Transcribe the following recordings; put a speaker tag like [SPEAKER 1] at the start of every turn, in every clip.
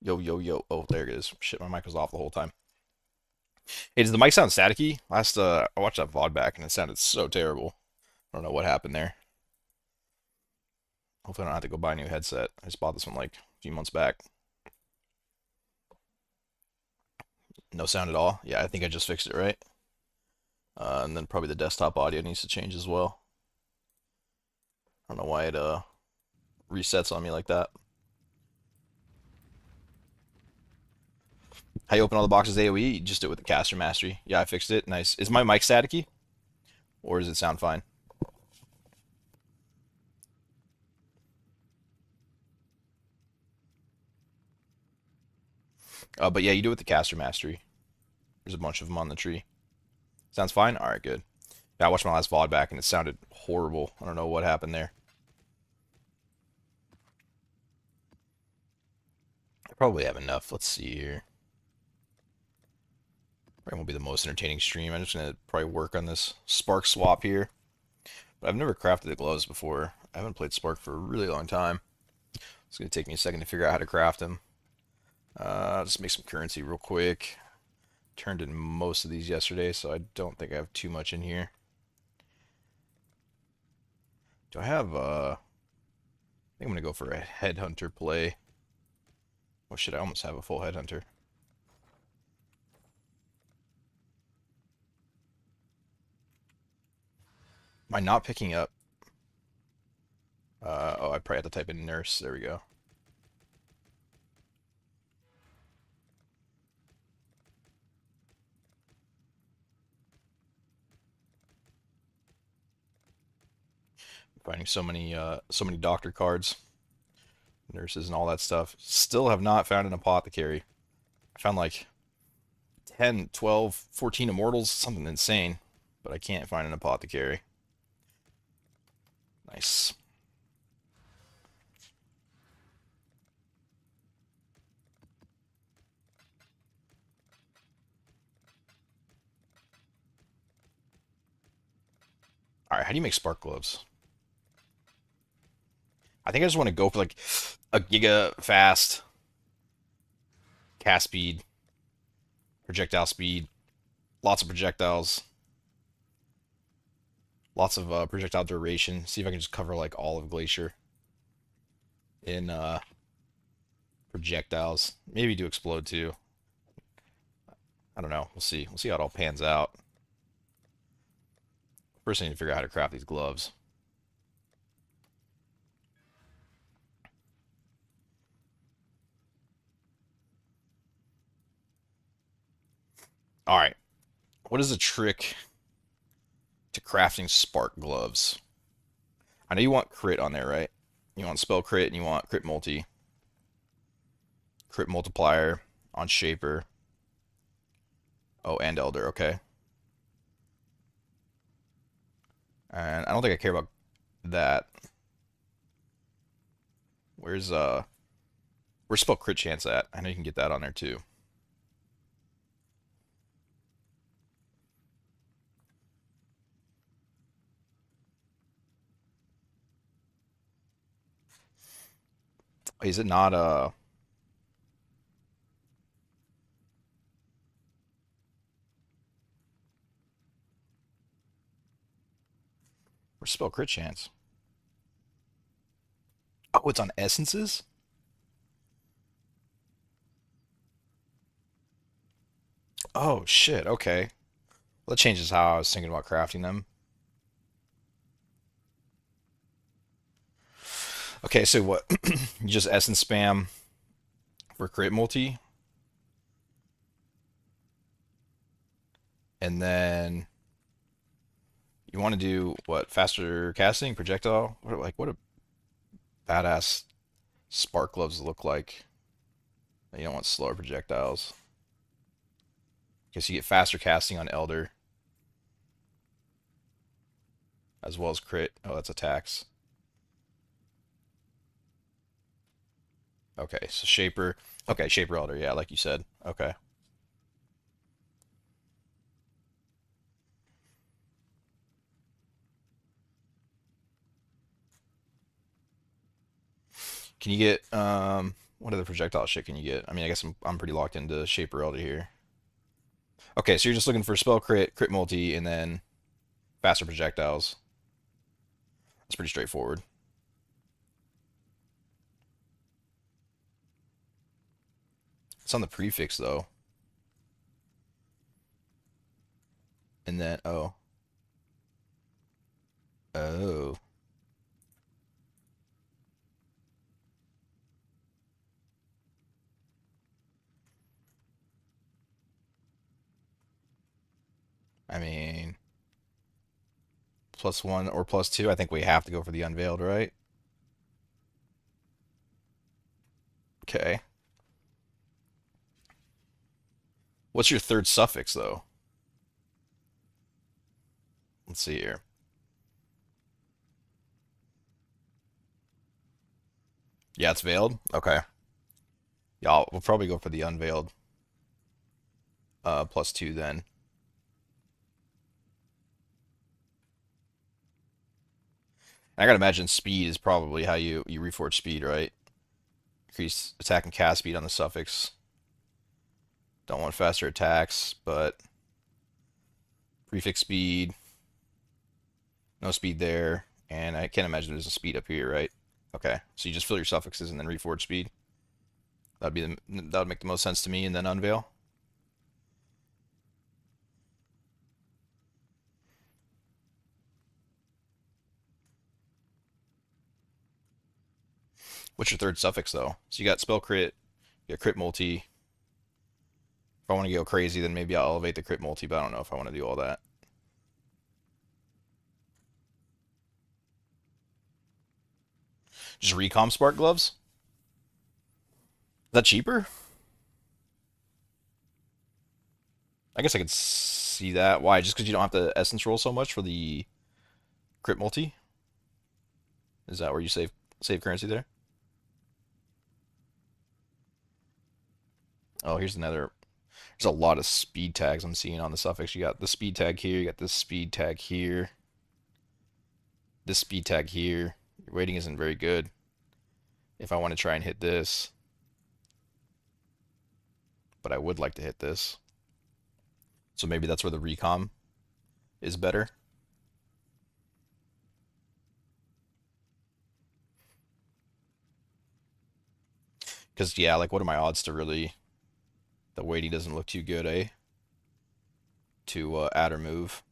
[SPEAKER 1] Yo, yo, yo. Oh, there it is. Shit, my mic was off the whole time. Hey, does the mic sound staticky? I watched that VOD back and it sounded so terrible. I don't know what happened there. Hopefully I don't have to go buy a new headset. I just bought this one like a few months back. No sound at all. Yeah, I think I just fixed it right. And then probably the desktop audio needs to change as well. I don't know why it resets on me like that. How you open all the boxes AoE? You just do it with the caster mastery. Yeah, I fixed it. Nice. Is my mic staticky or does it sound fine? But yeah, you do it with the caster mastery. There's a bunch of them on the tree. Sounds fine? Alright, good. Yeah, I watched my last VOD back and it sounded horrible. I don't know what happened there. I probably have enough. Let's see here. Probably won't be the most entertaining stream. I'm just gonna probably work on this Spark swap here. But I've never crafted the gloves before. I haven't played Spark for a really long time. It's gonna take me a second to figure out how to craft them. Just make some currency real quick. Turned in most of these yesterday, so I don't think I have too much in here. Do I have I think I'm gonna go for a headhunter play. Oh shit, I almost have a full headhunter. Am I not picking up? Oh, I probably have to type in nurse. There we go. Finding so many doctor cards, nurses, and all that stuff. Still have not found an apothecary. I found like 10, 12, 14 immortals, something insane, but I can't find an apothecary. Nice. All right, how do you make spark gloves? I think I just want to go for like a giga fast cast speed, projectile speed, lots of projectiles, lots of projectile duration. See if I can just cover like all of Glacier in projectiles. Maybe do explode too. I don't know. We'll see. We'll see how it all pans out. First, I need to figure out how to craft these gloves. All right. What is the trick to crafting spark gloves? I know you want crit on there, right? You want spell crit and you want crit multi, crit multiplier on Shaper. Oh, and Elder. Okay. And I don't think I care about that. Where's where's spell crit chance at? I know you can get that on there too. Is it not where's spell crit chance? Oh, it's on essences? Oh shit, okay. Well, that changes how I was thinking about crafting them. Okay, so what? You just essence spam for crit multi, and then you want to do what? Faster casting, projectile? What a badass spark gloves look like. You don't want slower projectiles. Guess you get faster casting on Elder as well as crit. Oh, that's attacks. Okay, so Shaper. Okay, Shaper Elder. Yeah, like you said. Okay. Can you get What other projectile shit can you get? I mean, I guess I'm pretty locked into Shaper Elder here. Okay, so you're just looking for spell crit, crit multi, and then faster projectiles. That's pretty straightforward. It's on the prefix though. And then oh. I mean, +1 or +2. I think we have to go for the unveiled, right? Okay. What's your third suffix though? Let's see here. Yeah, it's veiled. Okay. Yeah, we'll probably go for the unveiled. +2 then. I gotta imagine speed is probably how you reforge speed, right? Increase attack and cast speed on the suffix. Don't want faster attacks, but prefix speed, no speed there, and I can't imagine there's a speed up here, right? Okay, so you just fill your suffixes and then reforge speed. That would make the most sense to me, and then unveil. What's your third suffix though? So you got spell crit, you got crit multi. If I want to go crazy, then maybe I'll elevate the crit multi, but I don't know if I want to do all that. Just recom spark gloves? Is that cheaper? I guess I could see that. Why? Just because you don't have to essence roll so much for the crit multi? Is that where you save currency there? Oh, here's another. There's a lot of speed tags I'm seeing on the suffix. You got the speed tag here, you got this speed tag here, this speed tag here. Your weighting isn't very good. If I want to try and hit this, but I would like to hit this. So maybe that's where the recom is better. Because, yeah, like, what are my odds to really. The weighting doesn't look too good, eh? To add or move.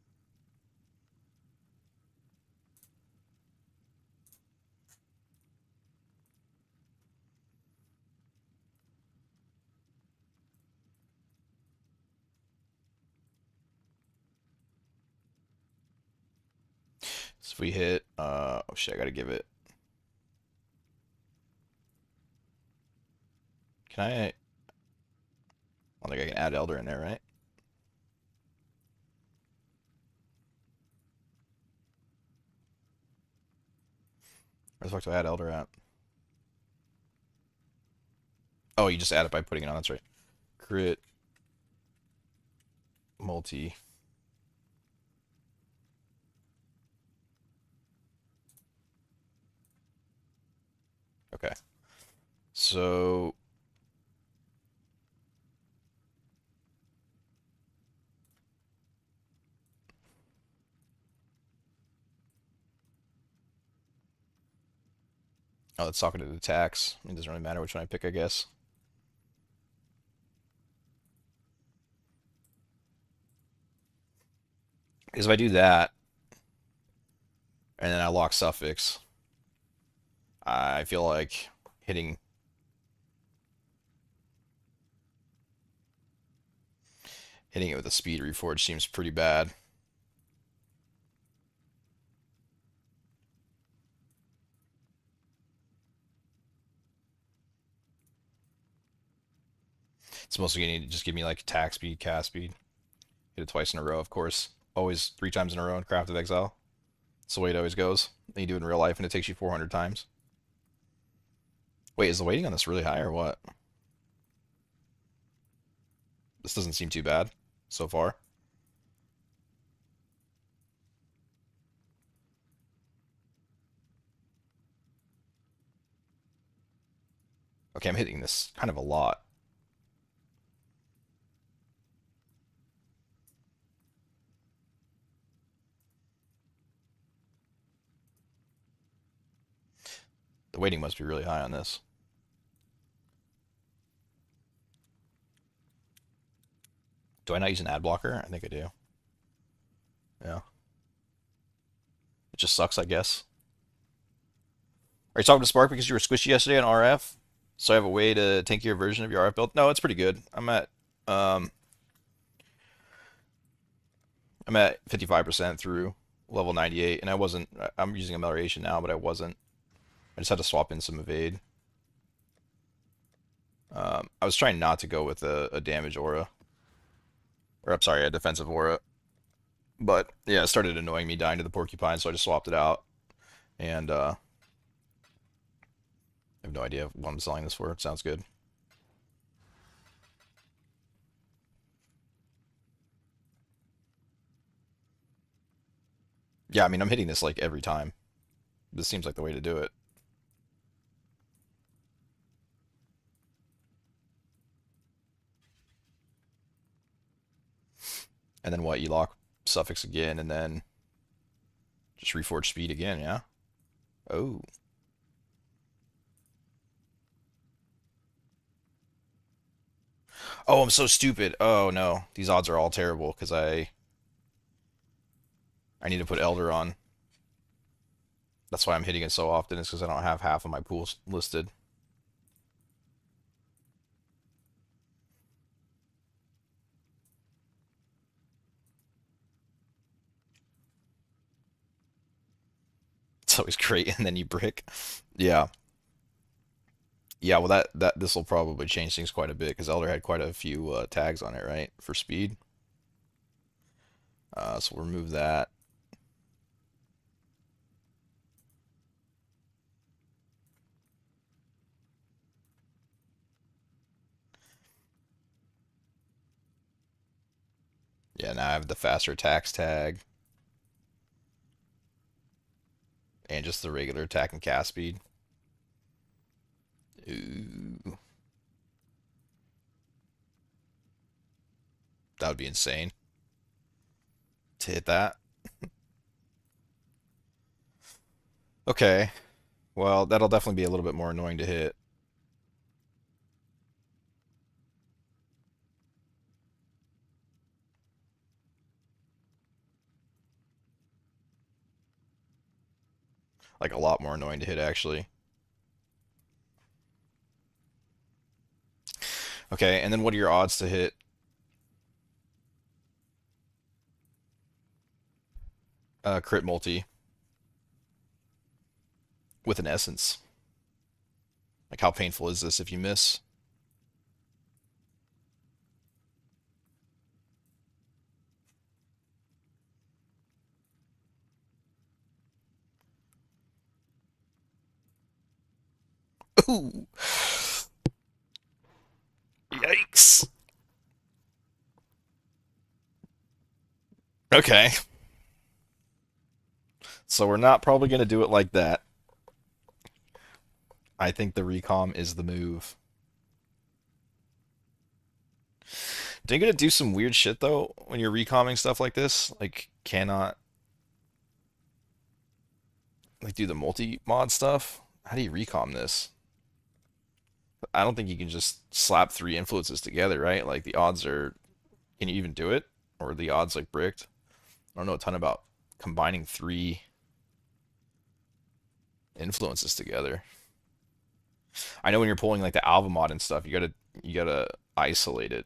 [SPEAKER 1] So if we hit. Oh shit, I gotta give it. Can I. I don't think I can add Elder in there, right? Where the fuck do I add Elder at? Oh, you just add it by putting it on. That's right. Crit. Multi. Okay. So. Oh, it's talking to the attacks. It doesn't really matter which one I pick, I guess. Because if I do that, and then I lock suffix, I feel like hitting it with a speed reforge seems pretty bad. It's mostly going to just give me like attack speed, cast speed. Hit it twice in a row, of course. Always 3 times in a row in Craft of Exile. That's the way it always goes. Then you do it in real life and it takes you 400 times. Wait, is the weighting on this really high or what? This doesn't seem too bad so far. Okay, I'm hitting this kind of a lot. The weighting must be really high on this. Do I not use an ad blocker? I think I do. Yeah. It just sucks, I guess. Are you talking to Spark because you were squishy yesterday on RF? So I have a way to tank your version of your RF build? No, it's pretty good. Um I'm at 55% through level 98, and I wasn't. I'm using amelioration now, but I wasn't. I just had to swap in some evade. I was trying not to go with a damage aura, or I'm sorry, a defensive aura. But yeah, it started annoying me dying to the porcupine, so I just swapped it out. And I have no idea what I'm selling this for. It sounds good. Yeah, I mean, I'm hitting this like every time. This seems like the way to do it. And then what? You lock suffix again, and then just reforge speed again, yeah? Oh. Oh, I'm so stupid. Oh no. These odds are all terrible because I need to put Elder on. That's why I'm hitting it so often, is because I don't have half of my pools listed. It's always great, and then you brick. Yeah. Yeah, well that this will probably change things quite a bit because Elder had quite a few tags on it, right? For speed. So we'll remove that. Yeah, now I have the faster attacks tag and just the regular attack and cast speed. Ooh, that would be insane to hit that. Okay, well that'll definitely be a little bit more annoying to hit. Like a lot more annoying to hit actually. Okay, and then what are your odds to hit crit multi with an essence? Like how painful is this if you miss? Ooh, yikes. Okay, so we're not probably gonna do it like that. I think the recom is the move. Are you gonna do some weird shit though when you're recomming stuff like this? Like cannot like do the multi-mod stuff? How do you recom this? I don't think you can just slap three influences together, right? Like the odds are, can you even do it? Or are the odds like bricked? I don't know a ton about combining three influences together. I know when you're pulling like the alpha mod and stuff, you gotta isolate it,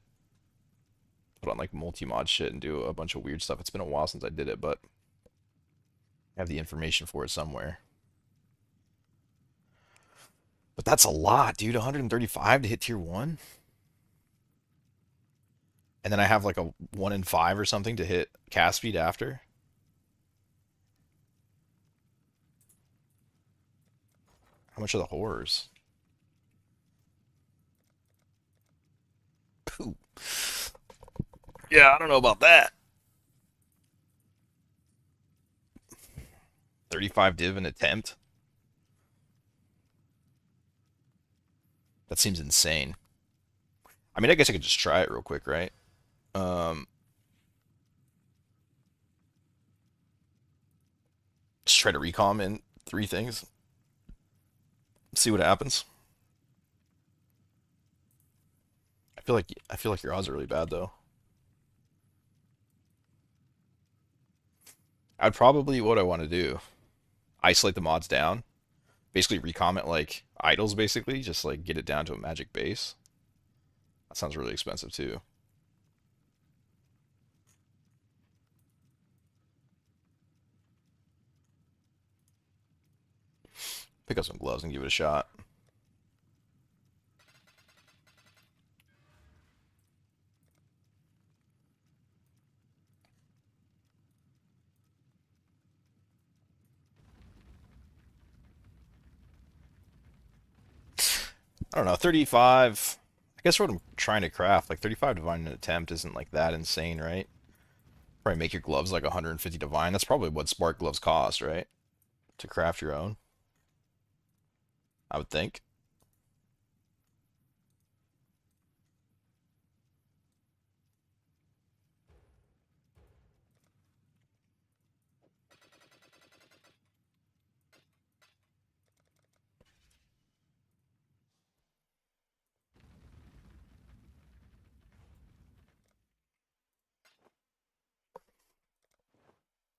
[SPEAKER 1] put on like multi-mod shit and do a bunch of weird stuff. It's been a while since I did it, but I have the information for it somewhere. But that's a lot, dude. 135 to hit tier one, and then I have like a 1 in 5 or something to hit cast speed after. How much are the horrors? Ooh. Yeah, I don't know about that. 35 div an attempt. That seems insane. I mean, I guess I could just try it real quick, right? Um, just try to recom in three things. See what happens. I feel like your odds are really bad though. I'd probably what I want to do. Isolate the mods down. Basically recom it like idols basically, just like get it down to a magic base. That sounds really expensive too. Pick up some gloves and give it a shot. I don't know, 35. I guess what I'm trying to craft, like 35 divine in an attempt isn't like that insane, right? Probably make your gloves like 150 divine. That's probably what spark gloves cost, right? To craft your own, I would think.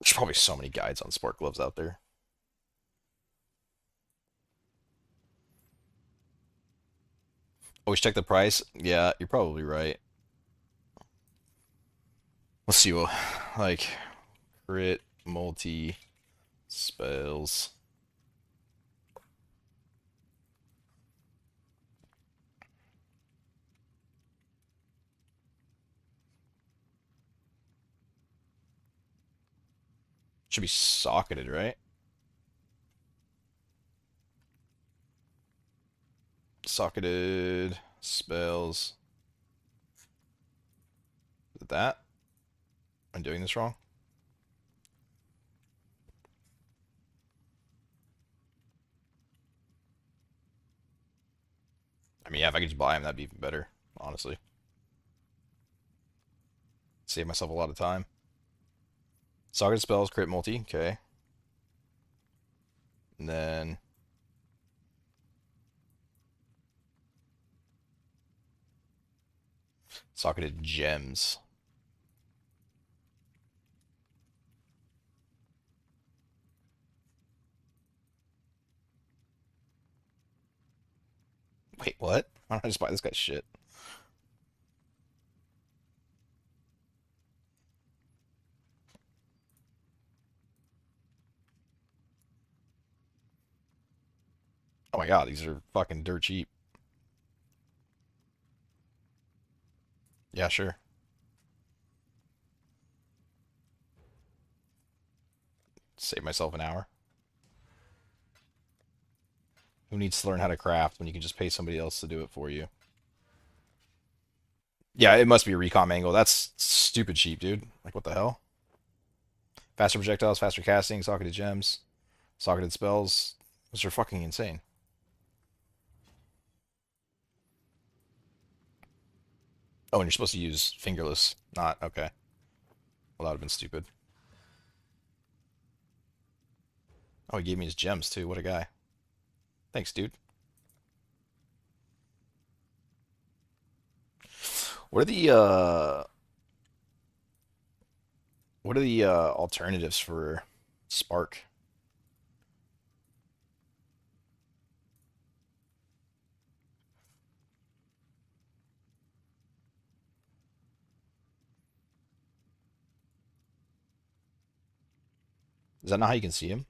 [SPEAKER 1] There's probably so many guides on spark gloves out there. Always check the price. Yeah, you're probably right. Let's see what like crit multi spells. Should be socketed, right? Socketed spells. Is it that? I'm doing this wrong. I mean, yeah, if I could just buy them, that'd be even better, honestly. Save myself a lot of time. Socketed spells, crit multi, okay. And then socketed gems. Wait, what? Why don't I just buy this guy's shit? Oh my god, these are fucking dirt cheap. Yeah, sure. Save myself an hour. Who needs to learn how to craft when you can just pay somebody else to do it for you? Yeah, it must be a recom angle. That's stupid cheap, dude. Like, what the hell? Faster projectiles, faster casting, socketed gems, socketed spells. Those are fucking insane. Oh, and you're supposed to use fingerless. Not okay. Well, that would have been stupid. Oh, he gave me his gems too. What a guy. Thanks, dude. What are the alternatives for Spark? Is that not how you can see him?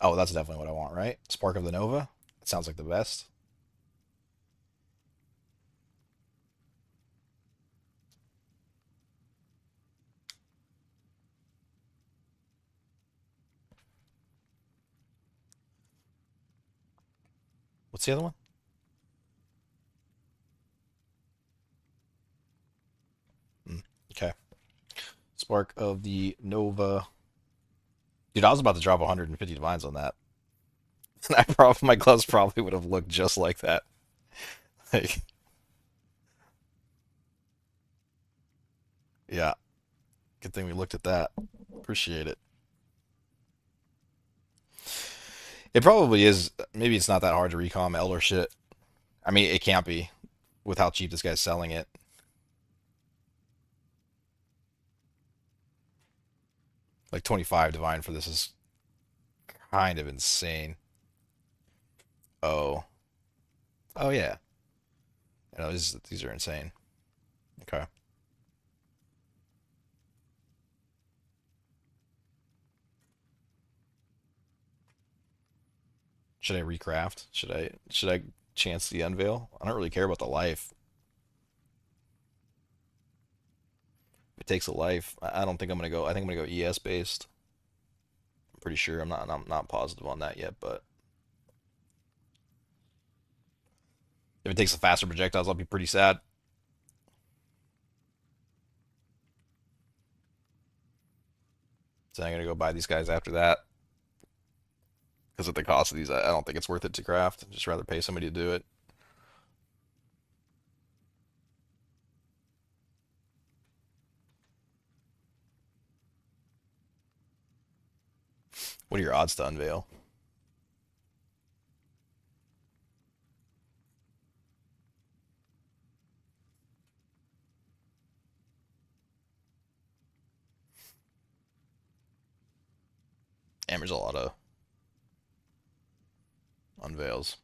[SPEAKER 1] Oh, that's definitely what I want, right? Spark of the Nova. That sounds like the best. What's the other one? Hmm. Okay. Spark of the Nova. Dude, I was about to drop 150 divines on that. My gloves probably would have looked just like that. Like, yeah, good thing we looked at that. Appreciate it. It probably is. Maybe it's not that hard to recom Elder shit. I mean, it can't be with how cheap this guy's selling it. Like 25 divine for this is kind of insane. Oh, oh yeah. You know, these are insane. Okay. Should I recraft? Should I chance the unveil? I don't really care about the life. If it takes a life, I don't think I'm gonna go. I think I'm gonna go ES based. I'm pretty sure. I'm not positive on that yet, but if it takes the faster projectiles, I'll be pretty sad. So I'm gonna go buy these guys after that because of the cost of these. I don't think it's worth it to craft. I'd just rather pay somebody to do it. What are your odds to unveil? There's a lot of unveils.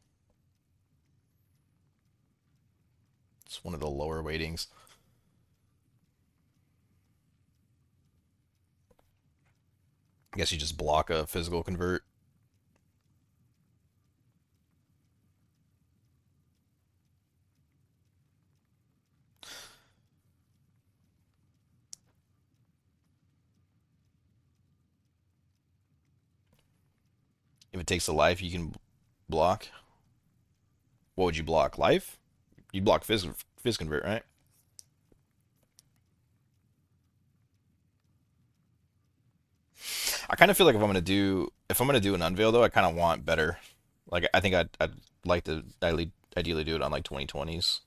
[SPEAKER 1] It's one of the lower weightings. I guess you just block a physical convert. If it takes a life, you can block. What would you block? Life? You'd block phys convert, right? I kind of feel like if I'm gonna do an unveil though, I kind of want better. Like I think I'd like to ideally do it on like 2020s.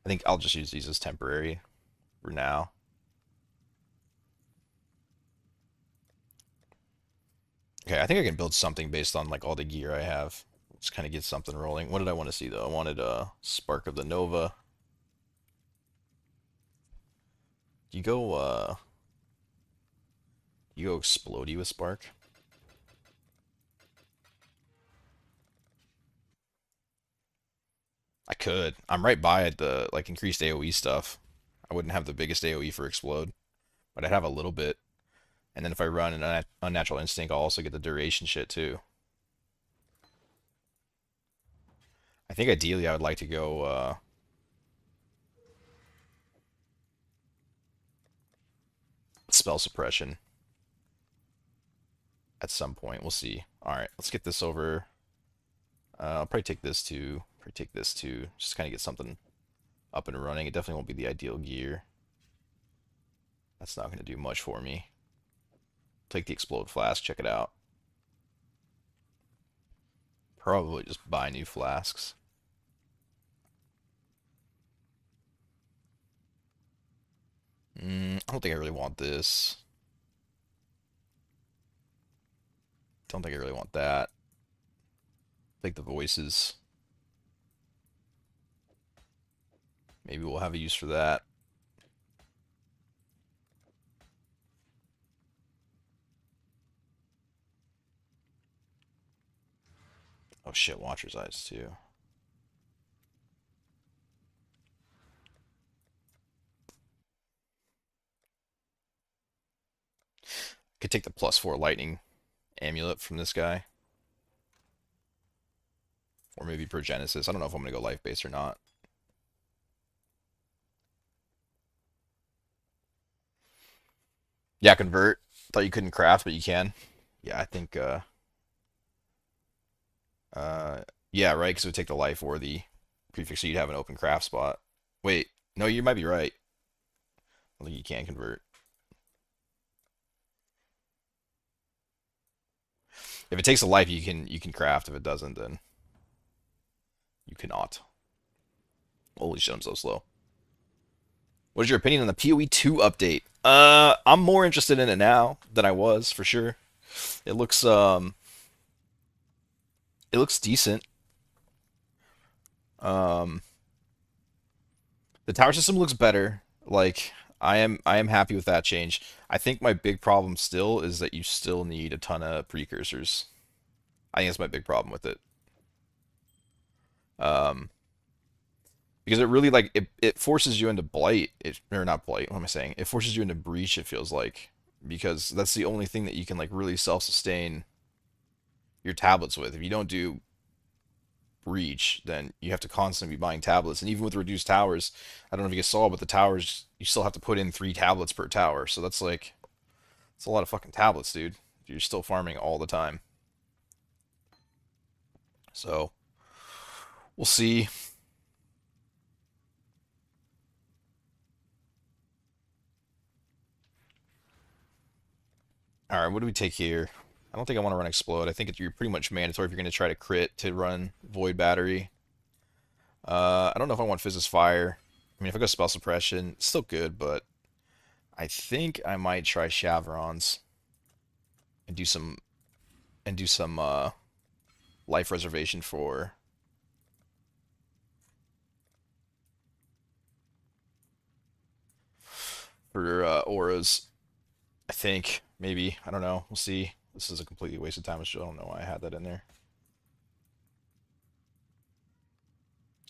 [SPEAKER 1] I think I'll just use these as temporary for now. Okay, I think I can build something based on like all the gear I have. Just kind of get something rolling. What did I want to see though? I wanted a Spark of the Nova. You go you go explodey with Spark. I could. I'm right by at the like increased AoE stuff. I wouldn't have the biggest AoE for explode, but I'd have a little bit. And then if I run an unnatural instinct, I'll also get the duration shit too. I think ideally I would like to go spell suppression at some point. We'll see. All right, let's get this over. I'll probably take this too. Probably take this too. Just kind of get something up and running. It definitely won't be the ideal gear. That's not going to do much for me. Take the explode flask. Check it out. Probably just buy new flasks. I don't think I really want this. Don't think I really want that. Take the voices. Maybe we'll have a use for that. Oh shit, Watcher's Eyes too. Could take the +4 lightning amulet from this guy. Or maybe Progenesis. I don't know if I'm gonna go life based or not. Yeah, convert. Thought you couldn't craft, but you can. Yeah, I think uh yeah, right, because it would take the life or the prefix, so you'd have an open craft spot. Wait, no, you might be right. I think you can convert. If it takes a life, you can craft. If it doesn't, then you cannot. Holy shit, I'm so slow. What is your opinion on the PoE 2 update? I'm more interested in it now than I was for sure. It looks um it looks decent. Um the tower system looks better. Like I am happy with that change. I think my big problem still is that you still need a ton of precursors. I think that's my big problem with it. Um because it really like it forces you into blight. Or not blight, what am I saying? It forces you into breach, it feels like. Because that's the only thing that you can like really self-sustain your tablets with. If you don't do breach, then you have to constantly be buying tablets. And even with reduced towers, I don't know if you guys saw, but the towers you still have to put in 3 tablets per tower. So that's like it's a lot of fucking tablets, dude. You're still farming all the time. So we'll see. All right, what do we take here? I don't think I want to run explode. I think you're pretty much mandatory if you're going to try to crit to run void battery. I don't know if I want Fizz's fire. I mean, if I go spell suppression, it's still good, but I think I might try Chavrons and do some life reservation for auras. I think maybe I don't know. We'll see. This is a completely wasted time. I don't know why I had that in there.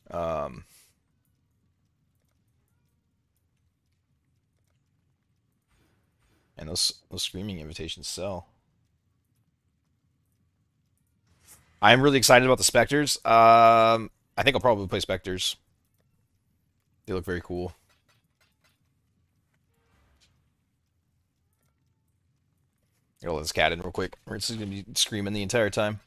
[SPEAKER 1] Um, and those screaming invitations sell. I'm really excited about the specters. I think I'll probably play specters. They look very cool. I'll let this cat in real quick. It's gonna be screaming the entire time.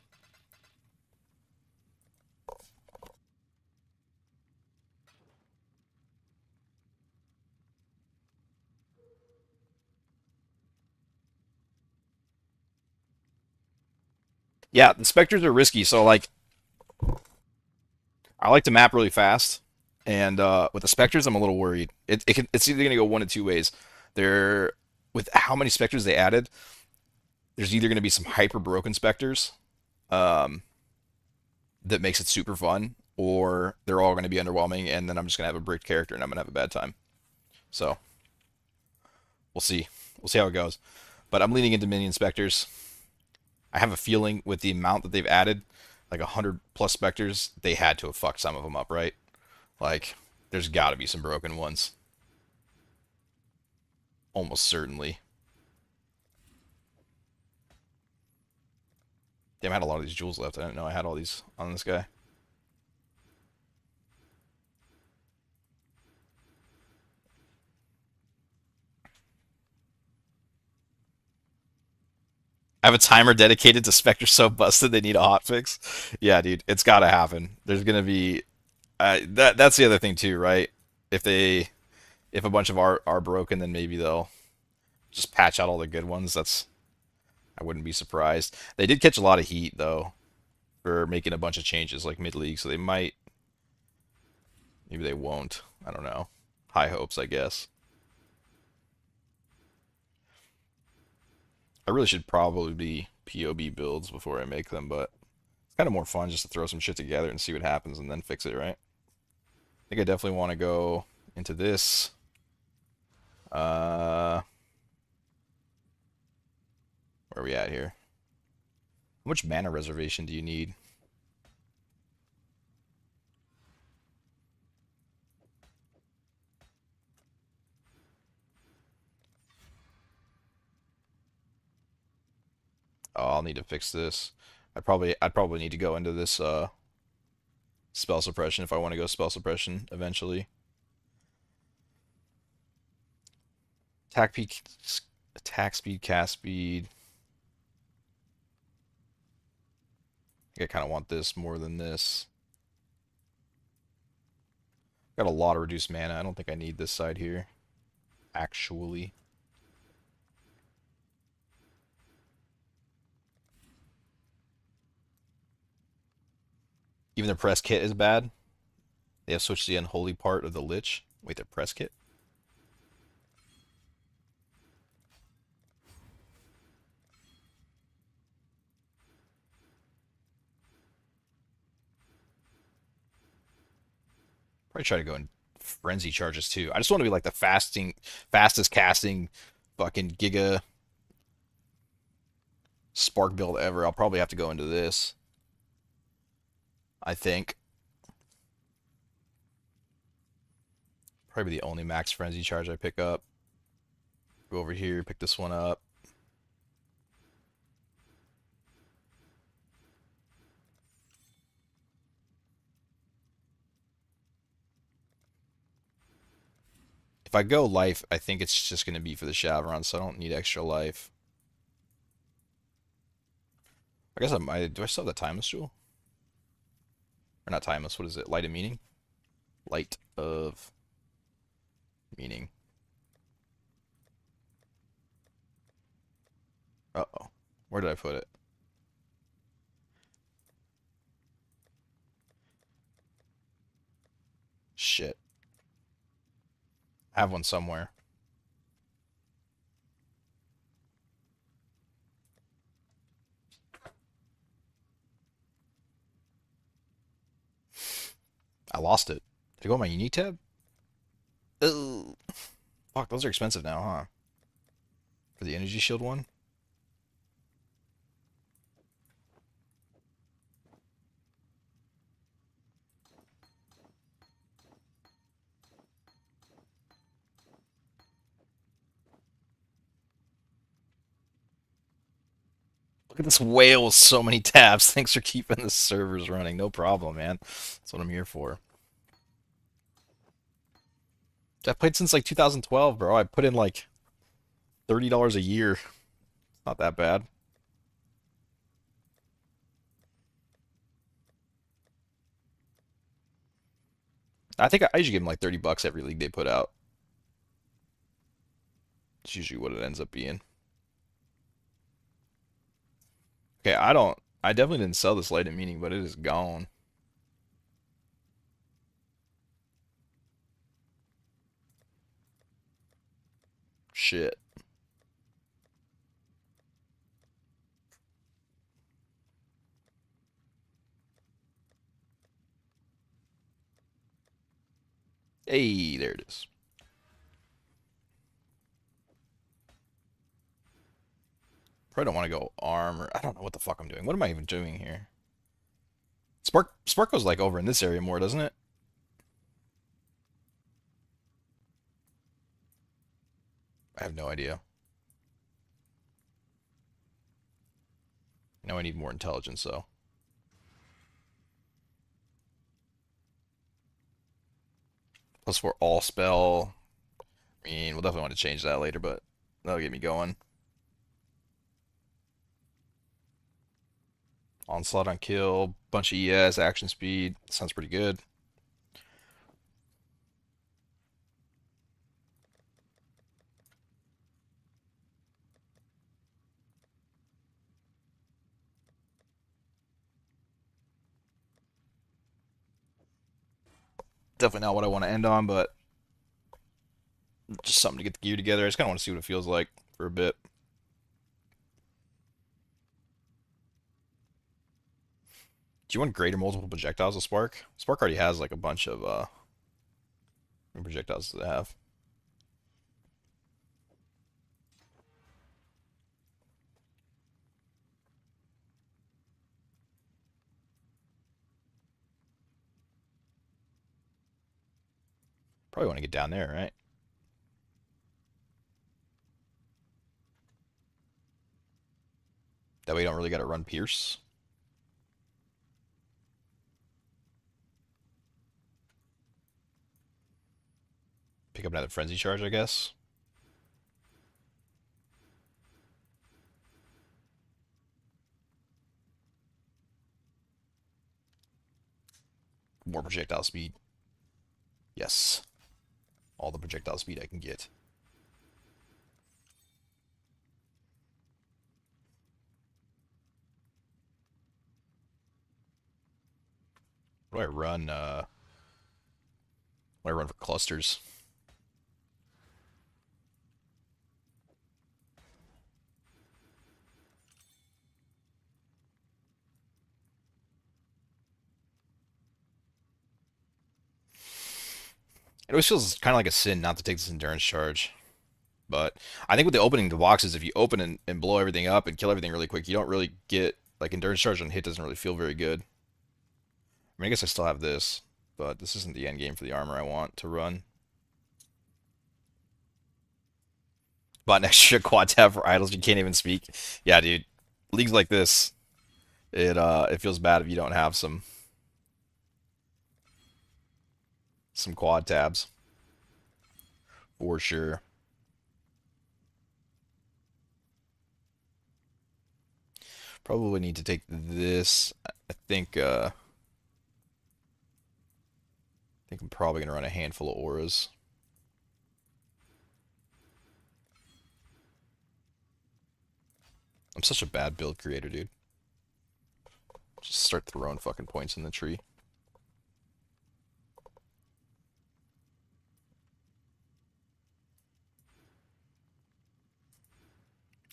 [SPEAKER 1] Yeah, the specters are risky. So like, I like to map really fast, and with the specters, I'm a little worried. It's either gonna go one of two ways. They're with how many specters they added. There's either gonna be some hyper broken specters, um, that makes it super fun, or they're all gonna be underwhelming, and then I'm just gonna have a bricked character and I'm gonna have a bad time. So we'll see. We'll see how it goes. But I'm leaning into minion specters. I have a feeling with the amount that they've added, like 100 plus specters, they had to have fucked some of them up, right? Like, there's got to be some broken ones. Almost certainly. Damn, I had a lot of these jewels left. I didn't know I had all these on this guy. I have a timer dedicated to Spectre so busted they need a hotfix. Yeah, dude, it's got to happen. There's gonna be that's the other thing too, right? If they if a bunch of are broken, then maybe they'll just patch out all the good ones. That's I wouldn't be surprised. They did catch a lot of heat though for making a bunch of changes like mid league, so they might maybe they won't. I don't know. High hopes, I guess. I really should probably be POB builds before I make them, but it's kind of more fun just to throw some shit together and see what happens and then fix it, right? I think I definitely want to go into this. Uh, where are we at here? How much mana reservation do you need? Oh, I'll need to fix this. I'd probably need to go into this spell suppression if I want to go spell suppression eventually. Attack peak, attack speed, cast speed. I think I kind of want this more than this. Got a lot of reduced mana. I don't think I need this side here. actually. Even their press kit is bad. They have switched the unholy part of the Lich. Wait, their press kit? Probably try to go in frenzy charges too. I just want to be like the fastest casting, fucking giga spark build ever. I'll probably have to go into this. I think probably the only max frenzy charge I pick up. Go over here, pick this one up. If I go life, I think it's just going to be for the Shavron, so I don't need extra life. I guess I might. Do I still have the Timeless Jewel? Or not Timeless, what is it? Light of Meaning? Light of Meaning. Uh-oh. Where did I put it? Shit. I have one somewhere. I lost it. Did it go in my unique tab? Ugh. Fuck, those are expensive now, huh? For the energy shield one? Look at this whale with so many tabs. Thanks for keeping the servers running. No problem, man. That's what I'm here for. I've played since like 2012, bro. I put in like $30 a year. Not that bad. I think I usually give them like 30 bucks every league they put out. It's usually what it ends up being. Okay, I definitely didn't sell this light at meaning, but it is gone. Shit. Hey, there it is. Probably don't want to go arm or I don't know what the fuck I'm doing. What am I even doing here? Spark goes like over in this area more, doesn't it? I have no idea. Now I need more intelligence though. Plus for all spell. I mean, we'll definitely want to change that later, but that'll get me going. Onslaught on kill, bunch of ES, action speed. Sounds pretty good. Definitely not what I want to end on, but just something to get the gear together. I just kind of want to see what it feels like for a bit. Do you want greater multiple projectiles of Spark? Spark already has like a bunch of projectiles to have. Probably want to get down there, right? That way you don't really got to run Pierce. Pick up another Frenzy Charge, I guess. More projectile speed. Yes. All the projectile speed I can get. What do I run? What do I run for clusters? It always feels kind of like a sin not to take this endurance charge. But I think with the opening the boxes, if you open and blow everything up and kill everything really quick, you don't really get like endurance charge on hit doesn't really feel very good. I mean, I guess I still have this, but this isn't the end game for the armor I want to run. Bought an extra quad tab for idols you can't even speak. Yeah, dude. Leagues like this, it feels bad if you don't have some quad tabs for sure. Probably need to take this. I think I'm probably gonna run a handful of auras. I'm such a bad build creator, dude. Just start throwing fucking points in the tree.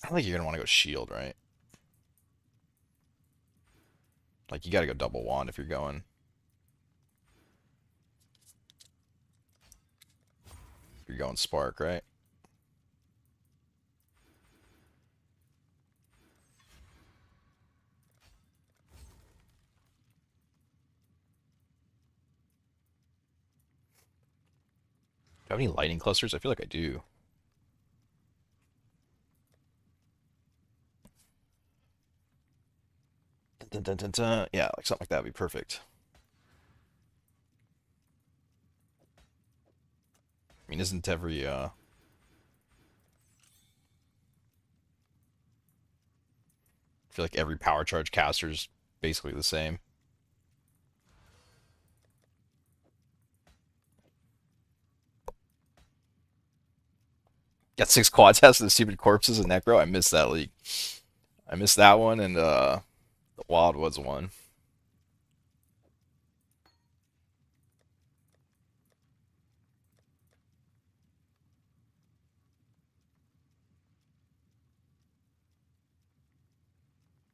[SPEAKER 1] I don't think you're gonna want to go shield, right? Like you gotta go double wand if you're going. If you're going spark, right? Do I have any lightning clusters? I feel like I do. Dun, dun, dun, dun. Yeah, like something like that would be perfect. I mean, isn't every I feel like every power charge caster is basically the same. Got 6 quad tests of the stupid corpses and Necro. I missed that league. I missed that one and the Wildwoods one.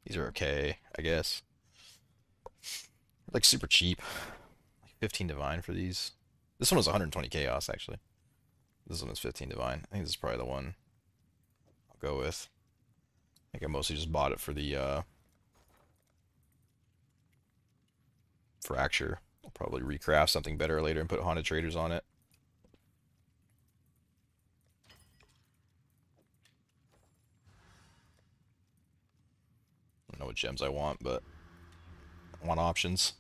[SPEAKER 1] These are okay, I guess. Like super cheap. Like 15 divine for these. This one was 120 chaos actually. This one is 15 divine. I think this is probably the one I'll go with. I think I mostly just bought it for the fracture. I'll probably recraft something better later and put haunted traders on it. I don't know what gems I want, but I want options.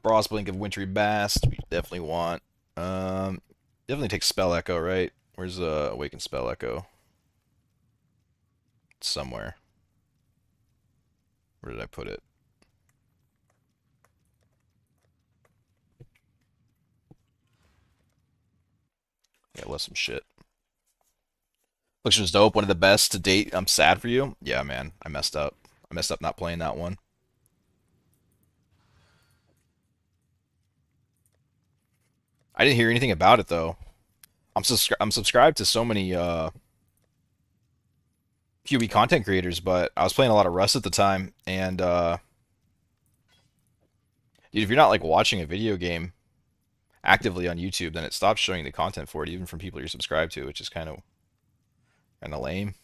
[SPEAKER 1] Frost Blink of Wintry Bast, we definitely want. Um, definitely take Spell Echo, right? Where's Awakened Spell Echo? Somewhere. Where did I put it? Yeah, I left some shit. Affliction's dope, one of the best to date. I'm sad for you. Yeah, man, I messed up. I messed up not playing that one. I didn't hear anything about it though. I'm subscribed to so many QB content creators, but I was playing a lot of Rust at the time, and dude, if you're not like watching a video game actively on YouTube, then it stops showing the content for it, even from people you're subscribed to, which is kind of lame.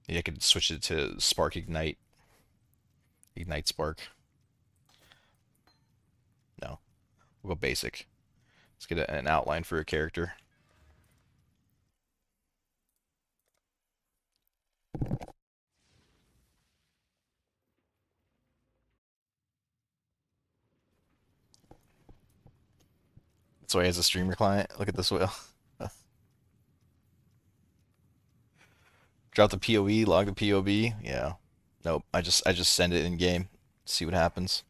[SPEAKER 1] Yeah, I could switch it to Spark Ignite, Ignite Spark. No, we'll go basic. Let's get an outline for a character. That's why he has a streamer client. Look at this wheel. Drop the PoE, log the POB. Yeah. Nope. I just send it in game. See what happens.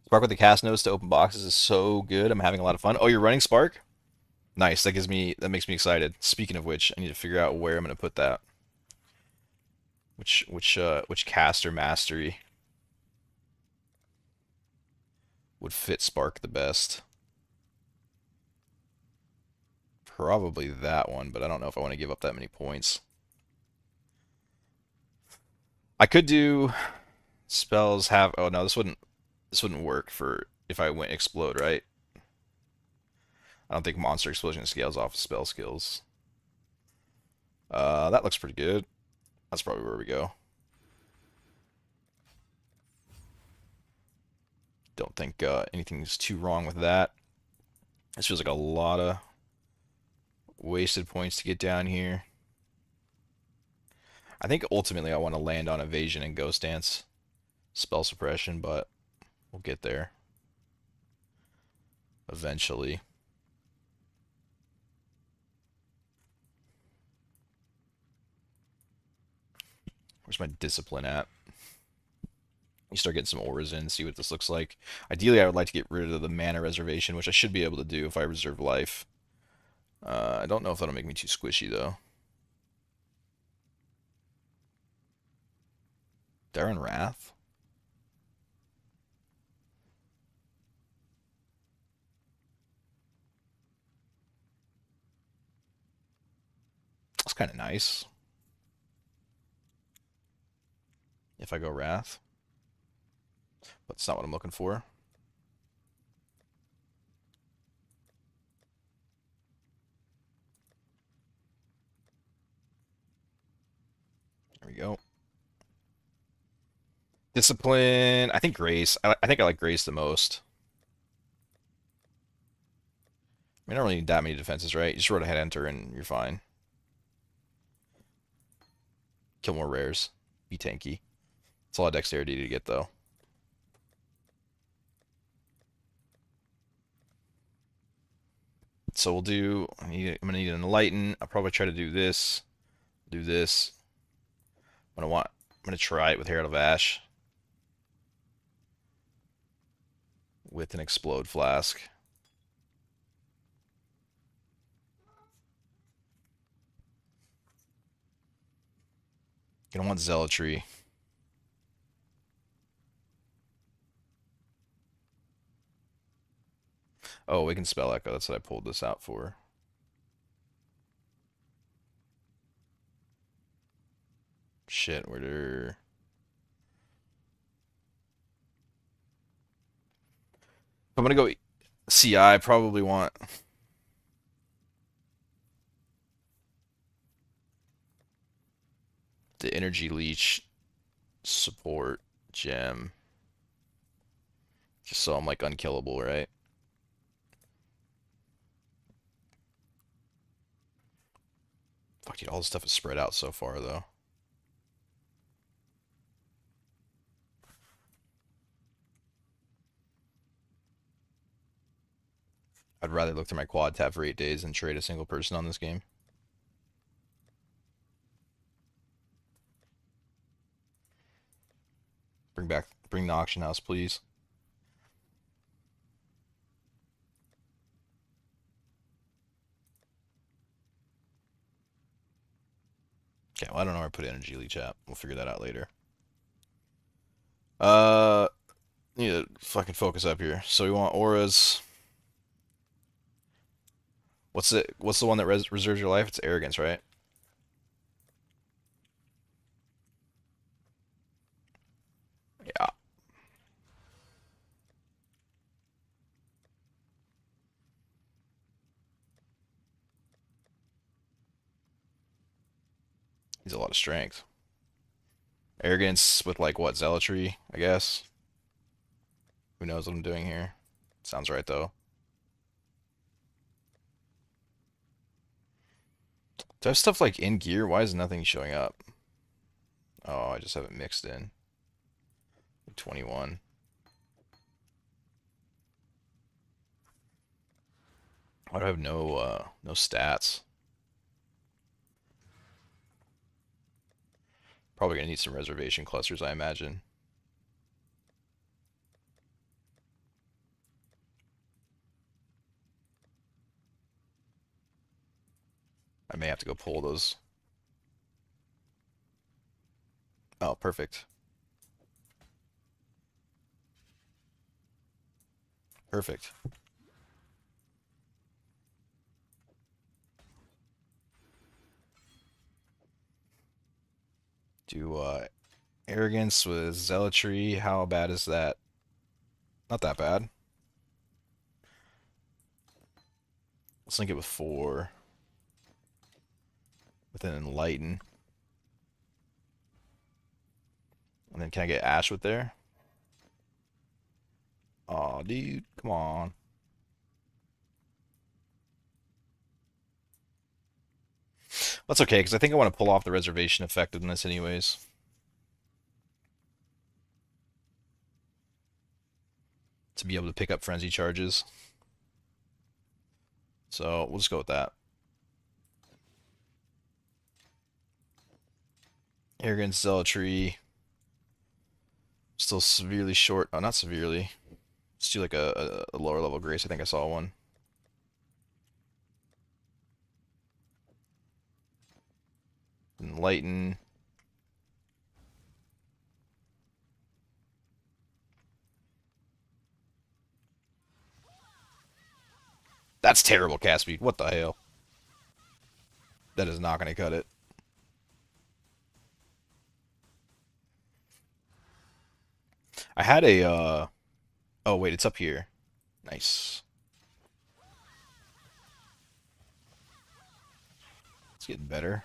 [SPEAKER 1] Spark with the cast notes to open boxes is so good. I'm having a lot of fun. Oh, you're running Spark? Nice. That makes me excited. Speaking of which, I need to figure out where I'm gonna put that. Which caster mastery would fit Spark the best? Probably that one, but I don't know if I want to give up that many points. I could do spells have. Oh no, this wouldn't work for if I went explode, right? I don't think monster explosion scales off spell skills. That looks pretty good. That's probably where we go. Don't think anything's too wrong with that. This feels like a lot of wasted points to get down here. I think ultimately I want to land on evasion and ghost dance spell suppression, but we'll get there eventually. Where's my discipline at? You start getting some auras in, see what this looks like. Ideally, I would like to get rid of the mana reservation, which I should be able to do if I reserve life. I don't know if that'll make me too squishy, though. Darren Wrath? That's kind of nice. If I go Wrath. But it's not what I'm looking for. There we go. Discipline. I think Grace. I think I like Grace the most. I mean, I don't really need that many defenses, right? You just roll ahead enter and you're fine. Kill more rares. Be tanky. It's a lot of dexterity to get, though. So we'll do. I'm gonna need an enlighten. I'll probably try to do this. Do this. I'm gonna try it with Herald of Ash with an explode flask. Gonna want zealotry. Oh, we can spell echo. That's what I pulled this out for. Shit, where do? I'm gonna go CI. Probably want the energy leech support gem, just so I'm like unkillable, right? Fuck, dude, all this stuff is spread out so far, though. I'd rather look through my quad tab for 8 days than trade a single person on this game. Bring the auction house, please. Okay, well, I don't know where I put energy leech at. We'll figure that out later. Uh, need to fucking focus up here. So we want auras. What's the one that reserves your life? It's arrogance, right? Yeah. He's a lot of strength. Arrogance with like what? Zealotry, I guess. Who knows what I'm doing here? Sounds right though. Do I have stuff like in gear? Why is nothing showing up? Oh, I just have it mixed in. 21. Why do I have no stats? Probably gonna need some reservation clusters, I imagine. I may have to go pull those. Oh, perfect. Perfect. Do arrogance with zealotry. How bad is that? Not that bad. Let's link it with 4. With an enlighten. And then can I get Ash with there? Aw, dude, come on. That's okay, because I think I want to pull off the reservation effectiveness anyways. To be able to pick up frenzy charges. So we'll just go with that. Arrogance, zealotry. Still severely short. Oh, not severely. Let's do like a lower level grace. I think I saw one. Enlighten. That's terrible cast speed. What the hell? That is not going to cut it. I had a, oh wait, it's up here. Nice. It's getting better.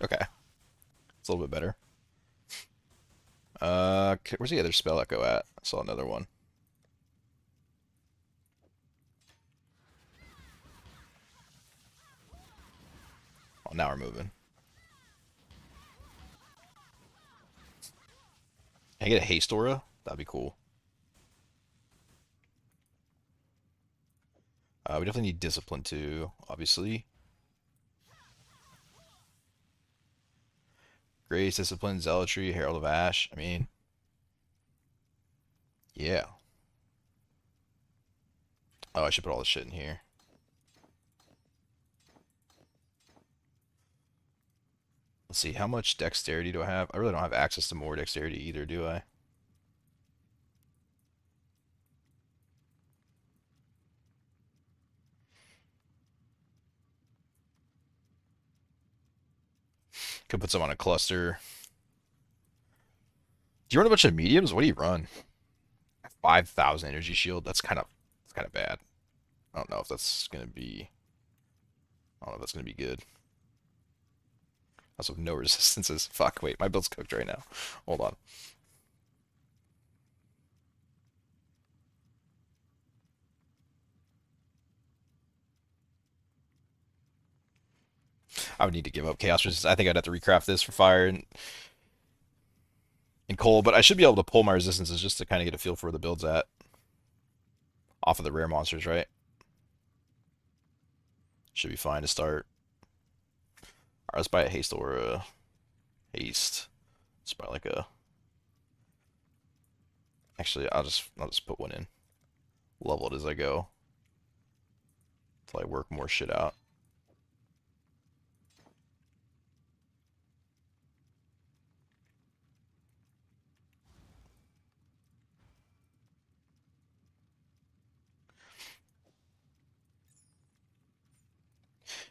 [SPEAKER 1] Okay. It's a little bit better. Where's the other spell echo at? I saw another one. Oh, now we're moving. Can I get a haste aura? That'd be cool. We definitely need discipline too, obviously. Grace, discipline, zealotry, herald of ash. I mean, yeah. Oh, I should put all this shit in here. Let's see, how much dexterity do I have? I really don't have access to more dexterity either, do I? Could put some on a cluster. Do you run a bunch of mediums? What do you run? 5,000 energy shield. That's kind of bad. I don't know if that's gonna be. I don't know if that's gonna be good. Also, no resistances. Fuck. Wait, my build's cooked right now. Hold on. I would need to give up chaos resistance. I think I'd have to recraft this for fire and coal, but I should be able to pull my resistances just to kind of get a feel for where the build's at. Off of the rare monsters, right? Should be fine to start. Alright, let's buy a haste or a haste. Let's buy like a. Actually, I'll just put one in. Level it as I go. Until I work more shit out.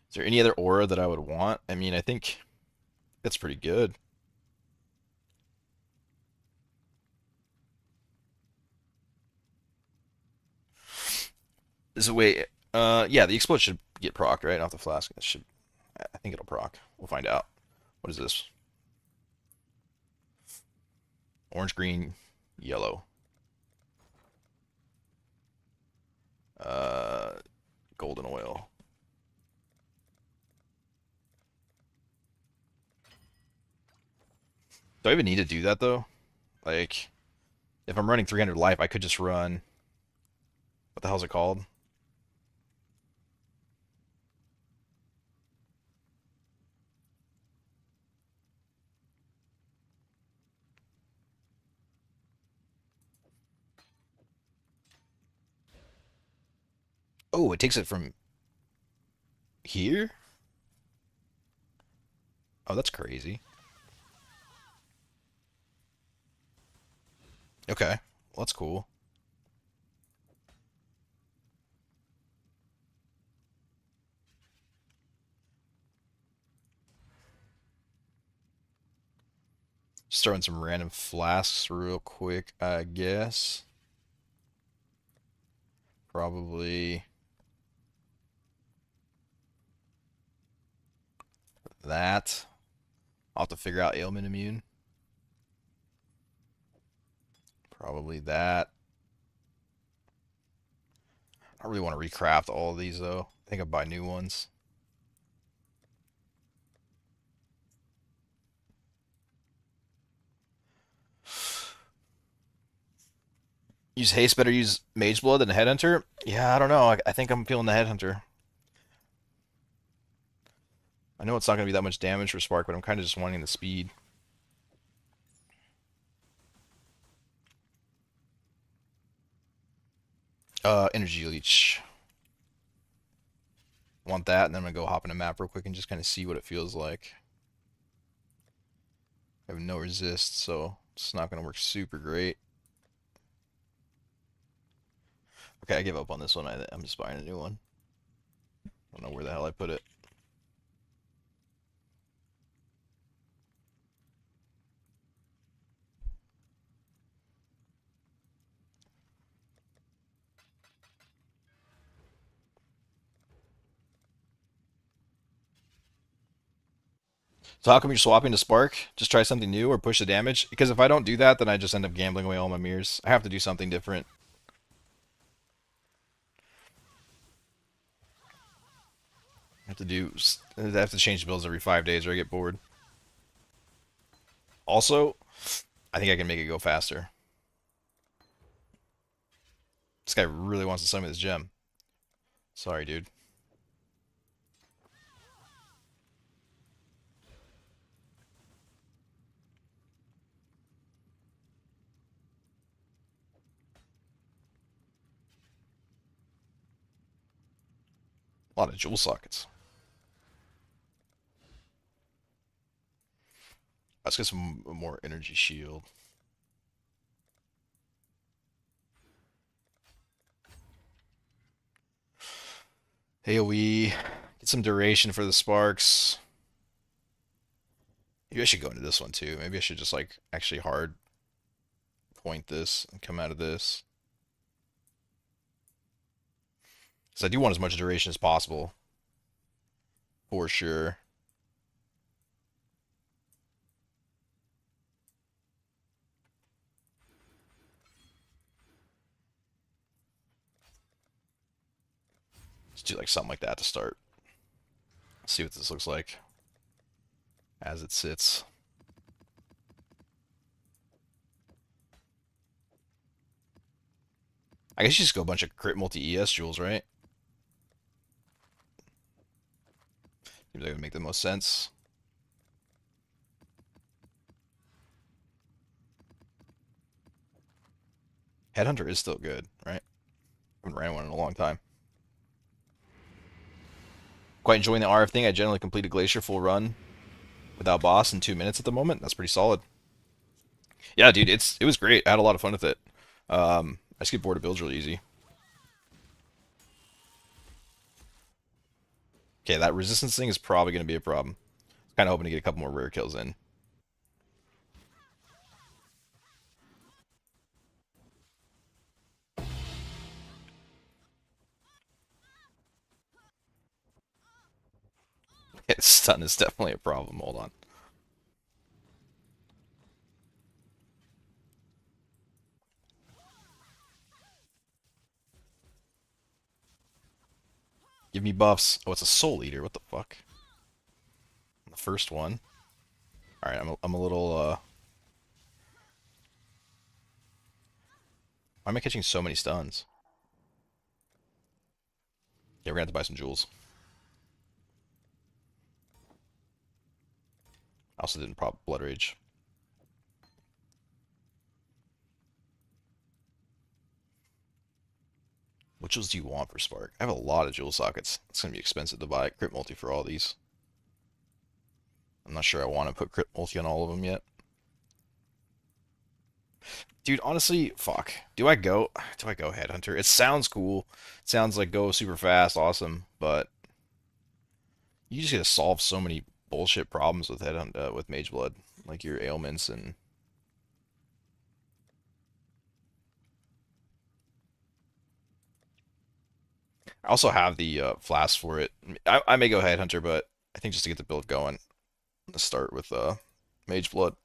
[SPEAKER 1] Is there any other aura that I would want? I mean, I think that's pretty good. Is it wait? Yeah, the explode should get proc right off the flask. That should. I think it'll proc. We'll find out. What is this? Orange, green, yellow. Uh, golden oil. Do I even need to do that though? Like, if I'm running 300 life, I could just run. What the hell's it called? Oh, it takes it from here? Oh, that's crazy. Okay, well, that's cool. Just throwing some random flasks real quick, I guess. Probably that. I'll have to figure out ailment immune. Probably that. I really want to recraft all of these though. I think I'll buy new ones. Use haste, better use mage blood than a headhunter? Yeah, I don't know. I think I'm feeling the headhunter. I know it's not going to be that much damage for Spark, but I'm kind of just wanting the speed. Energy leech. Want that, and then I'm going to go hop in a map real quick and just kind of see what it feels like. I have no resist, so it's not going to work super great. Okay, I give up on this one. I'm just buying a new one. I don't know where the hell I put it. So how come you're swapping to Spark? Just try something new or push the damage? Because if I don't do that, then I just end up gambling away all my mirrors. I have to do something different. I have to change builds every 5 days or I get bored. Also, I think I can make it go faster. This guy really wants to sell me this gem. Sorry, dude. A lot of jewel sockets. Let's get some more energy shield. AoE. Get some duration for the sparks. Maybe I should go into this one too. Maybe I should just like actually hard point this and come out of this. Because I do want as much duration as possible. For sure. Let's do like something like that to start. See what this looks like as it sits. I guess you just go a bunch of crit multi ES jewels, right? Seems like it would make the most sense. Headhunter is still good, right? I haven't ran one in a long time. Quite enjoying the RF thing. I generally complete a Glacier full run without boss in 2 minutes at the moment. That's pretty solid. Yeah, dude, it was great. I had a lot of fun with it. I just get bored of builds really easy. Okay, that resistance thing is probably going to be a problem. Kind of hoping to get a couple more rare kills in. Stun is definitely a problem. Hold on. Give me buffs. Oh, it's a Soul Eater. What the fuck? The first one. All right, I'm a little Why am I catching so many stuns? Yeah, we're gonna have to buy some jewels. I also didn't prop Blood Rage. What jewels do you want for Spark? I have a lot of jewel sockets. It's gonna be expensive to buy crit multi for all these. I'm not sure I want to put crit multi on all of them yet. Dude, honestly, fuck. Do I go? Do I go Headhunter? It sounds cool. It sounds like go super fast, awesome, but you just gotta solve so many bullshit problems with with Mage Blood, like your ailments and. I also have the flask for it. I may go Headhunter, but I think just to get the build going, let's start with Mage Blood.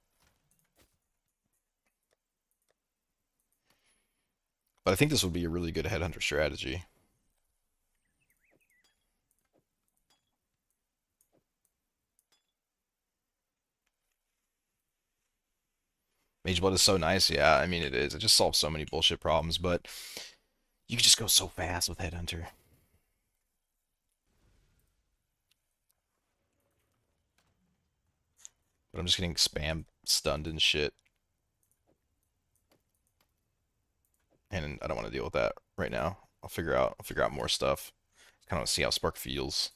[SPEAKER 1] But I think this would be a really good Headhunter strategy. Mage Blood is so nice, yeah. I mean, it is. It just solves so many bullshit problems, but you can just go so fast with Headhunter. But I'm just getting spam stunned and shit, and I don't want to deal with that right now. I'll figure out more stuff. Kind of see how Spark feels.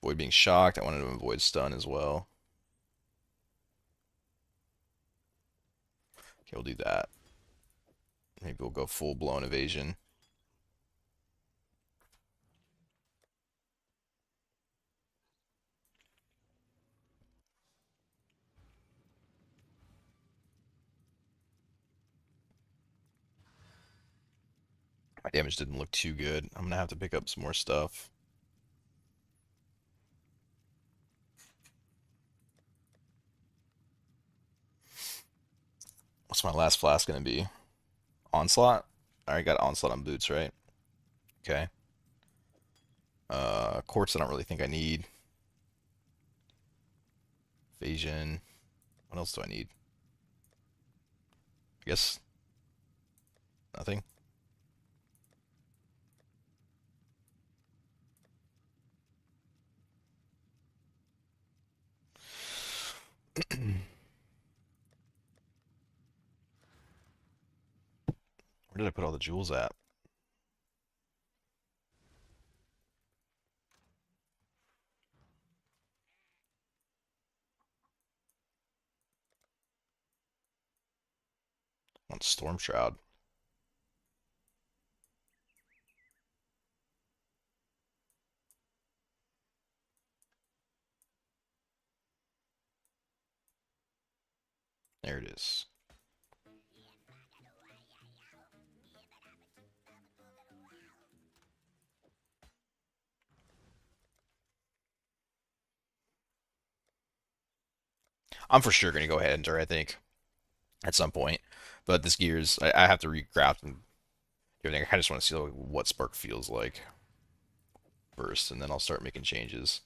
[SPEAKER 1] Avoid being shocked. I wanted to avoid stun as well. Okay, we'll do that. Maybe we'll go full blown evasion. My damage didn't look too good. I'm gonna have to pick up some more stuff. What's my last flask gonna be? Onslaught? I already got Onslaught on boots, right? Okay. Quartz I don't really think I need. Evasion. What else do I need? I guess nothing. Where did I put all the jewels at? On Storm Shroud. There it is. I'm for sure gonna go ahead and enter, I think, at some point. But this gears, I have to recraft and everything. I just want to see like, what Spark feels like first, and then I'll start making changes.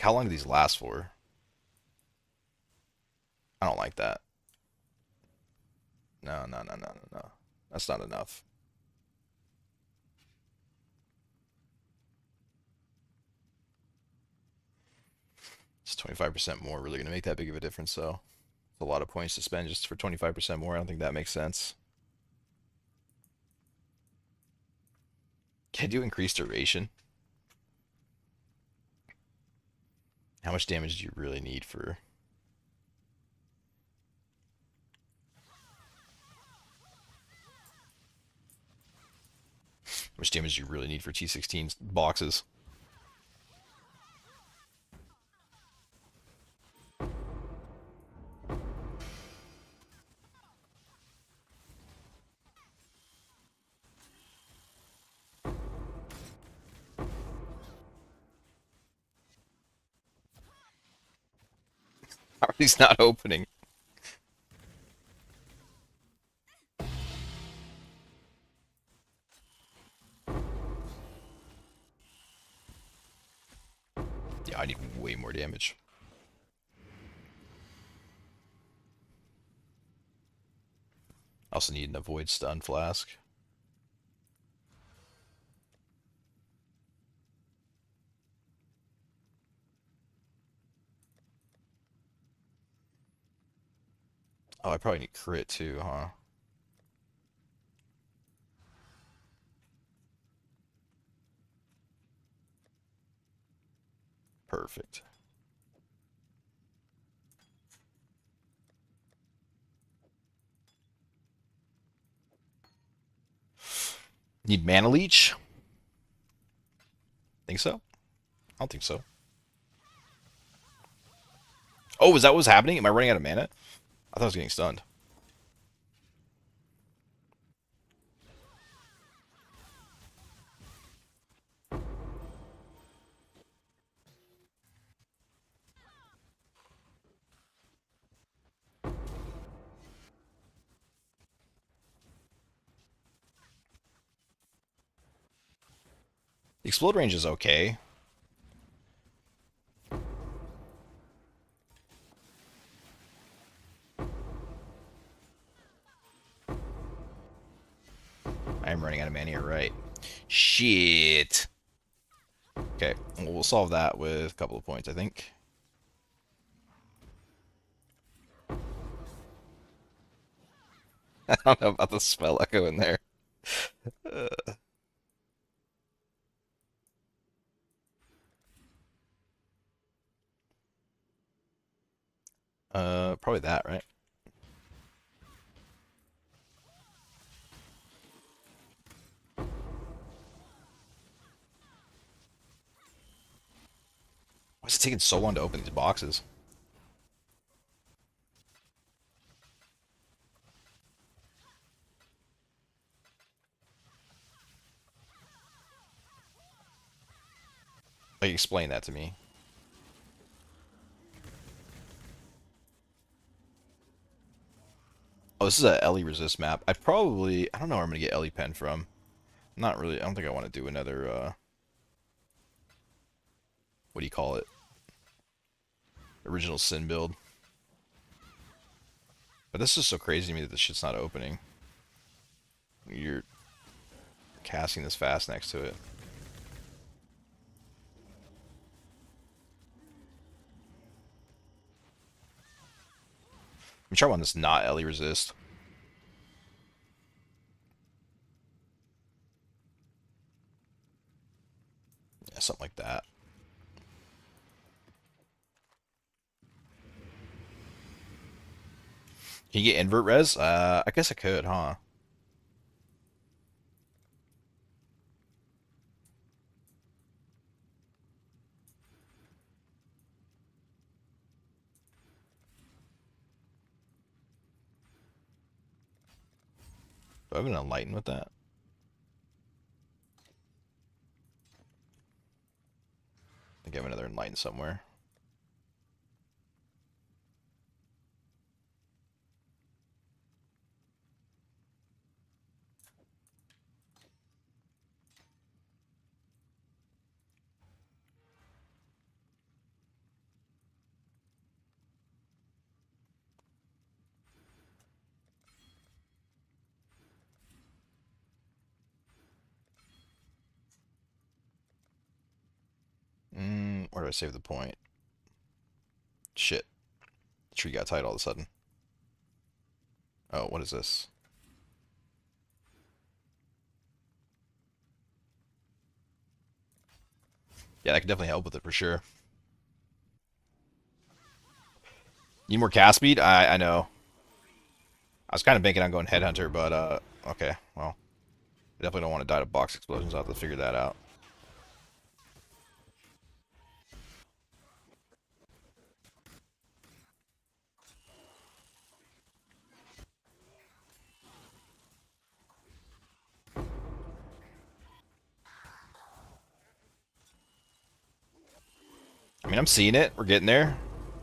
[SPEAKER 1] How long do these last for? I don't like that. No, no, no, no, no, no. That's not enough. It's 25% more really going to make that big of a difference, though. It's a lot of points to spend just for 25% more. I don't think that makes sense. Can I do increased duration? How much damage do you really need for... How much damage do you really need for T16 boxes? How are these not opening? Yeah, I need way more damage. I also need an avoid stun flask. Oh, I probably need crit too, huh? Perfect. Need mana leech? Think so? I don't think so. Oh, is that what's happening? Am I running out of mana? I thought I was getting stunned. The explode range is okay. I am running out of mana, you're right. Shit. Okay, well, we'll solve that with a couple of points, I think. I don't know about the spell echo in there. Probably that, right? Why is it taking so long to open these boxes? Like, explain that to me. Oh, this is a Ellie resist map. I don't know where I'm gonna get Ellie pen from. Not really. I don't think I want to do another, what do you call it? Original Sin build. But this is so crazy to me that this shit's not opening. You're casting this fast next to it. I'm trying one that's not Ellie resist. Yeah, something like that. Can you get invert res? I guess I could, huh? Do I have an enlighten with that? I think I have another enlighten somewhere. Where do I save the point? Shit. The tree got tight all of a sudden. Oh, what is this? Yeah, that could definitely help with it for sure. Need more cast speed? I know. I was kind of banking on going Headhunter, but okay. Well, I definitely don't want to die to box explosions. I'll have to figure that out. I mean, I'm seeing it. We're getting there.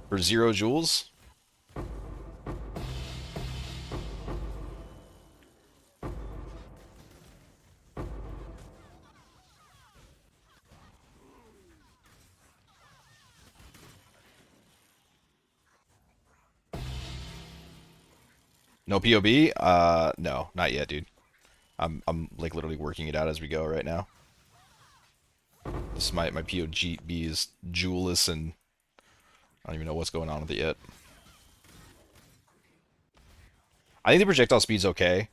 [SPEAKER 1] For 0 joules. No POB? No, not yet, dude. I'm like literally working it out as we go right now. This is my POB is jewelless, and I don't even know what's going on with it yet. I think the projectile speed's okay. I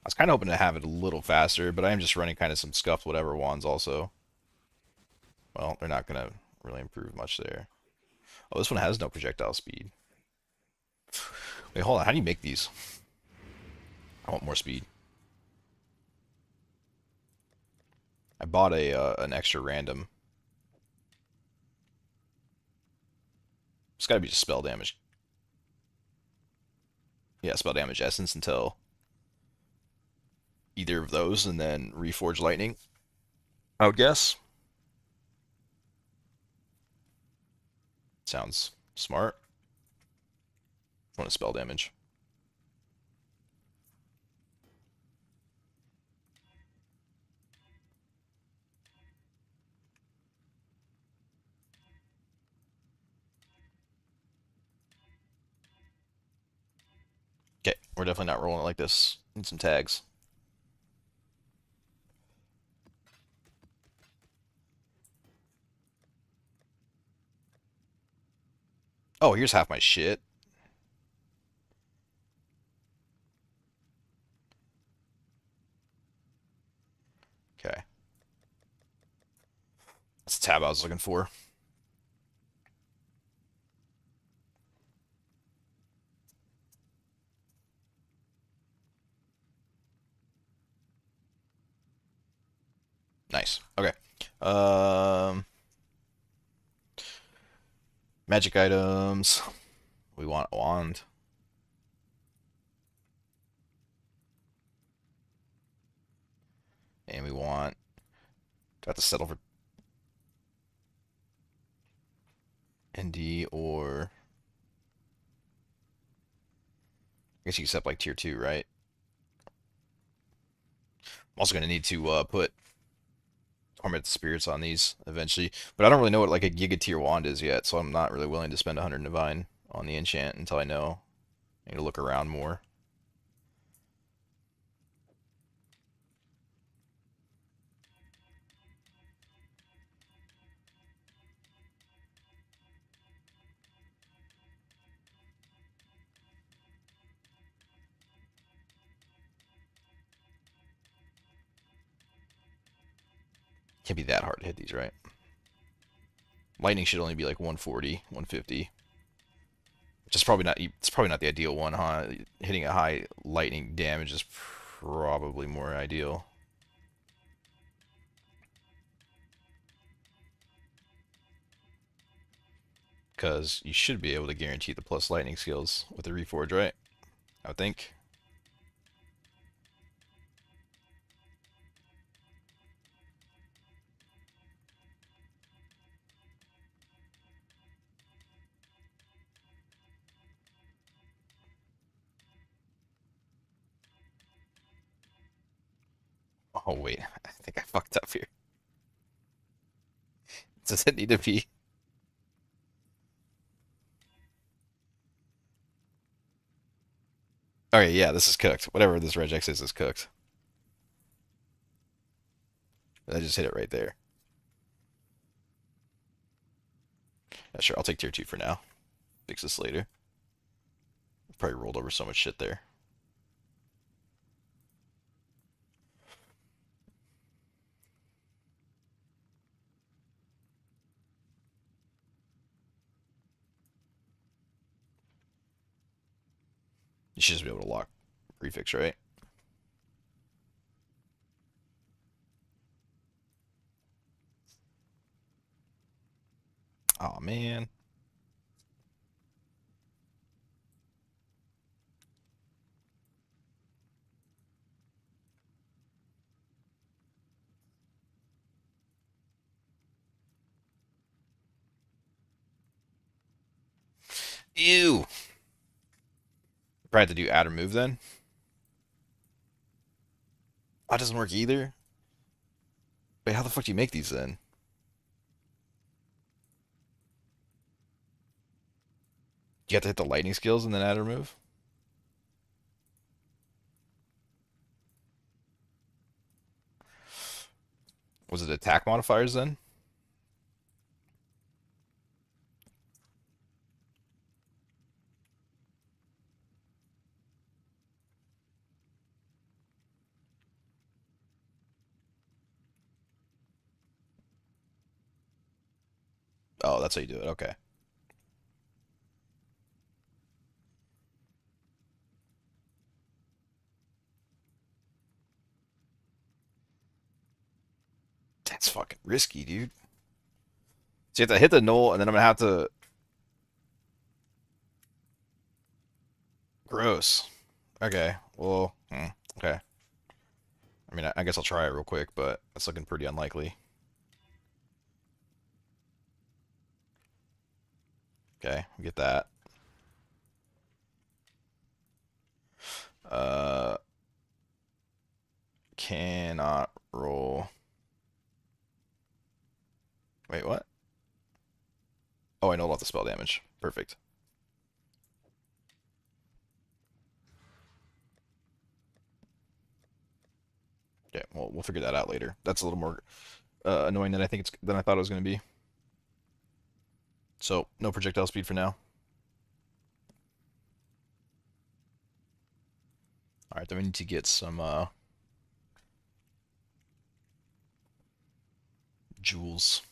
[SPEAKER 1] was kind of hoping to have it a little faster, but I am just running kind of some scuffed whatever wands also. Well, they're not gonna really improve much there. Oh, this one has no projectile speed. Wait, hold on. How do you make these? I want more speed. I bought a an extra random. It's got to be just spell damage. Yeah, spell damage essence until either of those, and then reforge lightning. I would guess. Sounds smart. Want to spell damage. Okay, we're definitely not rolling it like this. Need some tags. Oh, here's half my shit. Okay. That's the tab I was looking for. Nice. Okay. Um, magic items. We want a wand. And we want... Do I have to settle for ND or... I guess you can set like tier 2, right? I'm also going to need to put Torment the Spirits on these eventually. But I don't really know what like a Giga tier wand is yet, so I'm not really willing to spend 100 Divine on the enchant until I know. I need to look around more. Can't be that hard to hit these, right? Lightning should only be like 140, 150. Which is probably not. It's probably not the ideal one, huh? Hitting a high lightning damage is probably more ideal. Because you should be able to guarantee the plus lightning skills with the Reforge, right? I would think. Oh wait, I think I fucked up here. Does it need to be? Okay, yeah, this is cooked. Whatever this regex is cooked. I just hit it right there. Yeah, sure, I'll take tier 2 for now. Fix this later. Probably rolled over so much shit there. You should just be able to lock prefix, right? Oh man. Ew. Probably have to do add or move then. Oh, it doesn't work either. Wait, how the fuck do you make these then? You have to hit the lightning skills and then add or move? Was it attack modifiers then? Oh, that's how you do it. Okay. That's fucking risky, dude. So you have to hit the null, and then I'm gonna have to. Gross. Okay. Well. Okay. I mean, I guess I'll try it real quick, but it's looking pretty unlikely. Okay, we get that. Uh, cannot roll. Wait, what? Oh, I know about the spell damage. Perfect. Okay, well, we'll figure that out later. That's a little more annoying than I thought it was going to be. So, no projectile speed for now. All right, then we need to get some jewels.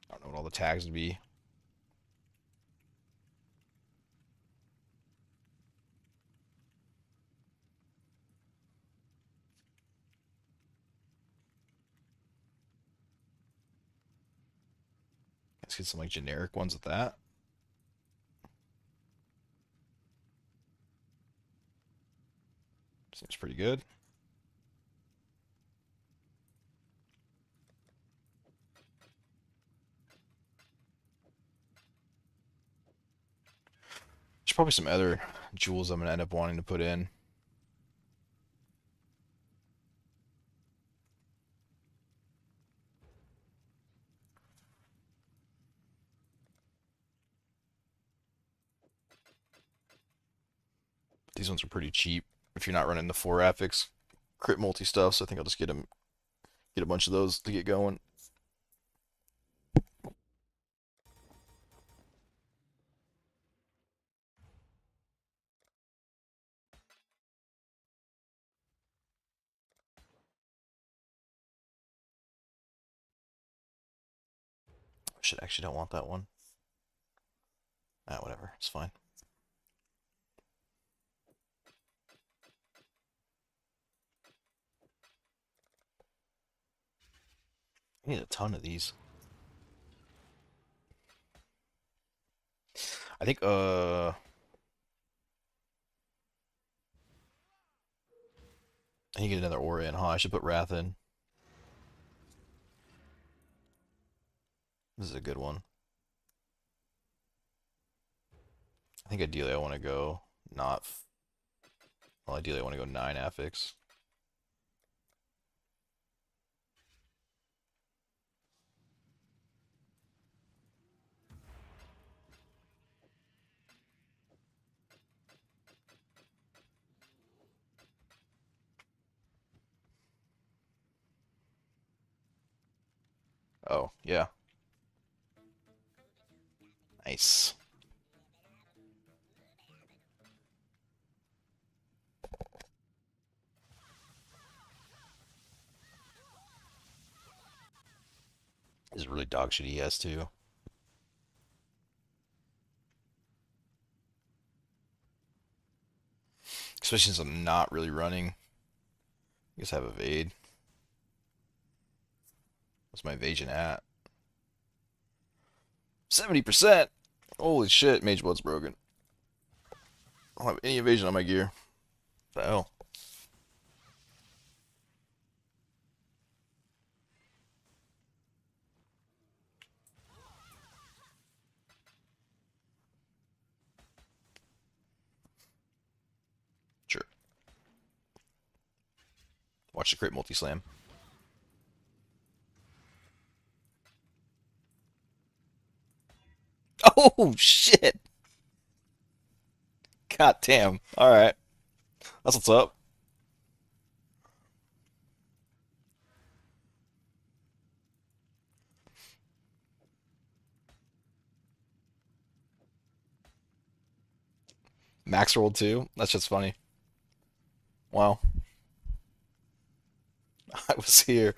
[SPEAKER 1] I don't know what all the tags would be. Let's get some like generic ones with that. Seems pretty good. There's probably some other jewels I'm gonna end up wanting to put in. These ones are pretty cheap if you're not running the 4 affix crit multi stuff, so I think I'll just get a bunch of those to get going. Shit, I actually don't want that one. Ah, whatever, it's fine. I need a ton of these. I think I need to get another aura in, huh? I should put Wrath in. This is a good one. I think ideally I want to go not. Well, ideally I want to go 9 affix. Oh, yeah. Nice. This is really dog shit ES too. Especially since I'm not really running. I guess I have evade. What's my evasion at? 70%! Holy shit, Mage Blood's broken. I don't have any evasion on my gear. What the hell? Sure. Watch the crit multi-slam. Oh, shit! God damn. All right. That's what's up. Max rolled too. That's just funny. Wow. I was here.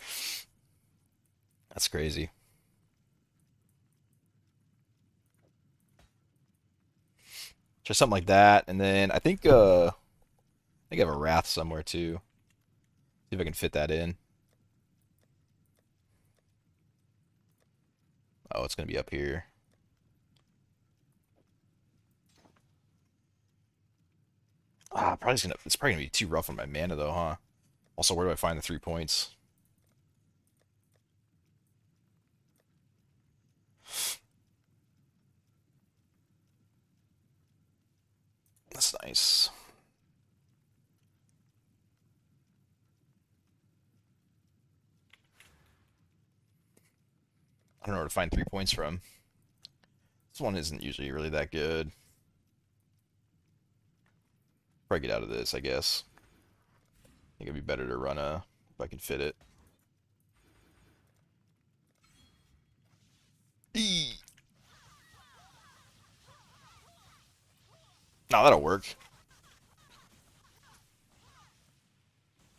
[SPEAKER 1] That's crazy. Just something like that. And then I think I have a Wrath somewhere too. See if I can fit that in. Oh, it's gonna be up here. It's probably gonna be too rough on my mana though, huh? Also, where do I find the 3 points? That's nice. I don't know where to find 3 points from. This one isn't usually really that good. Probably get out of this, I guess. I think it'd be better to run a if I can fit it. Eee. No, that'll work.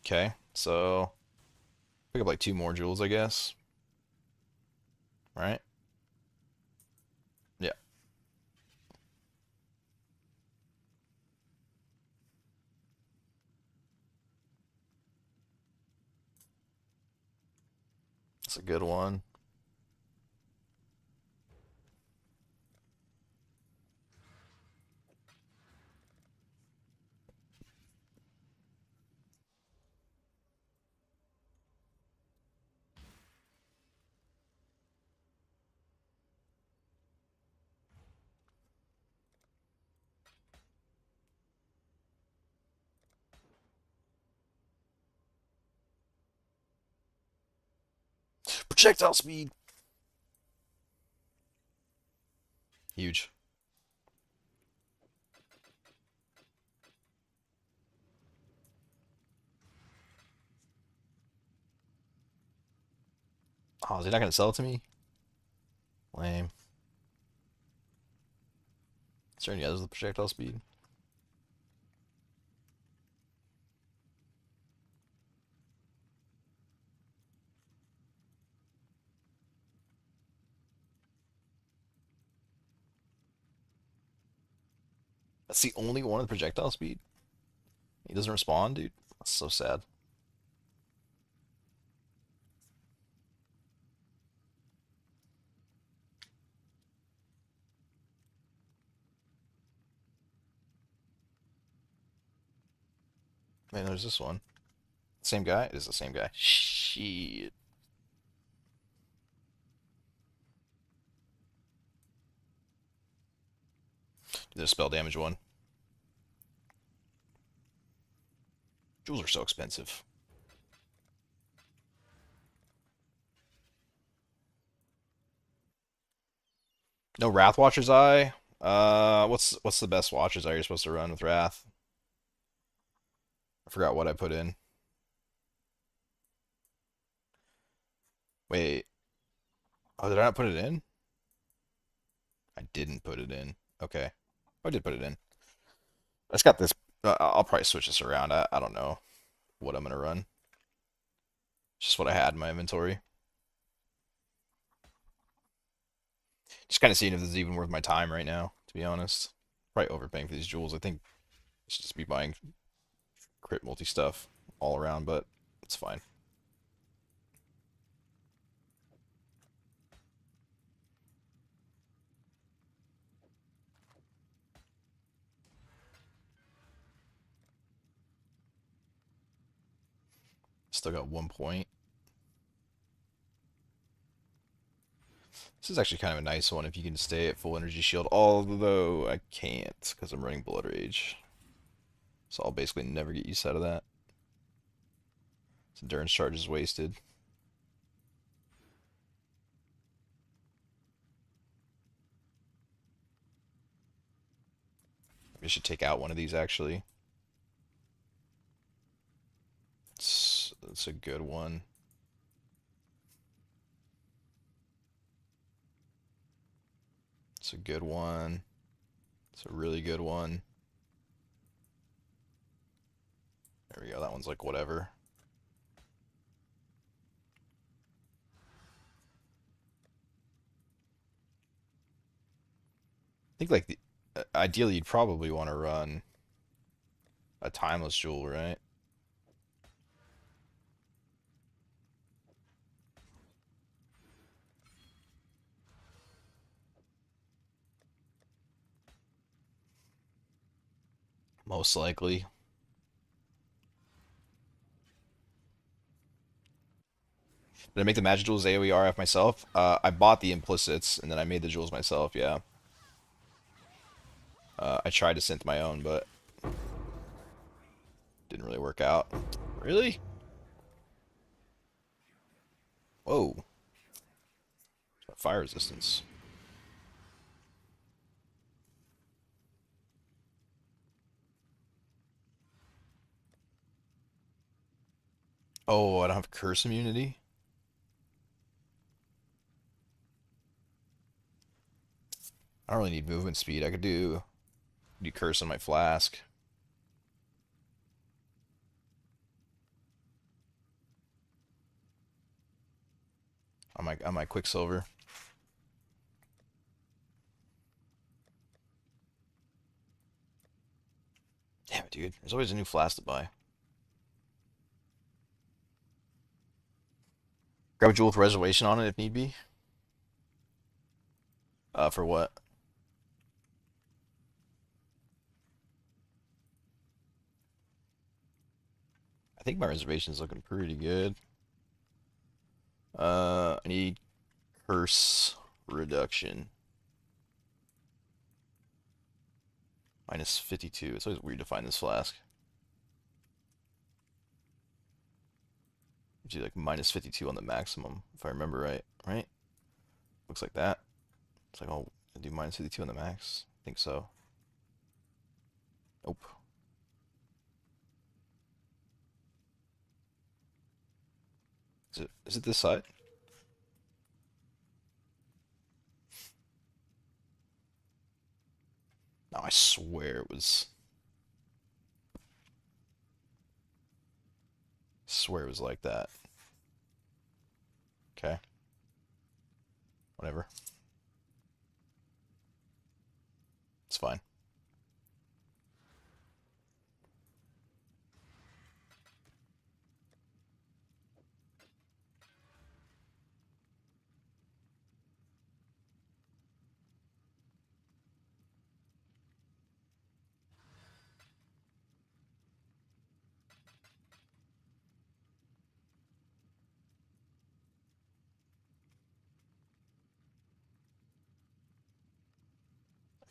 [SPEAKER 1] Okay, so pick up like 2 more jewels, I guess. Right? Yeah, that's a good one. Projectile speed. Huge. Oh, is he not gonna sell it to me? Lame. Is there any others with projectile speed? That's the only one with projectile speed? He doesn't respond, dude. That's so sad. Man, there's this one. Same guy? It is the same guy. Shit. The spell damage one. Jewels are so expensive. No Wrath Watcher's Eye. What's the best Watcher's Eye you're supposed to run with Wrath? I forgot what I put in. Wait. Oh, did I not put it in? I didn't put it in. Okay. Oh, I did put it in. I just got this. I'll probably switch this around. I don't know what I'm gonna run. It's just what I had in my inventory. Just kind of seeing if this is even worth my time right now, to be honest. Probably overpaying for these jewels. I think I should just be buying crit multi stuff all around, but it's fine. Still got 1 point. This is actually kind of a nice one if you can stay at full energy shield, although I can't because I'm running Blood Rage. So I'll basically never get use out of that. This endurance charge is wasted. We should take out one of these actually. It's a good one. It's a good one. It's a really good one. There we go. That one's like whatever. I think like ideally you'd probably want to run a timeless jewel, right? Most likely. Did I make the magic jewels AoE RF myself? I bought the implicits and then I made the jewels myself. Yeah. I tried to synth my own, but didn't really work out. Really? Whoa. Fire resistance. Oh, I don't have curse immunity? I don't really need movement speed. I could do curse on my flask. On my quicksilver. Damn it, dude. There's always a new flask to buy. Grab a jewel with reservation on it if need be. For what? I think my reservation's looking pretty good. I need curse reduction. Minus 52. It's always weird to find this flask. Usually like minus 52 on the maximum, if I remember right. Right? Looks like that. It's like, I'll do minus 52 on the max. I think so. Nope. Is it this side? No, I swear it was. Swear it was like that. Okay. Whatever. It's fine.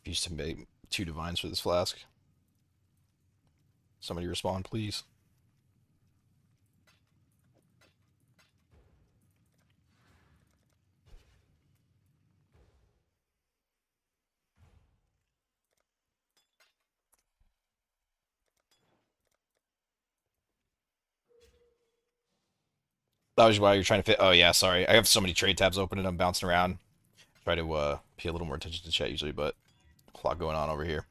[SPEAKER 1] I've used to make 2 divines for this flask. Somebody respond, please. That was why you're trying to fit. Oh yeah, sorry. I have so many trade tabs open and I'm bouncing around. Try to pay a little more attention to chat usually, but a lot going on over here.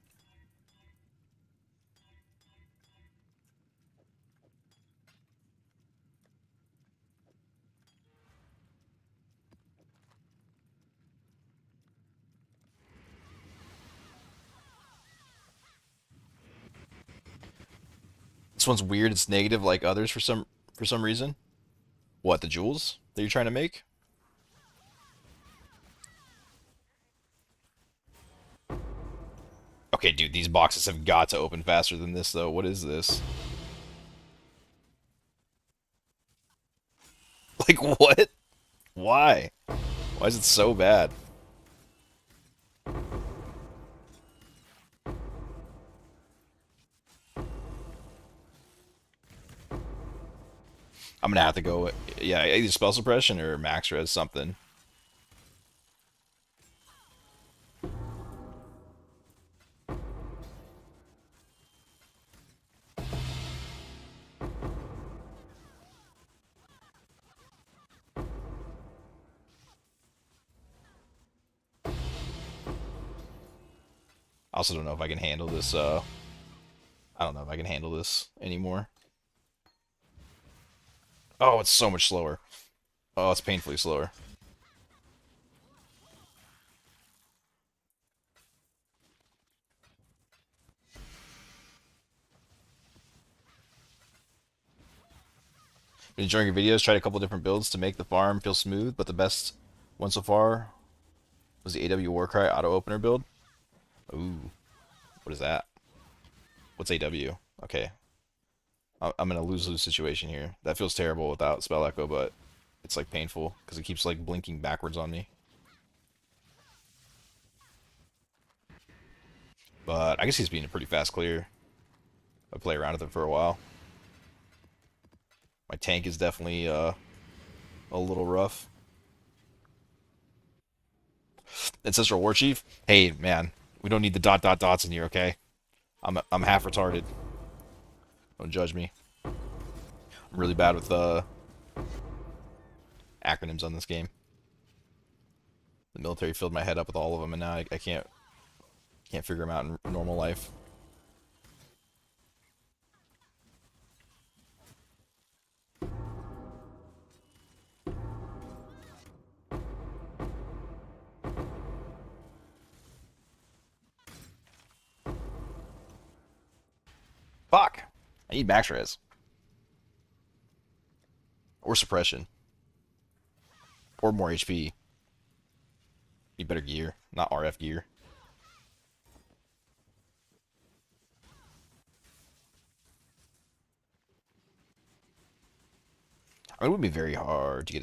[SPEAKER 1] This one's weird. It's negative like others for some reason. What, the jewels that you're trying to make? Okay, dude, these boxes have got to open faster than this though. What is this? Like what? Why? Why is it so bad? I'm gonna have to go. Yeah, either spell suppression or max res something. I also don't know if I can handle this. I don't know if I can handle this anymore. Oh, it's so much slower. Oh, it's painfully slower. Been enjoying your videos. Tried a couple different builds to make the farm feel smooth, but the best one so far was the AW Warcry auto opener build. Ooh, what is that? What's AW? Okay, I'm in a lose-lose situation here. That feels terrible without spell echo, but it's like painful because it keeps like blinking backwards on me. But I guess he's being a pretty fast clear. I play around with him for a while. My tank is definitely a little rough. Ancestral Warchief. Hey man, we don't need the dot dot dots in here, okay? I'm half retarded. Don't judge me. I'm really bad with acronyms on this game. The military filled my head up with all of them, and now I can't figure them out in normal life. Fuck! I need max res. Or suppression. Or more HP. Need better gear. Not RF gear. I mean, it would be very hard to get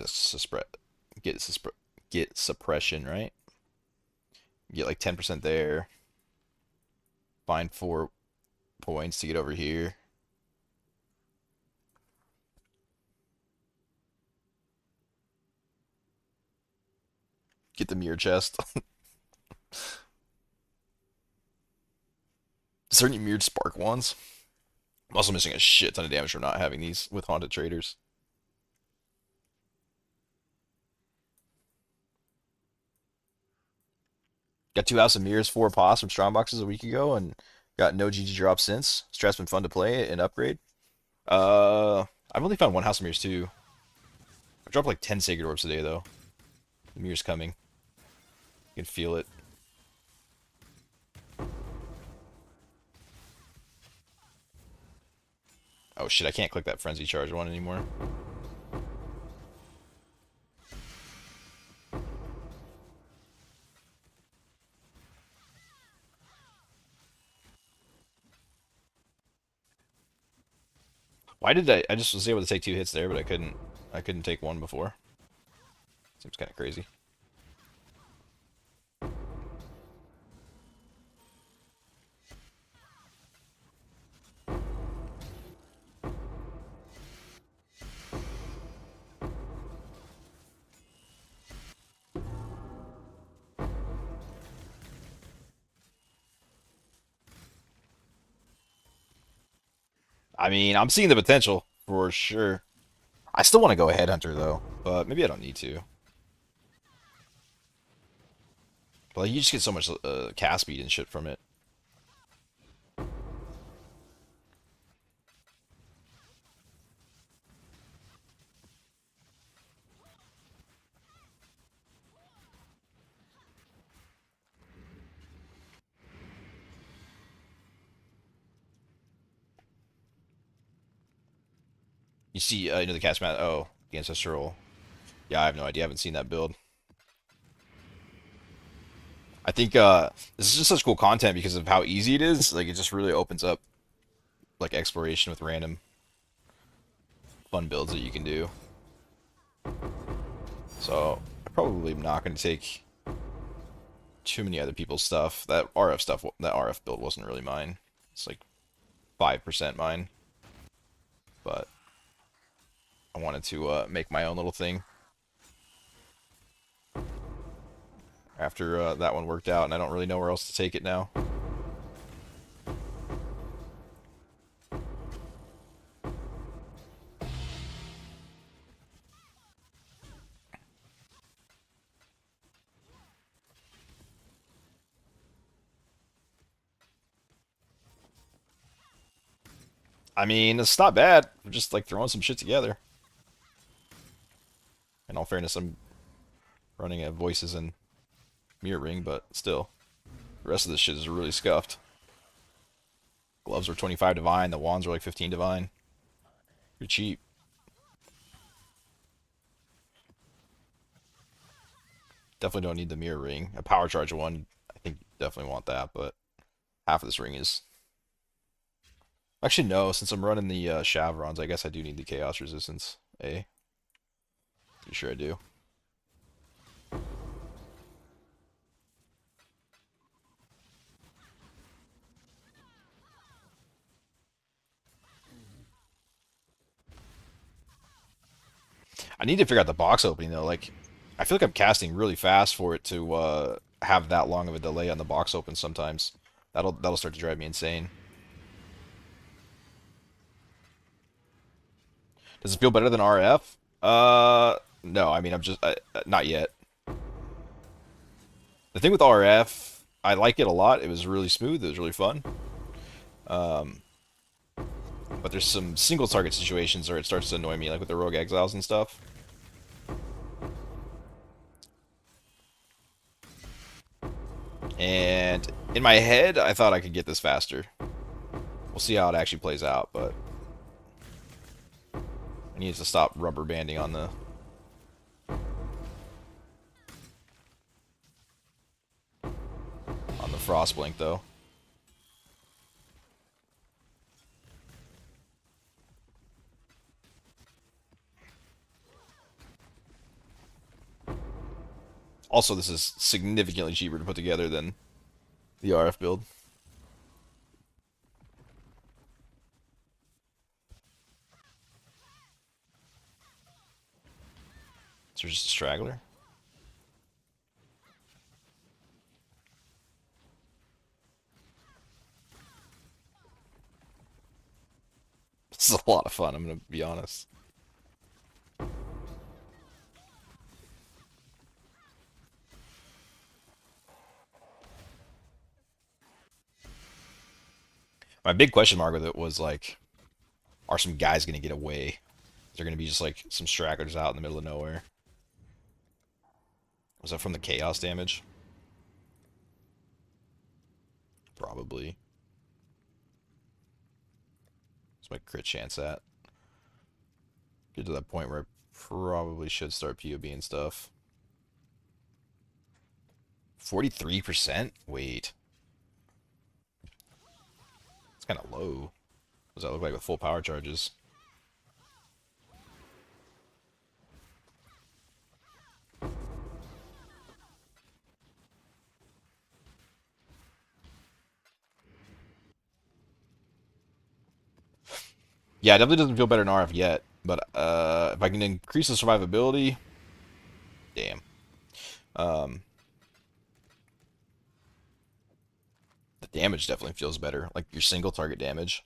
[SPEAKER 1] get suppression, right? Get like 10% there. Find 4 points to get over here. Get the mirror chest. Is there any mirrored spark ones? I'm also missing a shit ton of damage from not having these with haunted traders. Got 2 House of Mirrors, 4 POS from Strong Boxes a week ago, and got no GG drops since. Strat's been fun to play and upgrade. I've only found 1 House of Mirrors too. I dropped like 10 Sacred Orbs today though. The mirror's coming. You can feel it. Oh shit, I can't click that Frenzy Charge one anymore. Why did I just was able to take 2 hits there, but I couldn't take one before. Seems kind of crazy. I mean, I'm seeing the potential for sure. I still want to go Headhunter though, but maybe I don't need to. But like, you just get so much cast speed and shit from it. You see, you know the cast mat. Oh, the ancestral. Yeah, I have no idea. I haven't seen that build. I think this is just such cool content because of how easy it is. Like it just really opens up like exploration with random fun builds that you can do. So I probably am not going to take too many other people's stuff. That RF build wasn't really mine. It's like 5% mine, but I wanted to make my own little thing after that one worked out, and I don't really know where else to take it now. I mean, it's not bad. We're just like throwing some shit together. In all fairness, I'm running at voices and mirror ring, but still, the rest of this shit is really scuffed. Gloves are 25 divine. The wands are like 15 divine. Pretty cheap. Definitely don't need the mirror ring. A power charge one, I think you definitely want that, but half of this ring is. Actually, no. Since I'm running the Chevrons, I guess I do need the chaos resistance. A. Pretty sure I do. I need to figure out the box opening though. Like, I feel like I'm casting really fast for it to have that long of a delay on the box open sometimes. That'll start to drive me insane. Does it feel better than RF? No. I mean, not yet. The thing with RF, I like it a lot. It was really smooth. It was really fun. Um, but there's some single target situations where it starts to annoy me, like with the Rogue Exiles and stuff. And in my head, I thought I could get this faster. We'll see how it actually plays out, but I need to stop rubber banding on the Frostblink though. Also, this is significantly cheaper to put together than the RF build. Is there just a straggler? This is a lot of fun, I'm gonna be honest. My big question mark with it was like, are some guys gonna get away? They're gonna be just like some stragglers out in the middle of nowhere. Was that from the chaos damage? Probably. What's my crit chance at? Get to that point where I probably should start PoB and stuff. 43%? Wait. It's kind of low. What does that look like with full power charges? Yeah, it definitely doesn't feel better than RF yet. But if I can increase the survivability, damn. Um, the damage definitely feels better. Like your single target damage.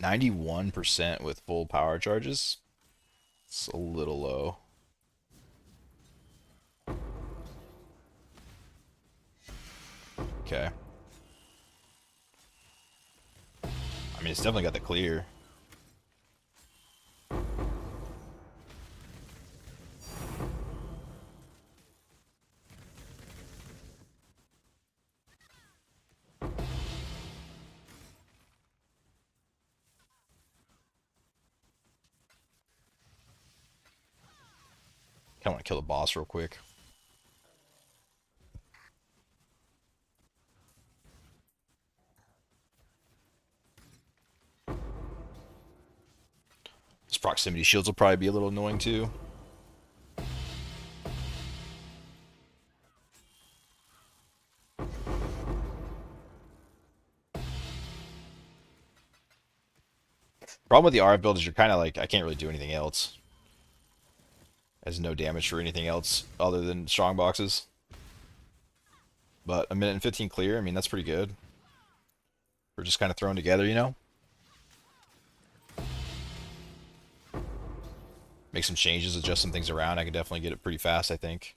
[SPEAKER 1] 91% with full power charges. It's a little low. Okay. I mean, it's definitely got the clear. Kind of want to kill the boss real quick. These proximity shields will probably be a little annoying too. Problem with the RF build is you're kind of like, I can't really do anything else. Has no damage for anything else other than strong boxes. But a minute and 15 clear, I mean, that's pretty good. We're just kind of thrown together, you know? Make some changes, adjust some things around. I can definitely get it pretty fast, I think.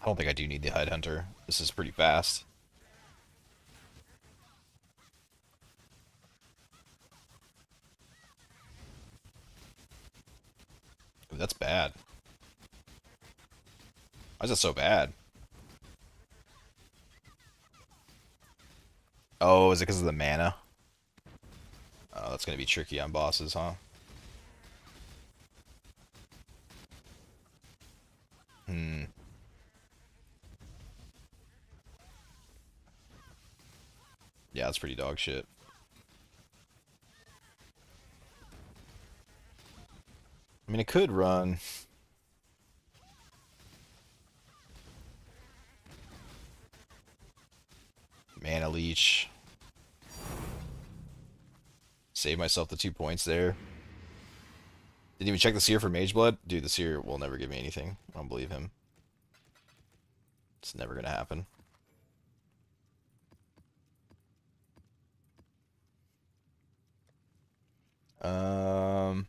[SPEAKER 1] I don't think I do need the Hide Hunter. This is pretty fast. Ooh, that's bad. Why is it so bad? Oh, is it because of the mana? Oh, that's gonna be tricky on bosses, huh? Hmm. Yeah, that's pretty dog shit. I mean, it could run. Mana Leech. Save myself the 2 points there. Didn't even check the Seer for Mage Blood? Dude, the Seer will never give me anything. I don't believe him. It's never gonna happen. Um.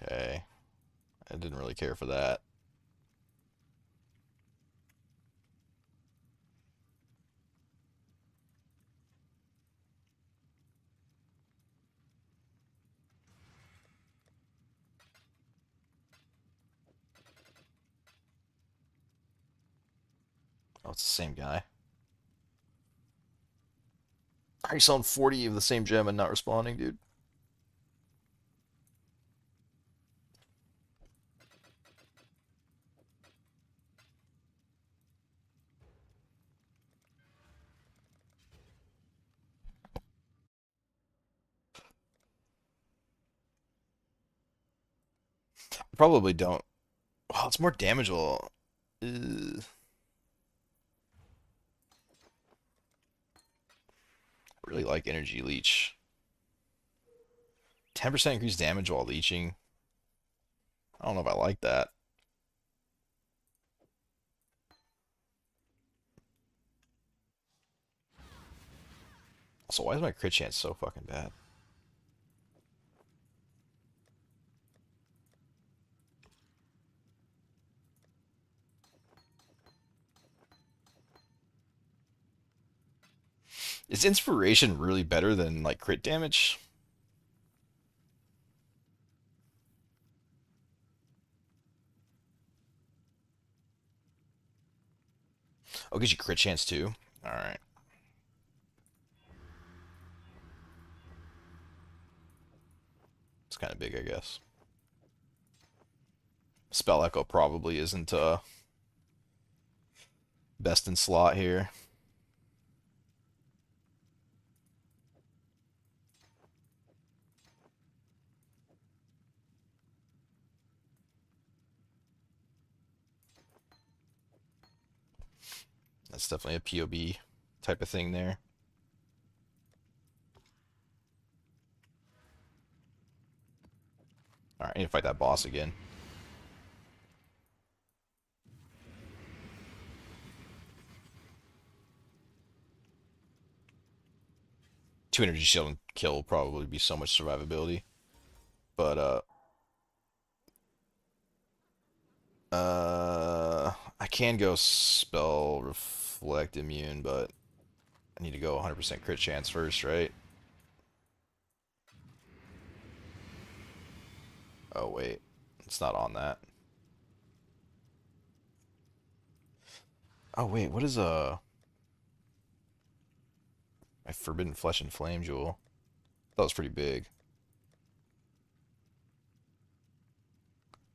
[SPEAKER 1] Okay. I didn't really care for that. Oh, it's the same guy. How are you selling 40 of the same gem and not responding, dude? Probably don't. Well, it's more damageable. Ugh. I really like Energy Leech. 10% increased damage while leeching. I don't know if I like that. Also, why is my crit chance so fucking bad? Is inspiration really better than like crit damage? Oh, gives you crit chance too. All right, it's kind of big, I guess. Spell Echo probably isn't best in slot here. That's definitely a POB type of thing there. All right, I need to fight that boss again. 2 energy shield and kill will probably be so much survivability. But I can go spell reflect immune, but I need to go 100% crit chance first, right? Oh wait, it's not on that. Oh wait, what is my Forbidden Flesh and Flame Jewel? That was pretty big.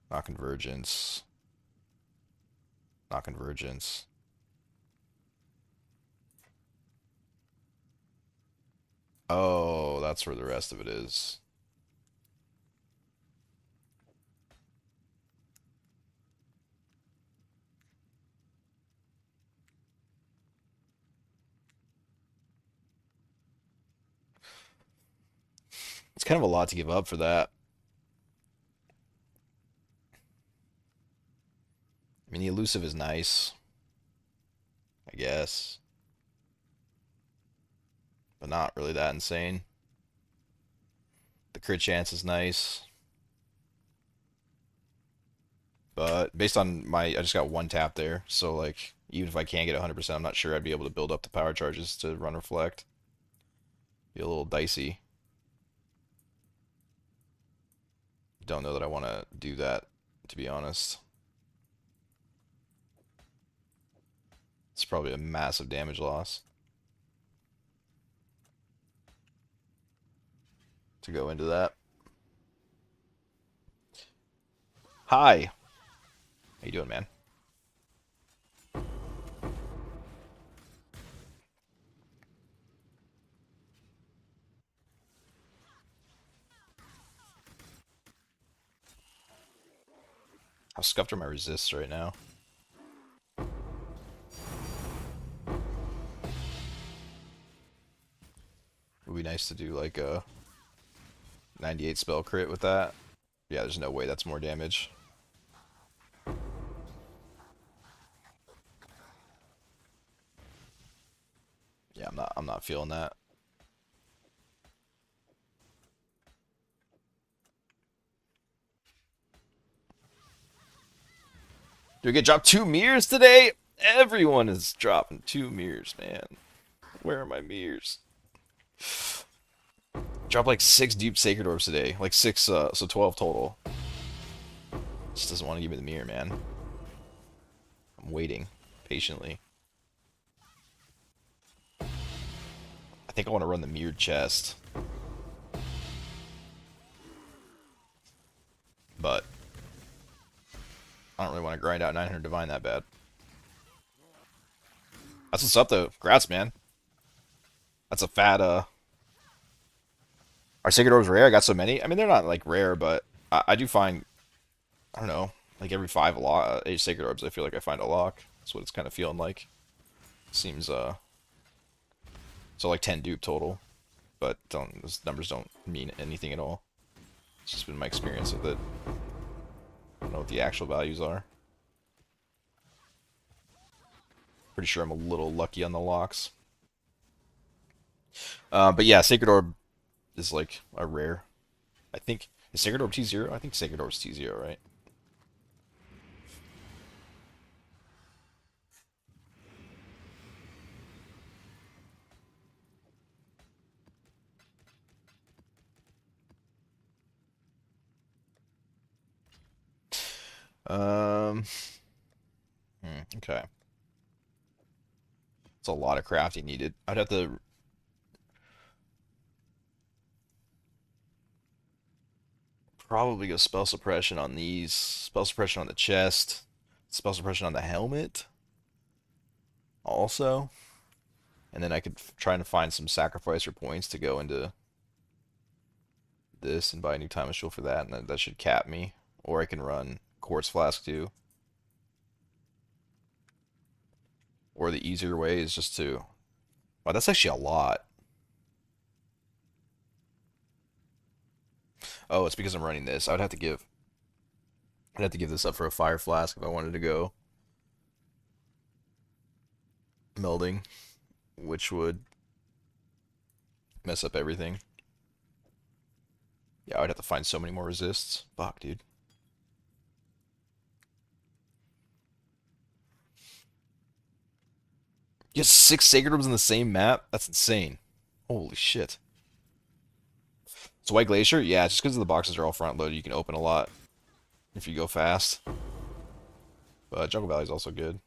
[SPEAKER 1] Not convergence. Not convergence. Oh, that's where the rest of it is. It's kind of a lot to give up for that. I mean, the elusive is nice, I guess, but not really that insane. The crit chance is nice, But based on I just got one tap there, so like even if I can't get 100%, I'm not sure I'd be able to build up the power charges to run reflect. Be a little dicey. Don't know that I want to do that, to be honest. It's probably a massive damage loss to go into that. Hi. How you doing, man? How scuffed are my resists right now? Would be nice to do like a 98 spell crit with that. Yeah, there's no way that's more damage. Yeah, I'm not feeling that. Do we get dropped 2 mirrors today? Everyone is dropping 2 mirrors, man. Where are my mirrors? Drop like 6 deep sacred orbs today. Like 6, so 12 total. Just doesn't want to give me the mirror, man. I'm waiting patiently. I think I want to run the mirrored chest. But I don't really want to grind out 900 divine that bad. That's what's up though. Congrats, man. That's a fat Are sacred orbs rare? I got so many. I mean, they're not like rare, but I do find, I don't know, like every 8 sacred orbs I feel like I find a lock. That's what it's kind of feeling like. Seems so like 10 dupe total, but those numbers don't mean anything at all. It's just been my experience with it. I don't know what the actual values are. Pretty sure I'm a little lucky on the locks. But yeah, Sacred Orb is like a rare. I think, is Sacred Orb T0? I think Sacred Orb is T0, right? Um, okay. It's a lot of crafting needed. I'd have to probably go spell suppression on these, spell suppression on the chest, spell suppression on the helmet also. And then I could try to find some sacrificer points to go into this and buy a new time shield for that, and that should cap me. Or I can run quartz flask too. Or the easier way is just to. Wow, that's actually a lot. Oh, it's because I'm running this. I'd have to give this up for a fire flask if I wanted to go melding, which would mess up everything. Yeah, I'd have to find so many more resists. Fuck, dude. You have 6 sacred orbs in the same map? That's insane. Holy shit. So White Glacier? Yeah, just because the boxes are all front loaded, you can open a lot if you go fast. But Jungle Valley is also good.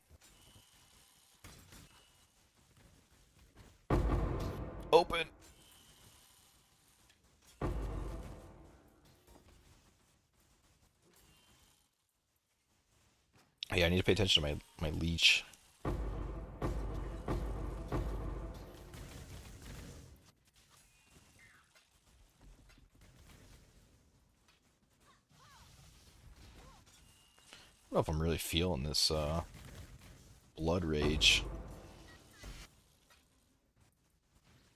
[SPEAKER 1] Open! Oh, yeah, I need to pay attention to my leech. I don't know if I'm really feeling this blood rage.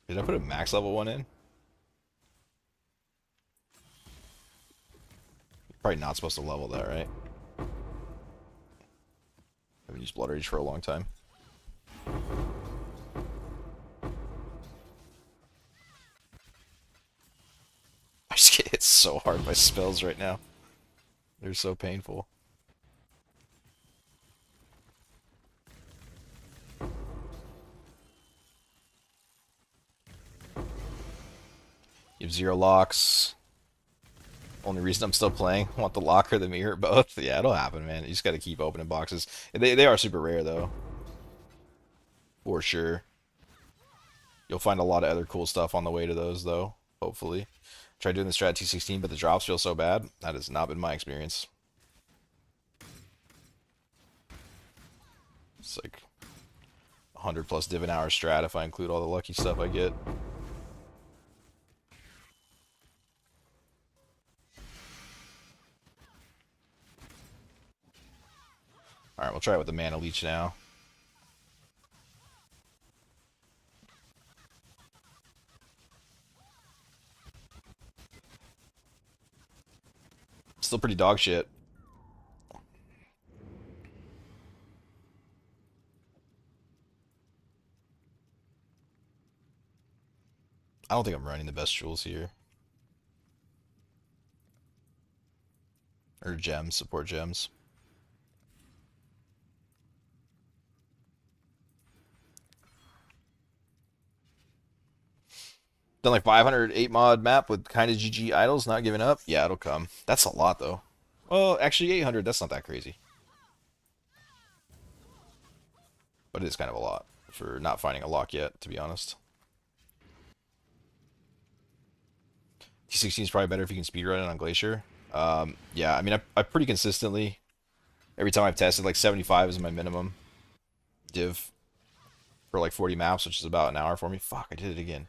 [SPEAKER 1] Did I put a max level one in? Probably not supposed to level that, right? I haven't used blood rage for a long time. I just get hit so hard by spells right now. They're so painful. 0 locks. Only reason I'm still playing. I want the lock or the mirror, both. Yeah, it'll happen, man. You just gotta keep opening boxes. They are super rare, though. For sure. You'll find a lot of other cool stuff on the way to those, though. Hopefully. Tried doing the strat T16, but the drops feel so bad. That has not been my experience. It's like 100 plus div an hour strat if I include all the lucky stuff I get. Alright, we'll try it with the Mana Leech now. Still pretty dog shit. I don't think I'm running the best jewels here. Or gems, support gems. Done like 508 mod map with kind of GG idols, not giving up. Yeah, it'll come. That's a lot though. Well, actually 800, that's not that crazy. But it is kind of a lot for not finding a lock yet, to be honest. T16 is probably better if you can speedrun it on Glacier. Yeah, I mean, I pretty consistently, every time I've tested, like 75 is my minimum div for like 40 maps, which is about an hour for me. Fuck, I did it again.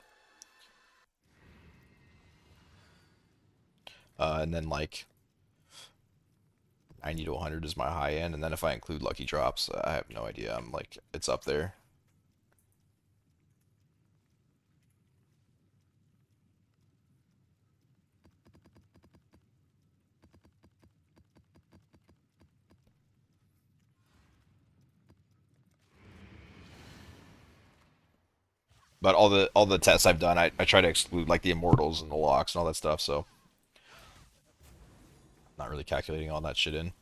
[SPEAKER 1] And then like 90 to 100 is my high end, and then if I include lucky drops, I have no idea. I'm like, it's up there. But all the tests I've done, I try to exclude like the immortals and the locks and all that stuff, so not really calculating all that shit in.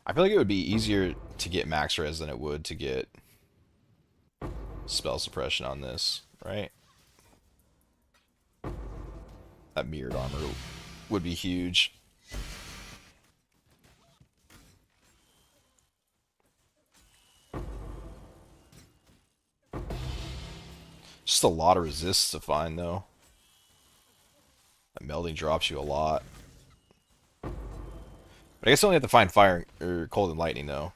[SPEAKER 1] I feel like it would be easier to get max res than it would to get spell suppression on this, right? That mirrored armor would be huge. Just a lot of resists to find, though. That melding drops you a lot. But I guess you only have to find fire or cold and lightning, though.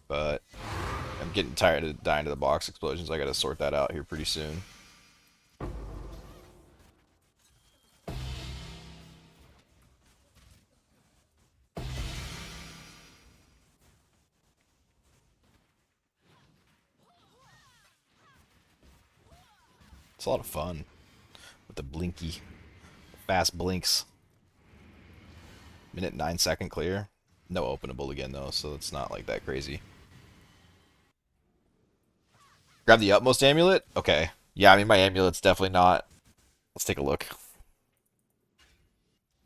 [SPEAKER 1] But I'm getting tired of dying to the box explosions. I gotta sort that out here pretty soon. It's a lot of fun with the blinky, fast blinks. Minute 9 second clear. No openable again though, so it's not like that crazy. Grab the utmost amulet? Okay. Yeah, I mean my amulet's definitely not. Let's take a look.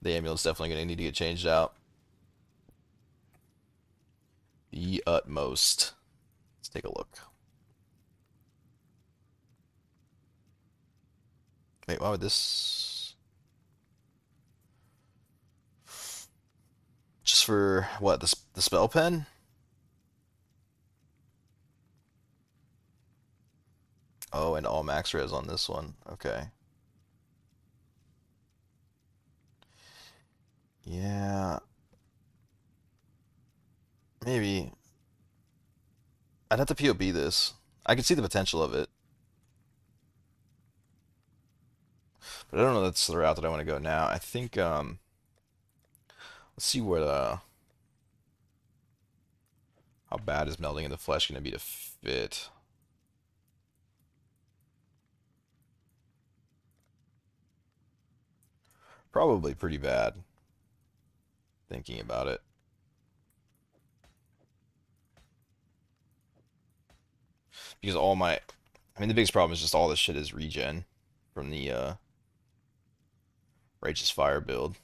[SPEAKER 1] The amulet's definitely gonna need to get changed out. The utmost. Let's take a look. Wait, why would this... Just for, what, the spell pen? Oh, and all max res on this one. Okay. Yeah. Maybe. I'd have to POB this. I can see the potential of it. But I don't know that's the route that I want to go now. I think, let's see what, how bad is melding in the flesh going to be to fit? Probably pretty bad. Thinking about it. Because all my... I mean, the biggest problem is just all this shit is regen from the, Righteous Fire build.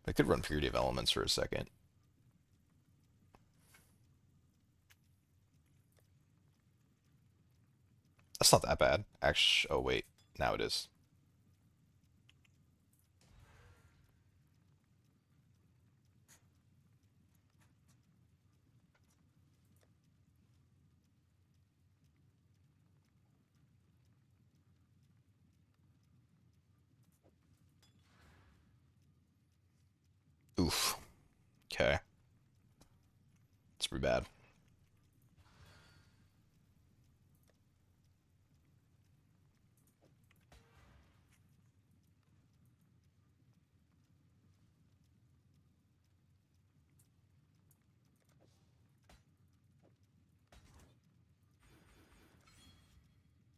[SPEAKER 1] I could run Purity of Elements for a second. That's not that bad. Actually, oh wait, now it is. Oof. Okay. It's pretty bad.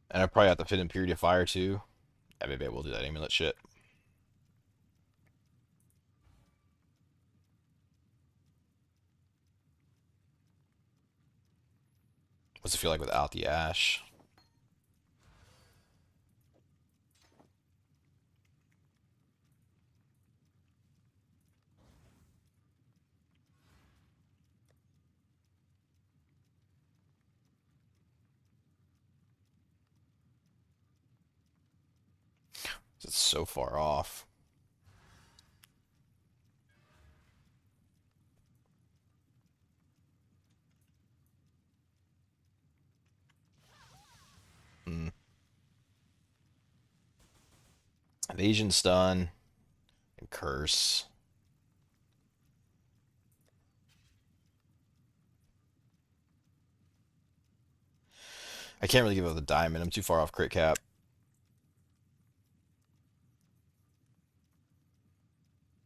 [SPEAKER 1] And I probably have to fit in Purity of Fire too. Yeah, maybe I will do that amulet shit. What's it feel like without the Ash? It's so far off. Hmm. Evasion stun and curse. I can't really give up the diamond. I'm too far off crit cap.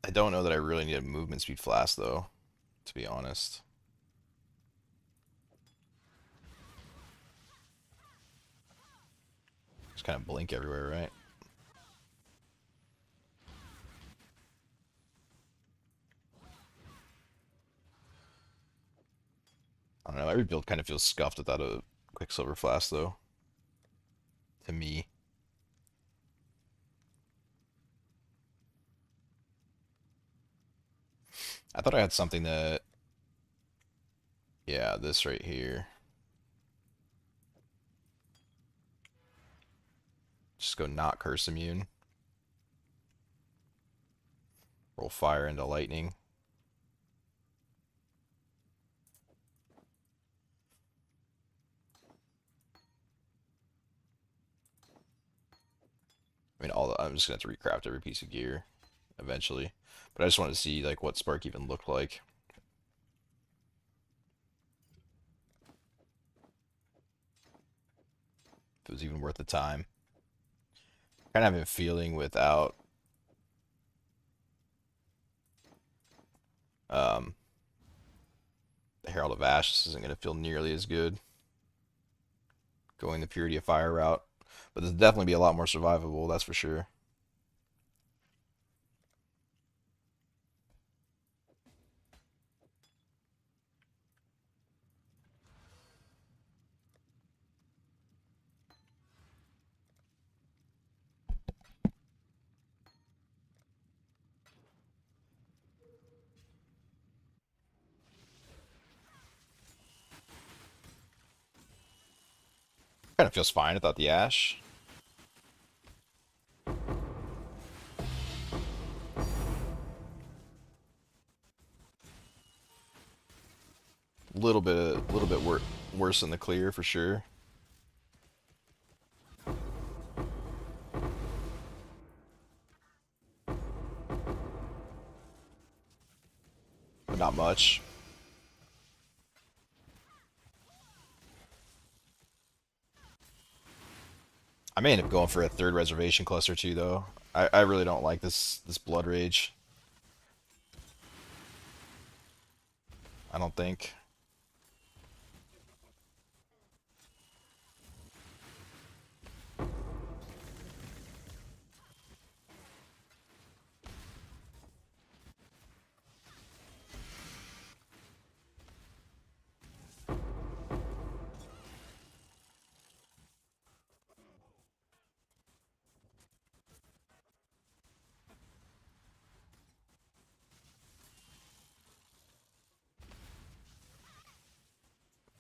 [SPEAKER 1] I don't know that I really need a movement speed flask though, to be honest. Just kind of blink everywhere, right? I don't know. Every build kind of feels scuffed without a Quicksilver flask though, to me. I thought I had something that, yeah, this right here. Just go not curse immune. Roll fire into lightning. I mean, I'm just gonna have to recraft every piece of gear eventually. But I just wanted to see like what Spark even looked like. If it was even worth the time. Kind of have a feeling without um, the Herald of Ash, this isn't gonna feel nearly as good. Going the Purity of Fire route, but this will definitely be a lot more survivable. That's for sure. Kind of feels fine without the Ash. A little bit worse than the clear for sure, but not much. I may end up going for a third reservation cluster too, though. I really don't like this blood rage. I don't think.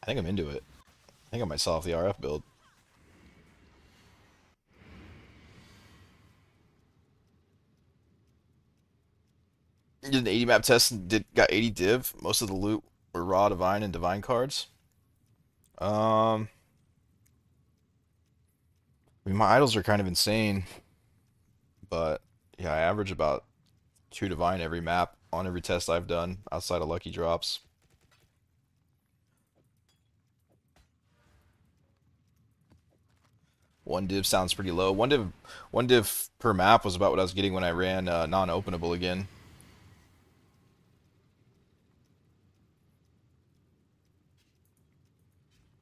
[SPEAKER 1] I think I'm into it. I think I might sell off the RF build. Did an 80 map test and got 80 div. Most of the loot were raw divine and divine cards. Um, I mean, my idols are kind of insane, but yeah, I average about 2 divine every map on every test I've done outside of lucky drops. One div sounds pretty low. One div per map was about what I was getting when I ran non-openable again.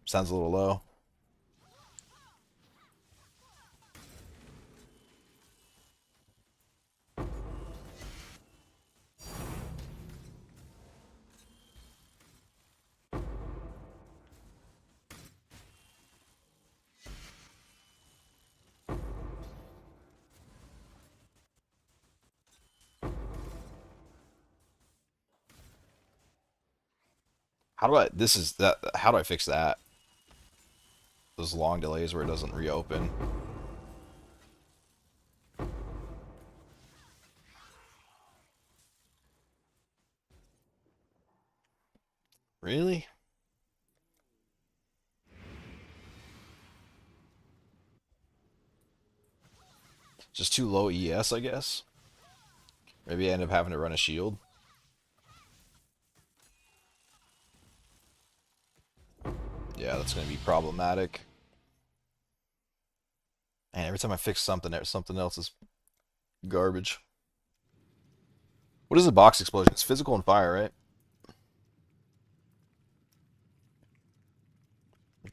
[SPEAKER 1] Sounds a little low. How do I? This is that. How do I fix that? Those long delays where it doesn't reopen. Really? Just too low ES, I guess. Maybe I end up having to run a shield. Yeah, that's going to be problematic. And every time I fix something, something else is garbage. What is the box explosion? It's physical and fire, right?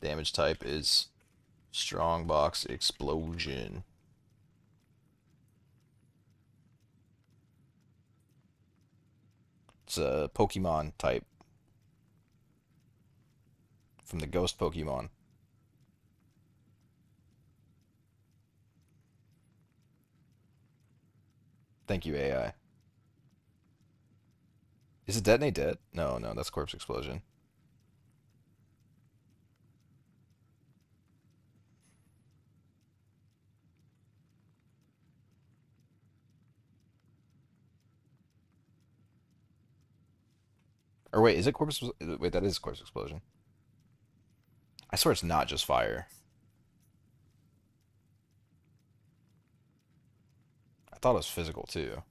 [SPEAKER 1] Damage type is strong box explosion. It's a Pokemon type from the Ghost Pokemon. Thank you, AI. Is it detonate dead? No, no, that's corpse explosion. Or wait, is it corpse? Wait, that is corpse explosion. I swear it's not just fire. I thought it was physical too.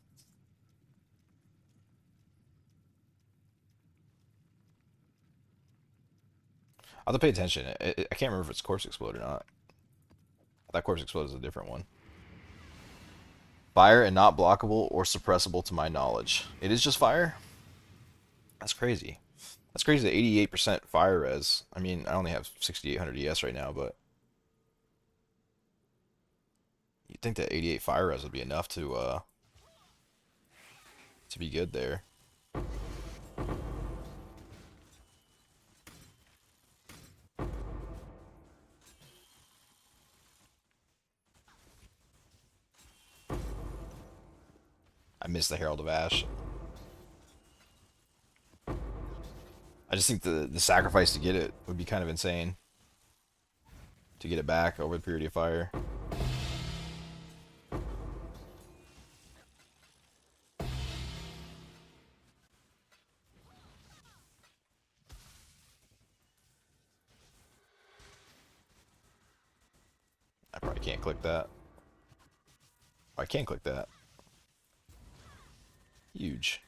[SPEAKER 1] I'll have to pay attention. I can't remember if it's corpse explode or not. I thought corpse explode is a different one. Fire and not blockable or suppressible to my knowledge. It is just fire? That's crazy. That's crazy that 88% fire res. I mean, I only have 6800 ES right now, but you'd think that 88 fire res would be enough to be good there. I missed the Herald of Ash. I just think the sacrifice to get it would be kind of insane. To get it back over the Purity of Fire. I probably can't click that. Oh, I can click that. Huge.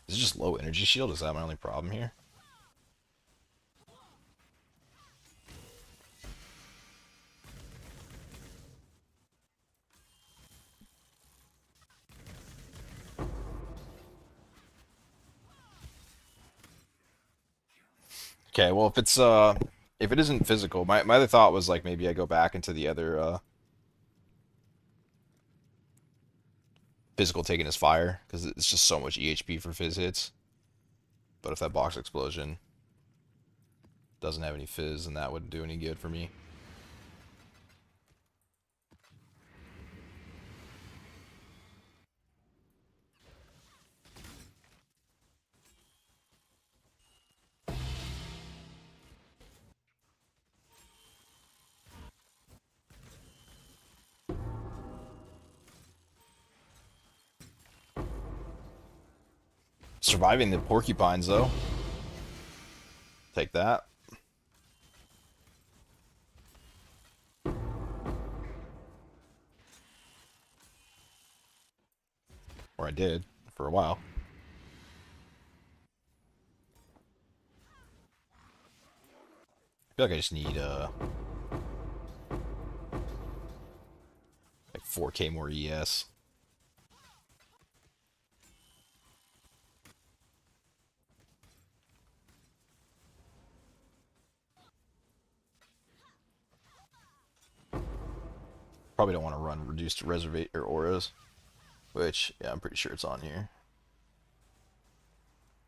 [SPEAKER 1] Is it just low energy shield? Is that my only problem here? Okay, well if it isn't physical, my other thought was like maybe I go back into the other physical taking his fire because it's just so much EHP for fizz hits. But if that box explosion doesn't have any fizz, then that wouldn't do any good for me. Surviving the porcupines, though. Take that. Or I did, for a while. I feel like I just need, like 4K more ES. Probably don't want to run reduced reservate or auras, which yeah, I'm pretty sure it's on here.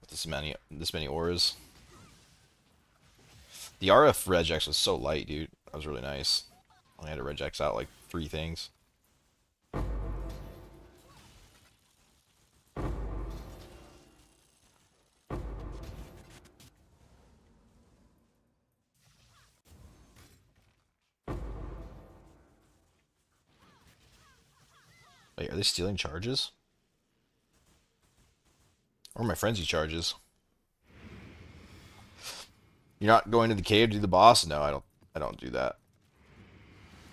[SPEAKER 1] With this many auras. The RF regex was so light, dude. That was really nice. I had to regex out like 3 things. Wait, are they stealing charges? Or my frenzy charges? You're not going to the cave to do the boss? No, I don't do that.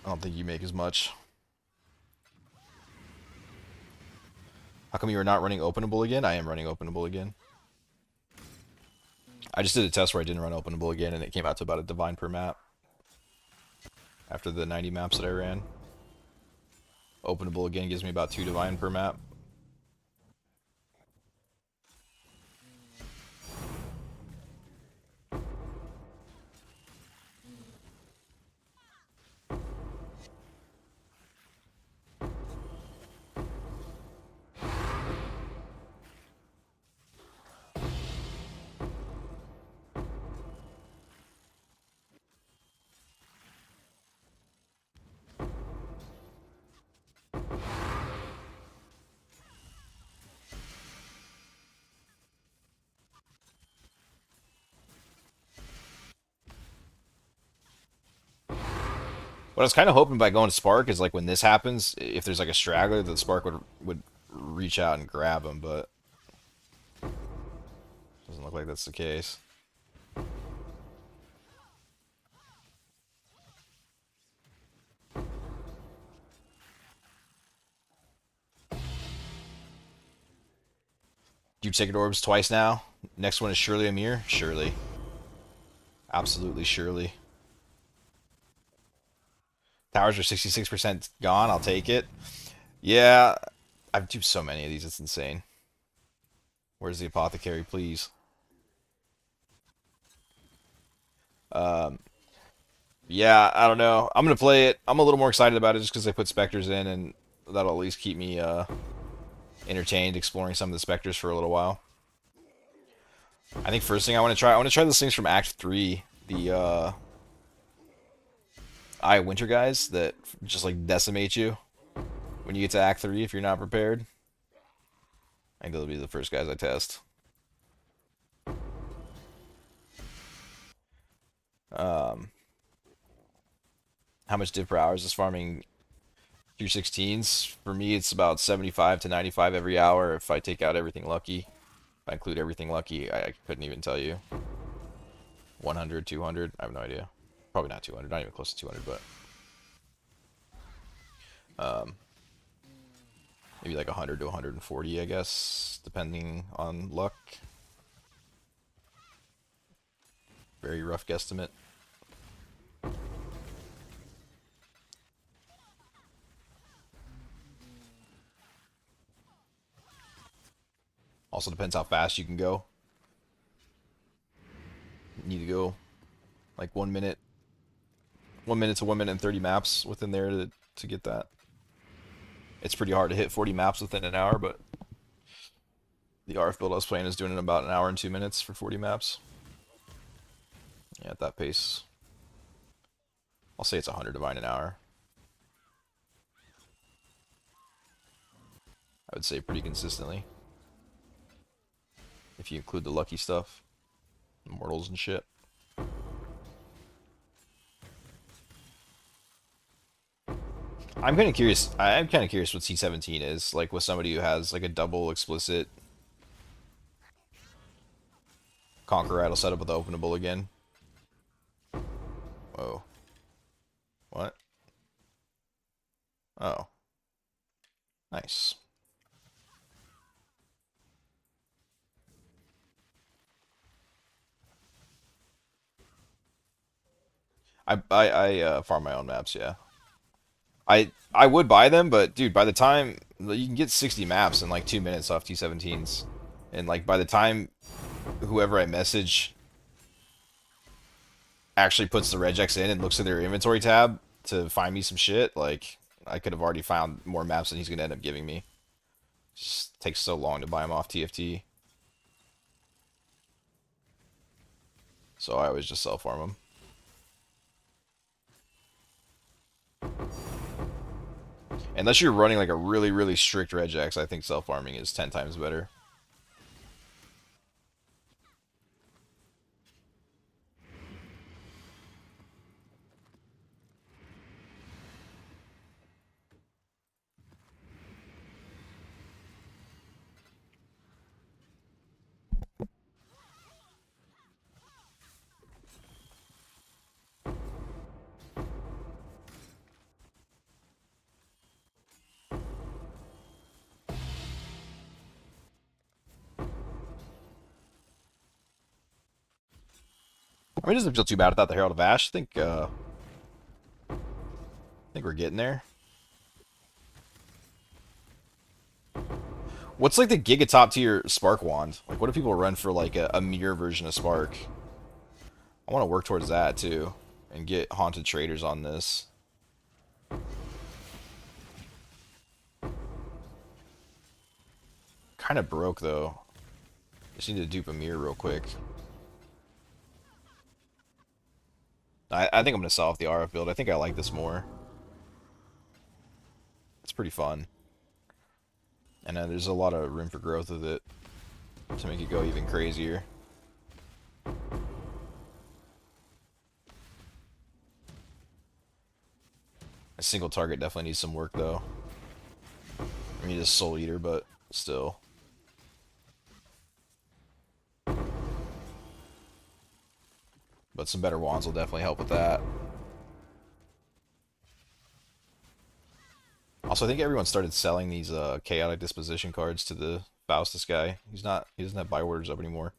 [SPEAKER 1] I don't think you make as much. How come you are not running openable again? I am running openable again. I just did a test where I didn't run openable again, and it came out to about a divine per map. After the 90 maps that I ran. Openable again gives me about 2 divine per map. What I was kind of hoping by going to Spark is like when this happens, if there's like a straggler, the Spark would reach out and grab him, but doesn't look like that's the case. You ticket orbs twice now. Next one is surely Amir. Surely. Absolutely surely. Towers are 66% gone. I'll take it. Yeah, I've duped so many of these. It's insane. Where's the apothecary, please? Um, yeah, I don't know. I'm gonna play it. I'm a little more excited about it just because they put specters in, and that'll at least keep me entertained exploring some of the specters for a little while. I think first thing I want to try those things from Act 3, the Eye of Winter guys that just like decimate you when you get to Act 3 if you're not prepared. I think they'll be the first guys I test. How much div per hours is farming tier 16s? For me, it's about 75 to 95 every hour if I take out everything lucky. If I include everything lucky, I couldn't even tell you. 100, 200, I have no idea. Probably not 200, not even close to 200, but maybe like 100 to 140, I guess, depending on luck. Very rough guesstimate. Also depends how fast you can go. You need to go like 1 minute, 1 minute to 1 minute and 30 maps within there to get that. It's pretty hard to hit 40 maps within an hour, but the RF build I was playing is doing it in about an hour and 2 minutes for 40 maps. Yeah, at that pace, I'll say it's 100 divine an hour. I would say pretty consistently. If you include the lucky stuff, immortals and shit. I'm kind of curious. I'm kind of curious what C17 is like with somebody who has like a double explicit Conquer Idol setup with the openable again. Whoa. What? Oh. Nice. I farm my own maps, yeah. I would buy them, but dude, by the time you can get 60 maps in like 2 minutes off T17s, and like by the time whoever I message actually puts the regex in and looks at their inventory tab to find me some shit, like I could have already found more maps than he's gonna end up giving me. It just takes so long to buy them off TFT, so I always just self farm them. Unless you're running like a really strict regex, I think self farming is 10 times better. I mean, it doesn't feel too bad without the Herald of Ash. I think we're getting there. What's like the giga top tier Spark wand? Like, what do people run for like a mirror version of Spark? I want to work towards that too, and get haunted traders on this. Kind of broke though. Just need to dupe a mirror real quick. I think I'm gonna sell off the RF build. I think I like this more. It's pretty fun, and there's a lot of room for growth with it to make it go even crazier. A single target definitely needs some work though. I mean, it's Soul Eater, but still. But some better wands will definitely help with that. Also, I think everyone started selling these chaotic disposition cards to the Faustus guy. He doesn't have buy orders up anymore.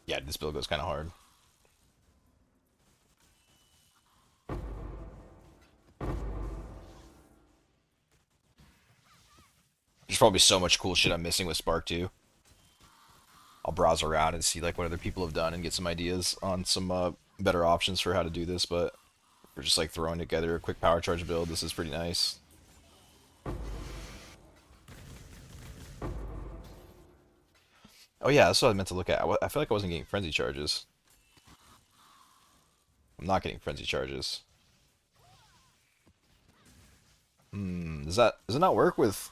[SPEAKER 1] Yeah, this build goes kind of hard. There's probably so much cool shit I'm missing with Spark too. I'll browse around and see like what other people have done and get some ideas on some better options for how to do this. But we're just like throwing together a quick power charge build. This is pretty nice. Oh yeah, that's what I meant to look at. I feel like I wasn't getting frenzy charges. I'm not getting frenzy charges. Does it not work with?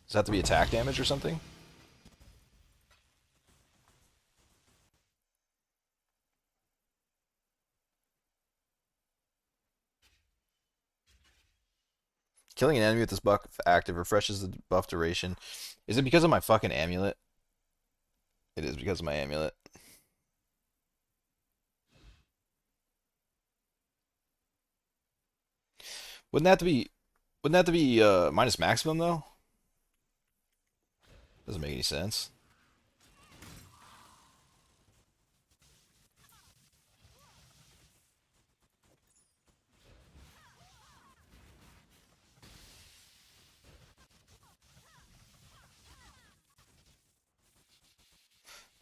[SPEAKER 1] Does it have to be attack damage or something? Killing an enemy with this buff active refreshes the buff duration. Is it because of my fucking amulet? It is because of my amulet. Wouldn't that have to be? Wouldn't that have to be minus maximum though? Doesn't make any sense.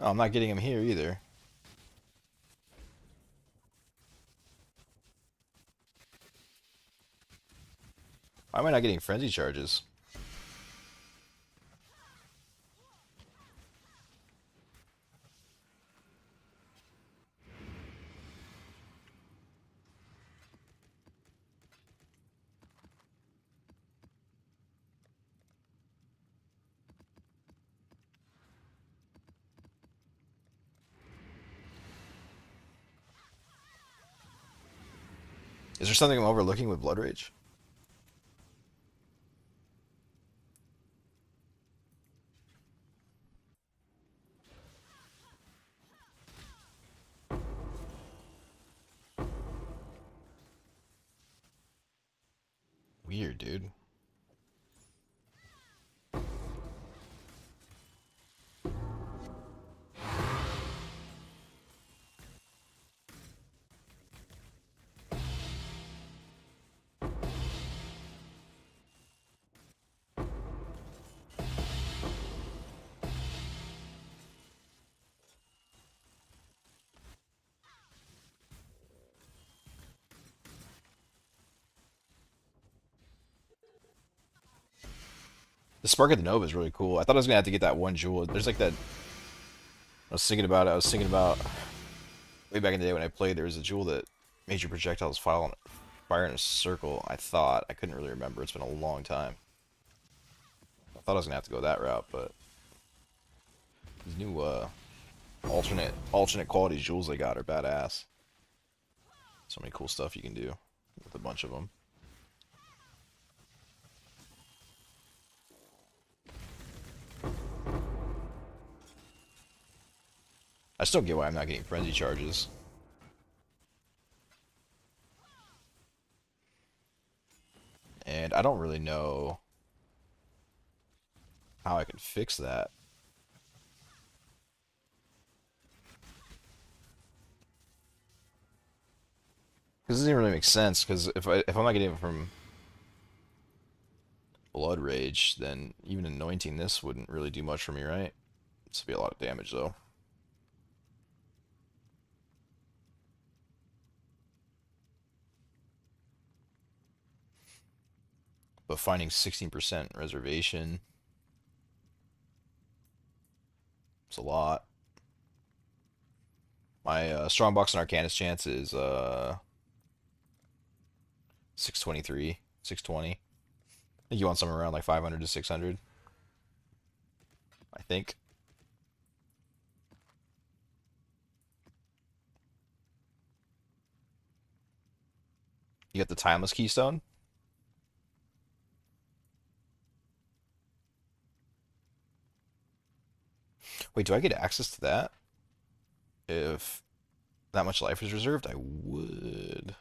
[SPEAKER 1] Oh, I'm not getting him here either. Why am I not getting frenzy charges? Is there something I'm overlooking with Blood Rage? Weird, dude. The Spark of the Nova is really cool. I thought I was gonna have to get that one jewel. There's like that. I was thinking about it. I was thinking about way back in the day when I played. There was a jewel that made your projectiles fire in a circle. I thought I couldn't really remember. It's been a long time. I thought I was gonna have to go that route, but these new alternate quality jewels they got are badass. So many cool stuff you can do with a bunch of them. I still get why I'm not getting frenzy charges. And I don't really know how I can fix that. Because it doesn't even really make sense. Because if I'm not getting it from Blood Rage, then even anointing this wouldn't really do much for me, right? This would be a lot of damage though. But finding 16% reservation, it's a lot. My Strongbox and Arcanist chance is 623, 620. I think you want somewhere around like 500 to 600. I think. You got the Timeless Keystone. Wait, do I get access to that? If that much life is reserved, I would.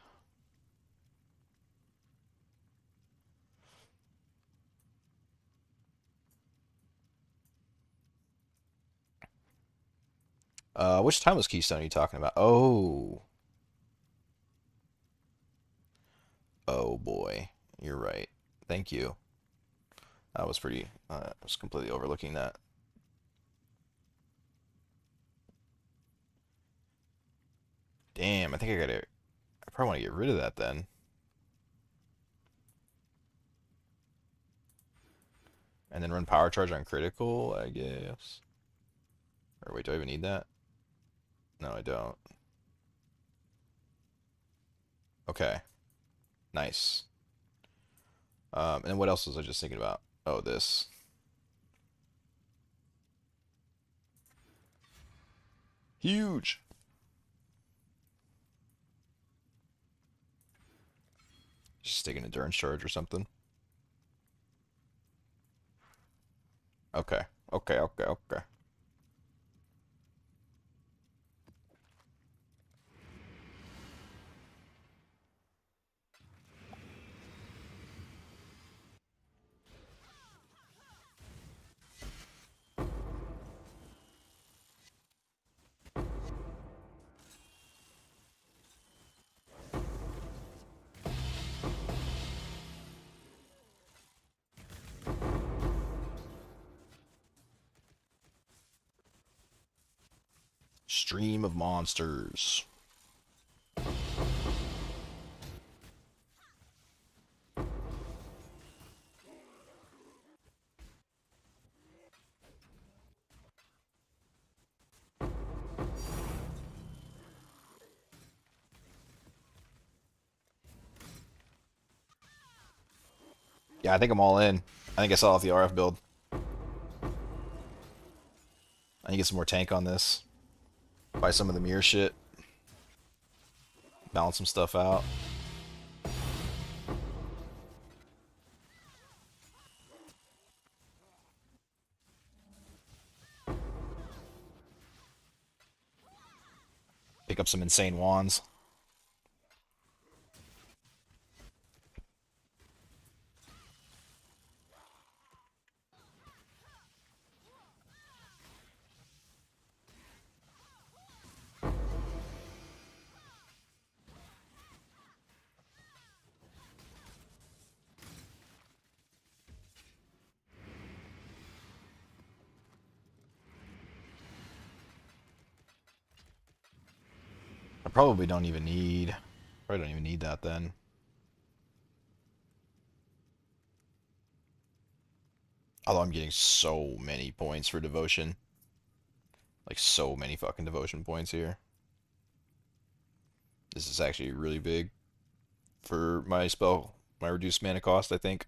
[SPEAKER 1] Which Timeless Keystone are you talking about? Oh. Oh boy. You're right. Thank you. That was pretty. I was completely overlooking that. Damn, I think I gotta. I probably want to get rid of that then. And then run Power Charge on critical, I guess. Or wait, do I even need that? No, I don't. Okay. Nice. And then what else was I just thinking about? Oh, this. Huge. Just take an endurance charge or something. Okay. Okay, okay, okay. Stream of monsters. Yeah, I think I'm all in. I think I saw off the RF build. I need to get some more tank on this. Buy some of the mirror shit. Balance some stuff out. pick up some insane wands. I probably don't even need. Probably don't even need that then. Although I'm getting so many points for devotion. Like so many fucking devotion points here. This is actually really big for my spell, my reduced mana cost, I think.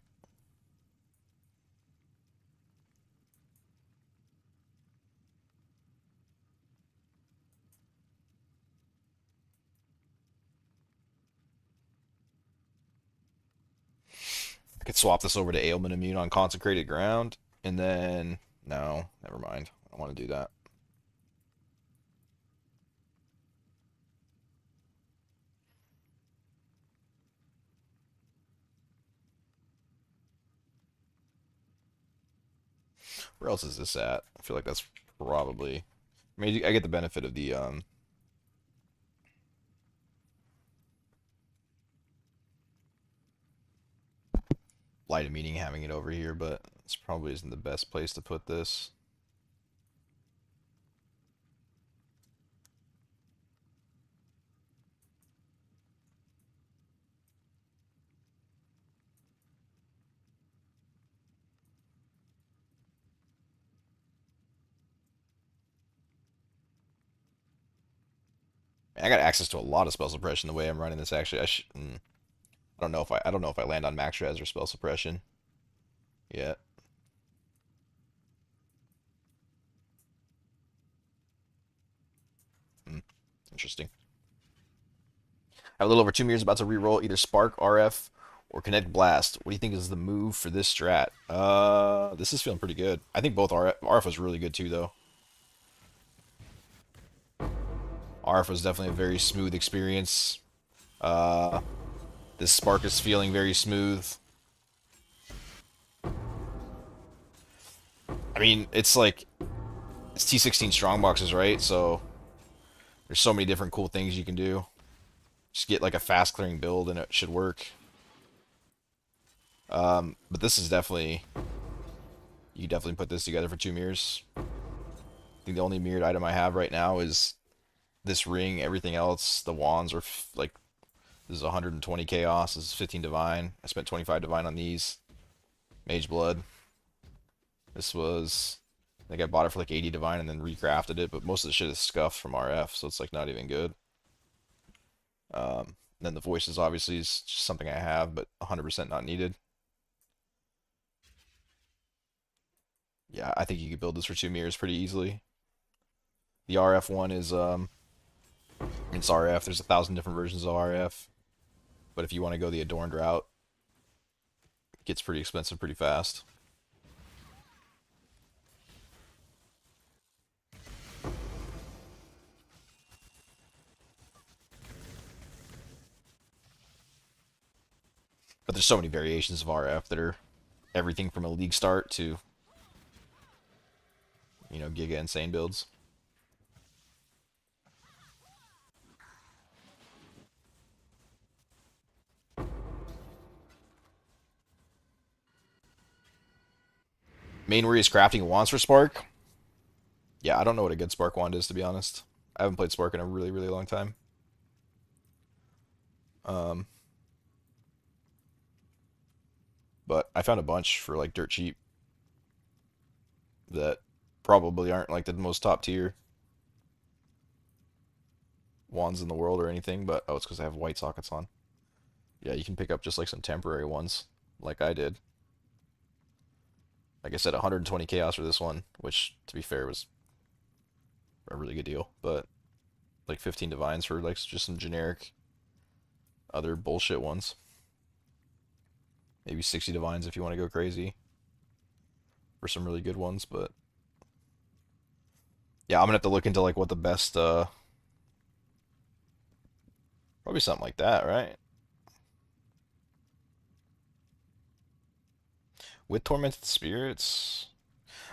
[SPEAKER 1] I could swap this over to ailment immune on consecrated ground, and then no, never mind. I don't want to do that. Where else is this at? I feel like that's probably. I mean, I get the benefit of the light of meaning having it over here, but this probably isn't the best place to put this. I got access to a lot of spell suppression the way I'm running this. Actually, I don't know if I don't know if I land on max res or spell suppression yet. Hmm, interesting. I have a little over 2 meters about to re-roll either Spark, RF, or Kinetic Blast. What do you think is the move for this strat? This is feeling pretty good. I think both RF was really good too, though. RF was definitely a very smooth experience. Uh, this Spark is feeling very smooth. I mean, it's like it's T16 strong boxes, right? So there's so many different cool things you can do. Just get like a fast clearing build and it should work. But this is definitely you definitely put this together for 2 mirrors. I think the only mirrored item I have right now is this ring. Everything else, the wands are like this is 120 chaos. This is 15 divine. I spent 25 divine on these. Mage blood. This was I think I bought it for like 80 divine and then recrafted it, but most of the shit is scuffed from RF, so it's like not even good. Then the voices obviously is just something I have, but 100% not needed. Yeah, I think you could build this for 2 mirrors pretty easily. The RF one is it's RF. There's 1,000 different versions of RF, but if you want to go the adorned route, it gets pretty expensive pretty fast. But there's so many variations of RF that are everything from a league start to Giga Insane builds. Main worry is crafting wands for Spark. Yeah, I don't know what a good Spark wand is, to be honest. I haven't played Spark in a really, really long time. Um, but I found a bunch for like dirt cheap that probably aren't like the most top tier wands in the world or anything, but oh, it's because I have white sockets on. Yeah, you can pick up just like some temporary ones, like I did. Like I said, 120 chaos for this one, which to be fair was a really good deal. But like 15 divines for like just some generic other bullshit ones. Maybe 60 divines if you want to go crazy for some really good ones. But yeah, I'm gonna have to look into like what the best Probably something like that, right? With Tormented Spirits?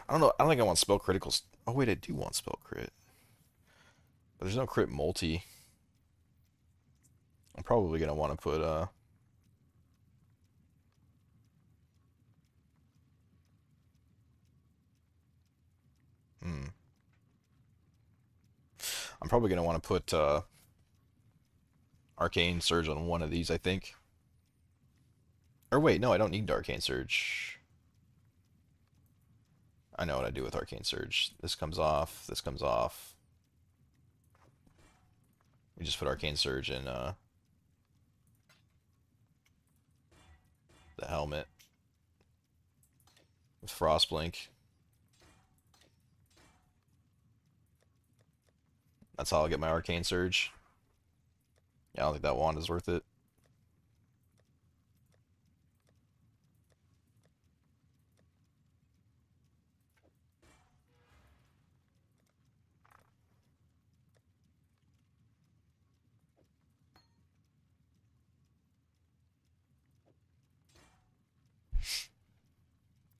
[SPEAKER 1] I don't know. I don't think I want spell criticals. Oh, wait, I do want spell crit. But there's no crit multi. I'm probably going to want to put, hmm. I'm probably going to want to put, Arcane Surge on one of these, I think. Or wait, no, I don't need Arcane Surge. I know what I do with Arcane Surge. This comes off, this comes off. We just put Arcane Surge in, the helmet with Frostblink. That's how I'll get my Arcane Surge. Yeah, I don't think that wand is worth it.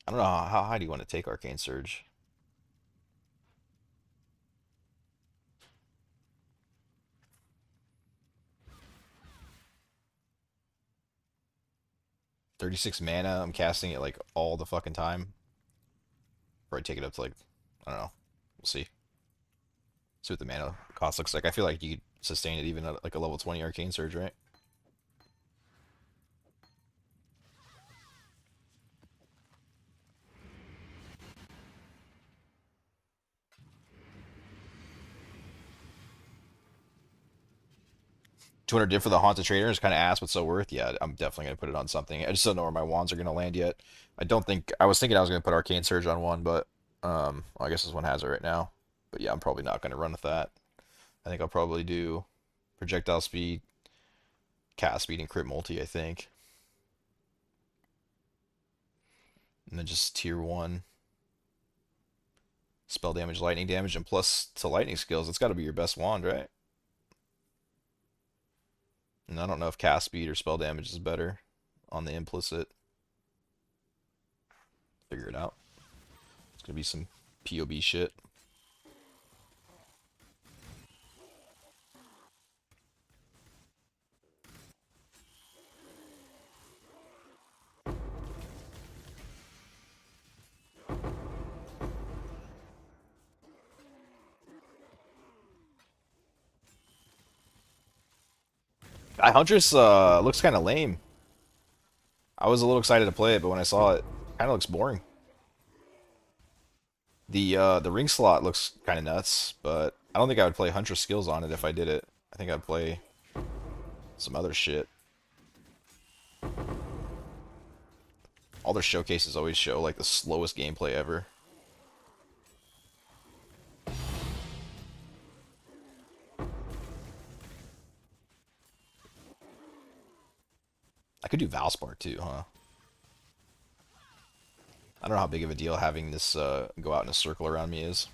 [SPEAKER 1] I don't know how high do you want to take Arcane Surge? 36 mana. I'm casting it like all the fucking time. Probably take it up to like, I don't know. We'll see. See what the mana cost looks like. I feel like you could sustain it even at like a level 20 Arcane Surge, right? 200 diff for the Haunted Trader is kind of ass, but so worth. Yeah, I'm definitely gonna put it on something. I just don't know where my wands are gonna land yet. I don't think I was thinking I was gonna put Arcane Surge on one, but well, I guess this one has it right now. But yeah, I'm probably not gonna run with that. I think I'll probably do projectile speed, cast speed, and crit multi. I think, and then just tier one spell damage, lightning damage, and plus to lightning skills. It's got to be your best wand, right? And I don't know if cast speed or spell damage is better on the implicit. Figure it out. It's gonna be some POB shit. Huntress looks kind of lame. I was a little excited to play it, but when I saw it, kind of looks boring. The ring slot looks kind of nuts, but I don't think I would play Huntress skills on it if I did it. I think I'd play some other shit. All their showcases always show like the slowest gameplay ever. I could do Valspar too, huh? I don't know how big of a deal having this go out in a circle around me is.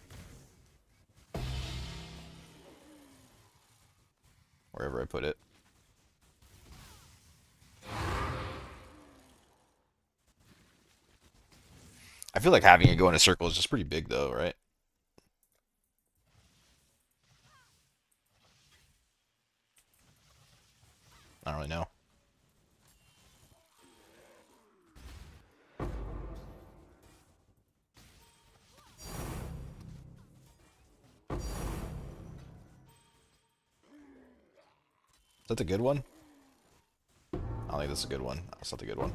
[SPEAKER 1] Wherever I put it. I feel like having it go in a circle is just pretty big though, right? I don't really know. Is that the good one? I don't think that's a good one. That's not the good one.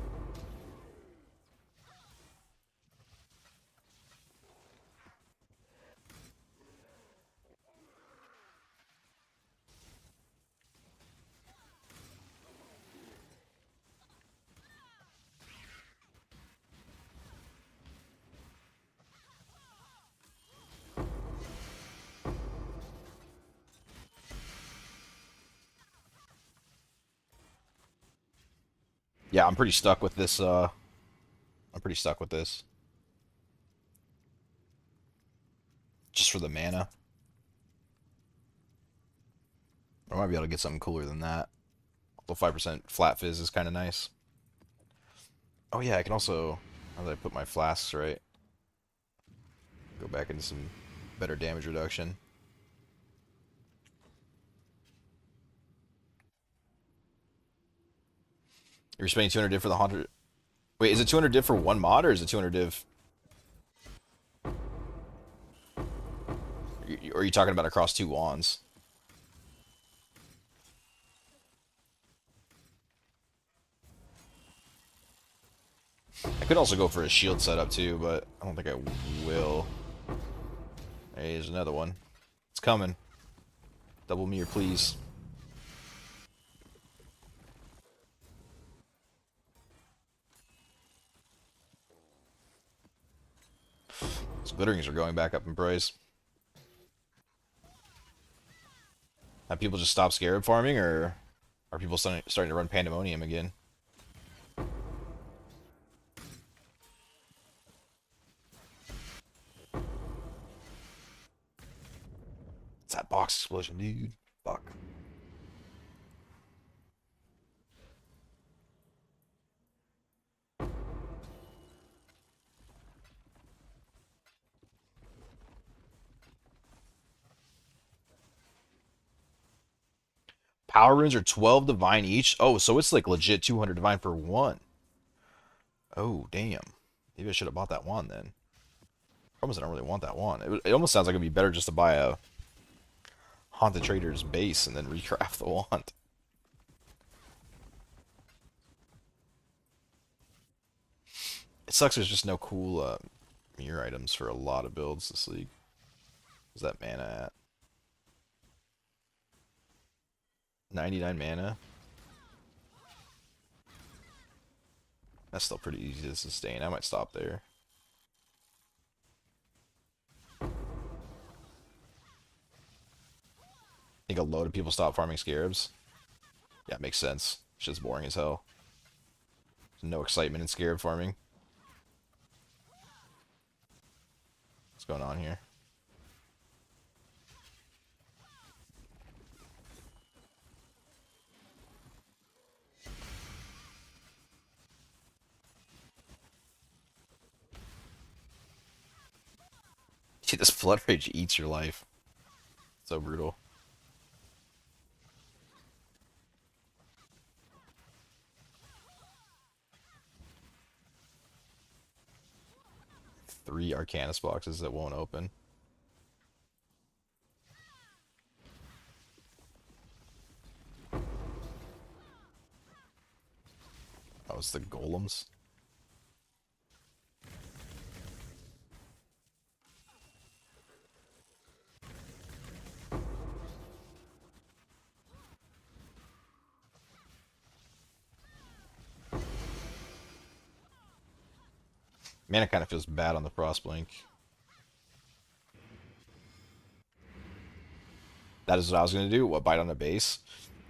[SPEAKER 1] Yeah, I'm pretty stuck with this. I'm pretty stuck with this. Just for the mana. I might be able to get something cooler than that. The 5% flat fizz is kind of nice. Oh yeah, I can also, how did I put my flasks right? Go back into some better damage reduction. You're spending 200 div for the 100. Wait, is it 200 div for one mod or is it 200 div? Or are you talking about across two wands? I could also go for a shield setup too, but I don't think I will. Hey, there's another one. It's coming. Double me or please. These glitterings are going back up in price. Have people just stopped scarab farming, or are people starting to run pandemonium again? It's that box explosion, dude. Fuck. Power runes are 12 divine each? Oh, so it's like legit 200 divine for one. Oh, damn. Maybe I should have bought that one then. Almost I don't really want that one. It almost sounds like it'd be better just to buy a Haunted Trader's base and then recraft the wand. It sucks there's just no cool mirror items for a lot of builds this league. Where's that mana at? 99 mana? That's still pretty easy to sustain. I might stop there. Think a load of people stop farming scarabs. Yeah, it makes sense. It's just boring as hell. There's no excitement in scarab farming. What's going on here? See, this Flood Rage eats your life. So brutal. Three Arcanus boxes that won't open. Oh, it's the golems. Man, it kind of feels bad on the Frostblink. That is what I was going to do. What, bite on a base?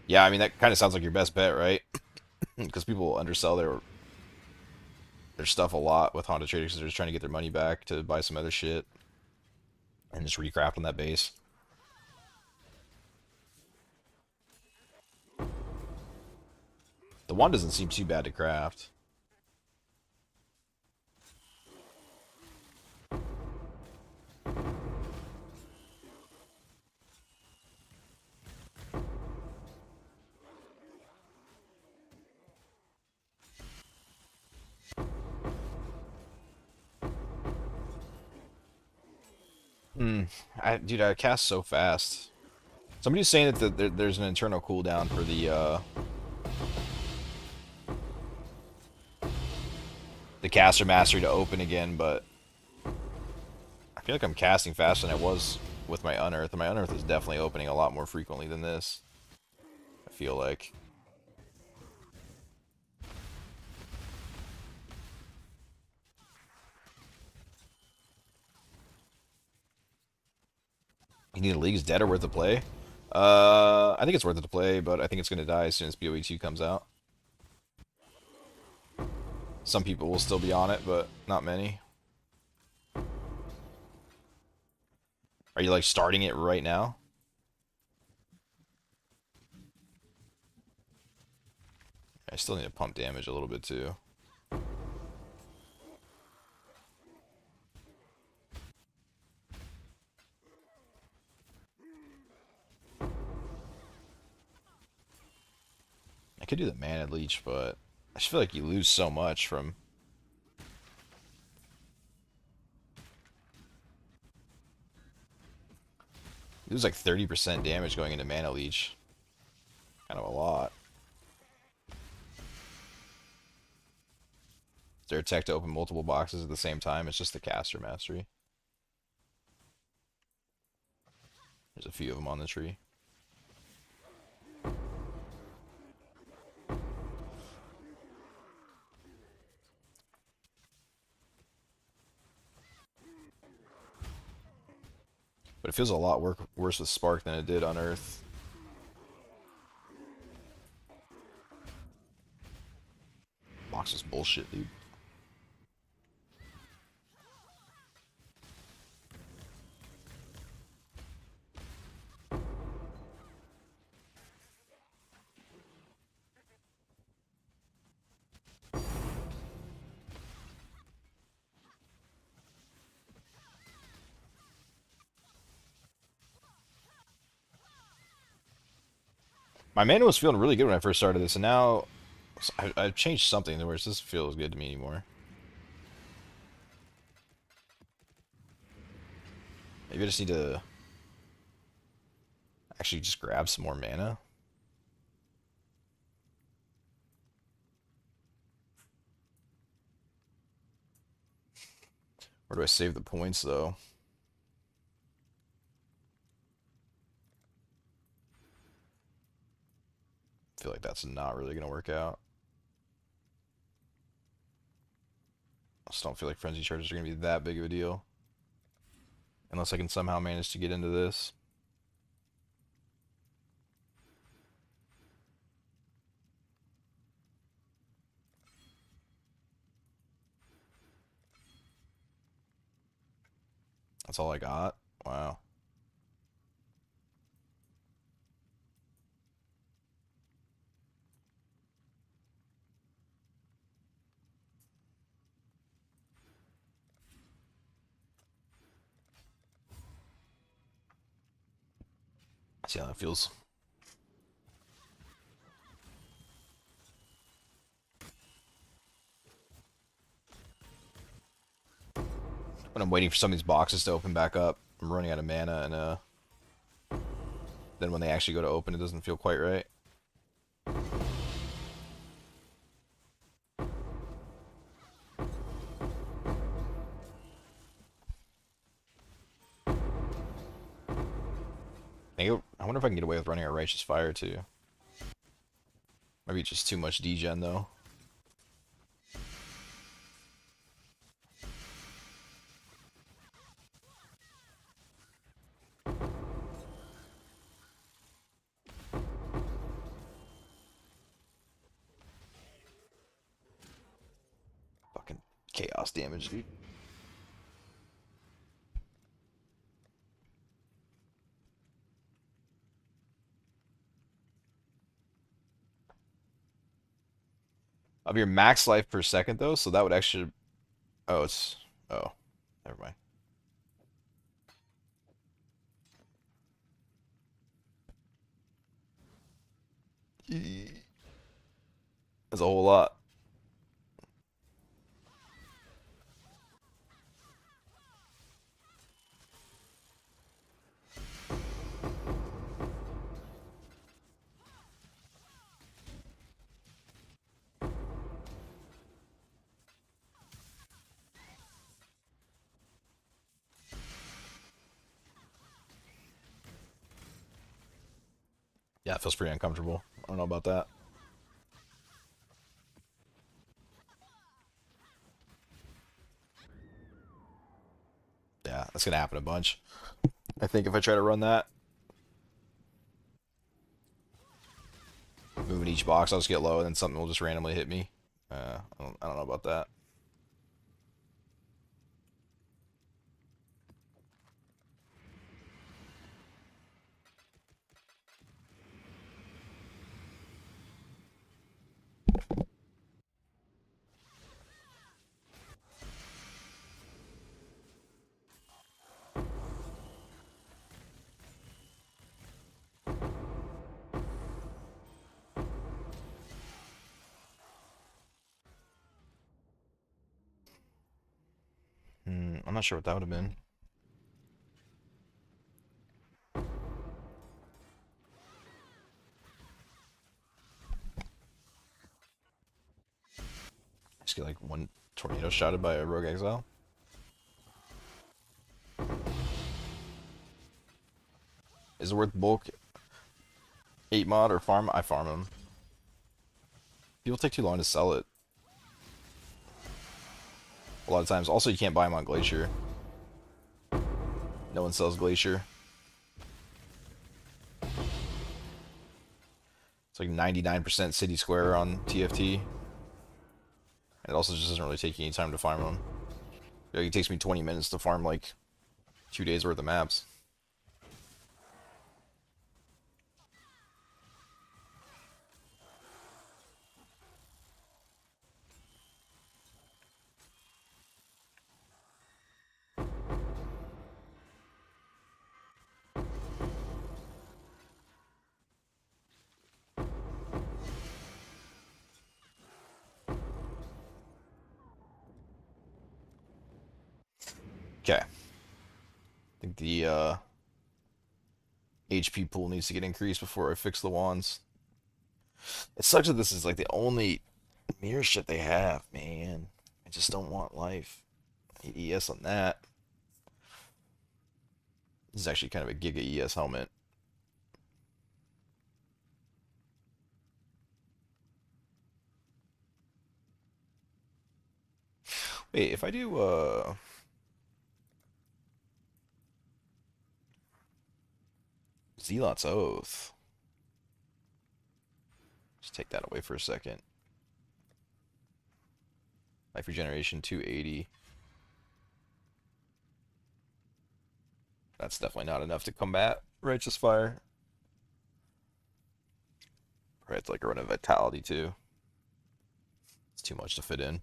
[SPEAKER 1] Yeah, I mean, that kind of sounds like your best bet, right? Because people undersell their stuff a lot with Honda traders because they're just trying to get their money back to buy some other shit and just recraft on that base. The one doesn't seem too bad to craft. Dude, I cast so fast. Somebody's saying that there's an internal cooldown for the caster mastery to open again, but I feel like I'm casting faster than I was with my unearth, and my unearth is definitely opening a lot more frequently than this. I feel like. You need a league's dead or worth of play? I think it's worth it to play, but I think it's going to die as soon as PoE 2 comes out. Some people will still be on it, but not many. Are you like starting it right now? still need to pump damage a little bit too. I could do the mana leech, but I just feel like you lose so much from... You lose like 30% damage going into mana leech. Kind of a lot. Is there a tech to open multiple boxes at the same time? It's just the caster mastery. There's a few of them on the tree. But it feels a lot worse with Spark than it did on Earth. Box is bullshit, dude. My mana was feeling really good when I first started this, and now I've changed something where it doesn't feel as good to me anymore. Maybe I just need to actually just grab some more mana. Where do I save the points, though? I feel like that's not really going to work out. I just don't feel like frenzy charges are going to be that big of a deal. Unless I can somehow manage to get into this. That's all I got? Wow. See how that feels. When I'm waiting for some of these boxes to open back up, I'm running out of mana, and then when they actually go to open, it doesn't feel quite right. I wonder if I can get away with running a Righteous Fire too. Maybe it's just too much degen though. Fucking chaos damage, dude. Of your max life per second though, so that would actually... Oh, it's... Oh, never mind. That's a whole lot. Yeah, it feels pretty uncomfortable. I don't know about that. Yeah, that's gonna happen a bunch. I think if I try to run that, moving each box, I'll just get low, and then something will just randomly hit me. I don't know about that. I'm not sure what that would have been. Just get like one tornado shotted by a rogue exile. Is it worth bulk 8 mod or farm? I farm them. People take too long to sell it. A lot of times. Also, you can't buy them on Glacier. No one sells Glacier. It's like 99% City Square on TFT. It also just doesn't really take any time to farm them. Like, it takes me 20 minutes to farm like 2 days worth of maps. Okay. I think the HP pool needs to get increased before I fix the wands. It sucks that this is like the only mirror shit they have, man. I just don't want life. ES on that. This is actually kind of a Giga ES helmet. Wait, if I do Zealot's Oath. Just take that away for a second. Life regeneration 280. That's definitely not enough to combat Righteous Fire. Probably have to like run a Vitality too. It's too much to fit in.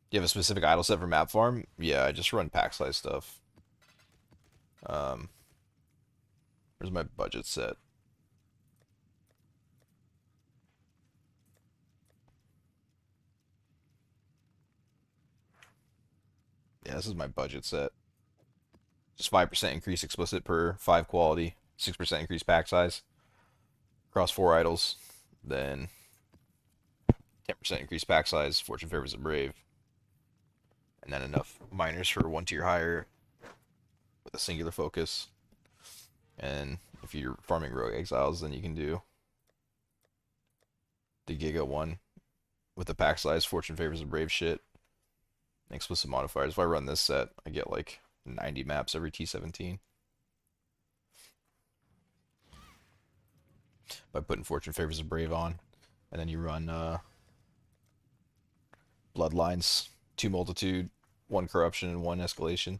[SPEAKER 1] Do you have a specific idle set for map farm? Yeah, I just run pack size stuff. Um, Where's my budget set? Yeah, this is my budget set. Just 5% increase explicit per 5 quality, 6% increase pack size across 4 idols, then 10% increase pack size, Fortune favors the brave, and then enough miners for 1 tier higher with a singular focus. And if you're farming rogue exiles, then you can do the Giga one with the pack size, Fortune favors the brave shit, and explicit modifiers. If I run this set, I get like 90 maps every T17 by putting Fortune favors the brave on, and then you run Bloodlines, 2 multitude, 1 corruption, and 1 escalation.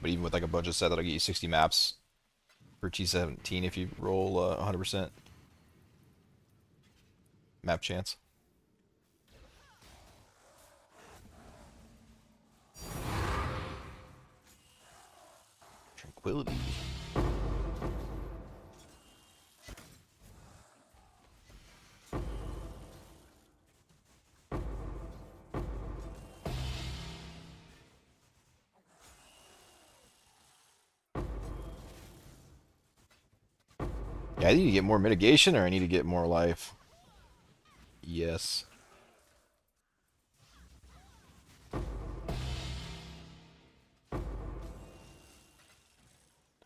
[SPEAKER 1] But even with like a budget set, that'll get you 60 maps for T17 if you roll 100% map chance. Tranquility. Yeah, I need to get more mitigation or I need to get more life. Yes.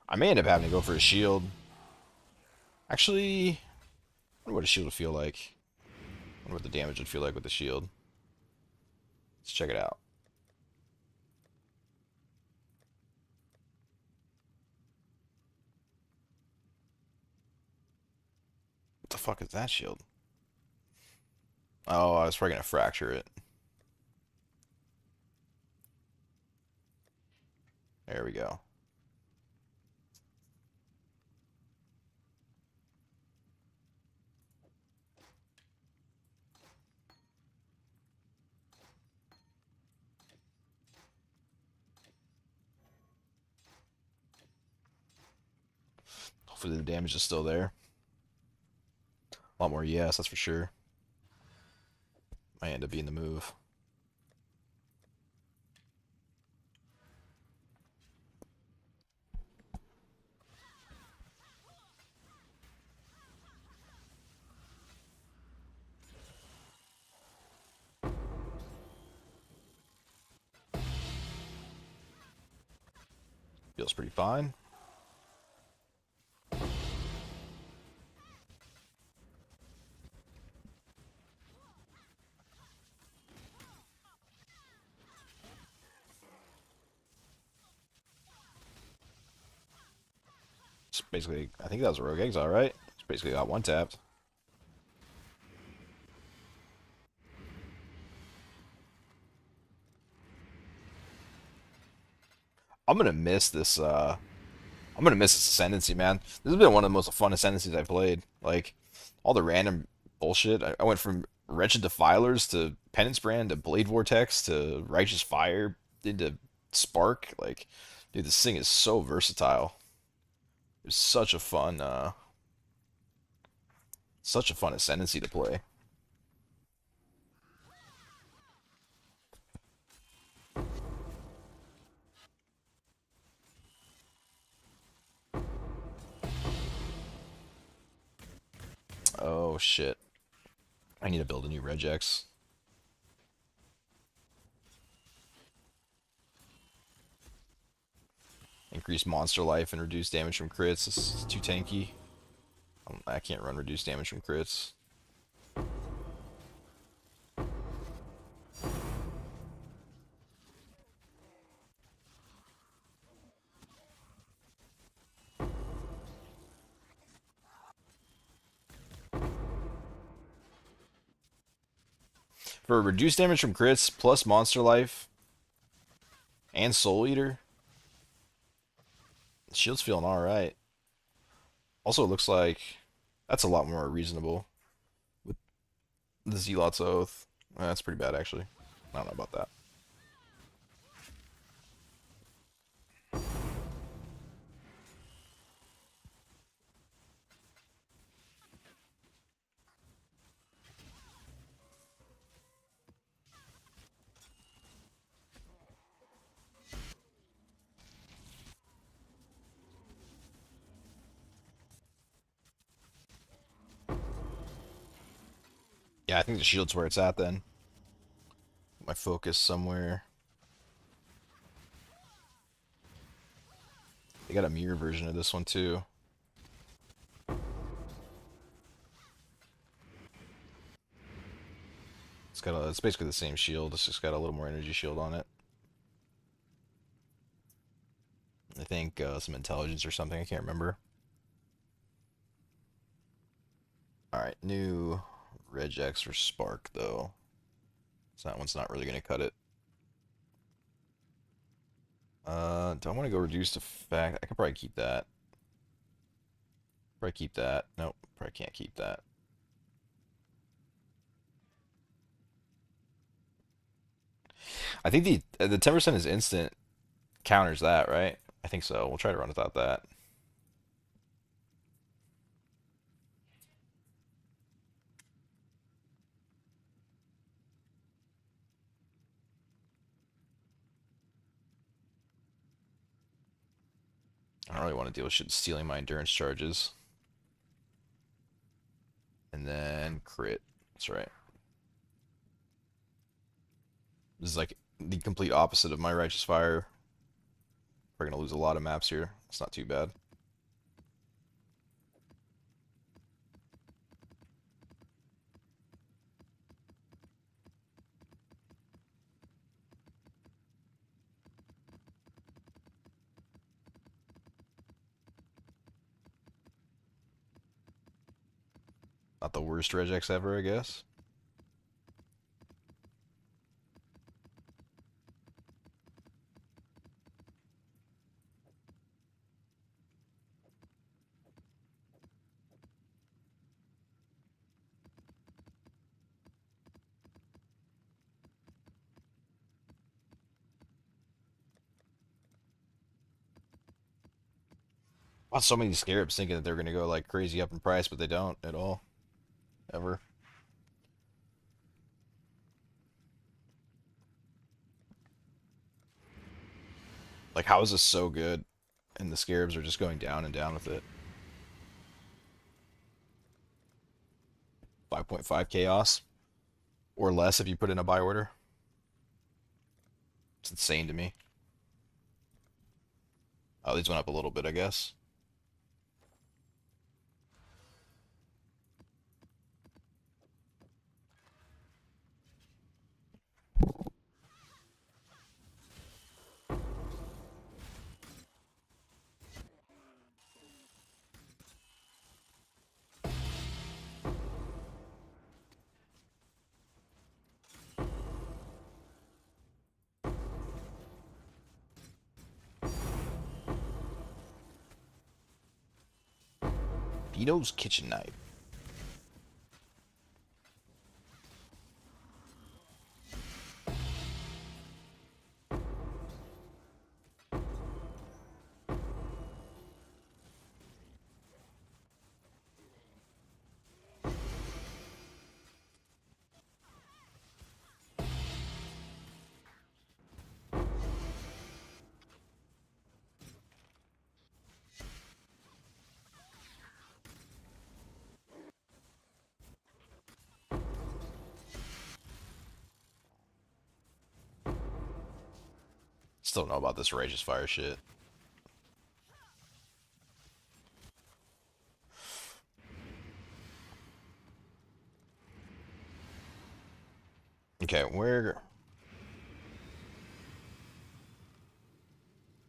[SPEAKER 1] I may end up having to go for a shield. Actually, I wonder what a shield would feel like. I wonder what the damage would feel like with the shield. Let's check it out. What the fuck is that shield? Oh, I was probably gonna fracture it. There we go. hopefully the damage is still there. A lot more yes, that's for sure. Might end up being the move. Feels pretty fine. It's basically, I think that was a Rogue Exile, right? It's basically got one tapped. I'm gonna miss this. I'm gonna miss this Ascendancy, man. This has been one of the most fun Ascendancies I've played. Like all the random bullshit. I went from Wretched Defilers to Penance Brand to Blade Vortex to Righteous Fire into Spark. Like, dude, this thing is so versatile. It's such a fun Ascendancy to play. Oh shit. I need to build a new regex. Increase monster life and reduce damage from crits. This is too tanky. I can't run reduce damage from crits. For reduced damage from crits plus monster life and soul eater, the shield's feeling alright. Also, it looks like that's a lot more reasonable with the Zealot's Oath. That's pretty bad, actually. I don't know about that. Yeah, I think the shield's where it's at then. My focus somewhere. They got a mirror version of this one too. It's basically the same shield. It's just got a little more energy shield on it. I think some intelligence or something. I can't remember. All right, new regex or spark though. So that one's not really gonna cut it. Do I want to go reduced effect? I could probably keep that. Probably keep that. Nope, probably can't keep that. I think the 10% is instant counters that, right? I think so. We'll try to run without that. I don't really want to deal with shit stealing my endurance charges. And then crit. That's right. This is like the complete opposite of my Righteous Fire. We're gonna lose a lot of maps here. It's not too bad. Not the worst regex ever, I guess. bought so many scarabs thinking that they're gonna go like crazy up in price, but they don't at all. Ever. Like, how is this so good? And the scarabs are just going down and down with it. 5.5 chaos. Or less if you put in a buy order. It's insane to me. Oh, these went up a little bit, I guess. Vito's kitchen knife. Still don't know about this Rageous Fire shit. Okay, where...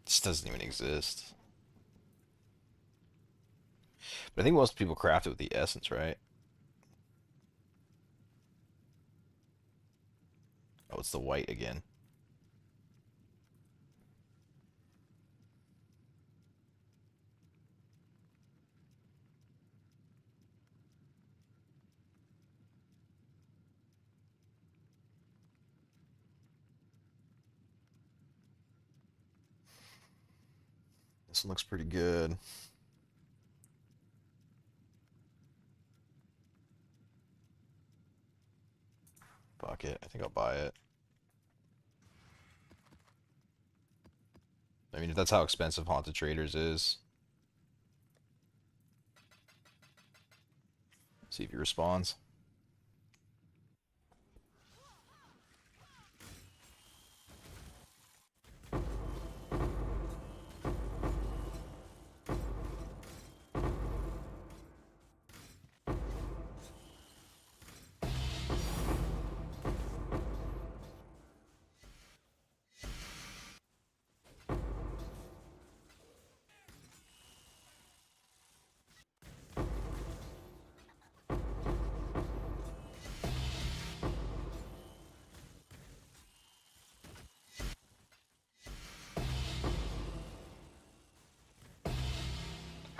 [SPEAKER 1] This doesn't even exist. But I think most people craft it with the essence, right? Oh, it's the white again. This one looks pretty good. Fuck it. I think I'll buy it. I mean, if that's how expensive Haunted Traders is. See if he responds.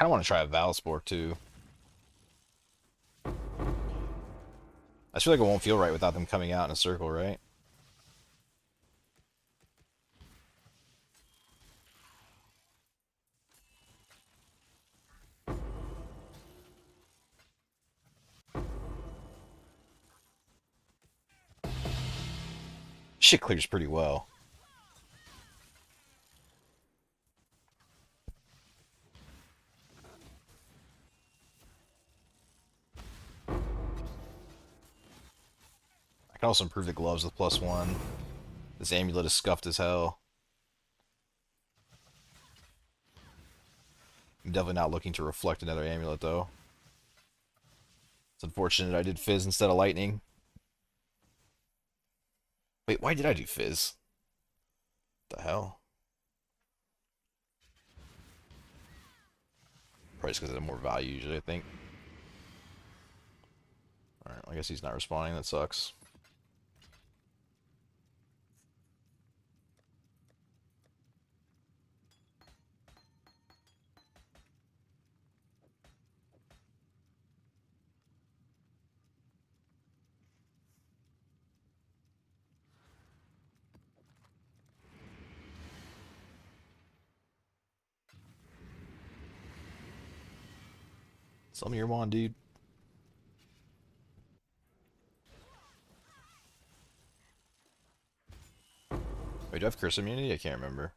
[SPEAKER 1] I don't want to try a Valspore too. I just feel like it won't feel right without them coming out in a circle, right? Shit clears pretty well. I can also improve the gloves with +1. This amulet is scuffed as hell. I'm definitely not looking to reflect another amulet, though. It's unfortunate I did Fizz instead of Lightning. Wait, why did I do Fizz? What the hell? Probably just because I have more value usually, I think. Alright, I guess he's not responding. That sucks. Sell me your wand, dude. Wait, do I have curse immunity? I can't remember.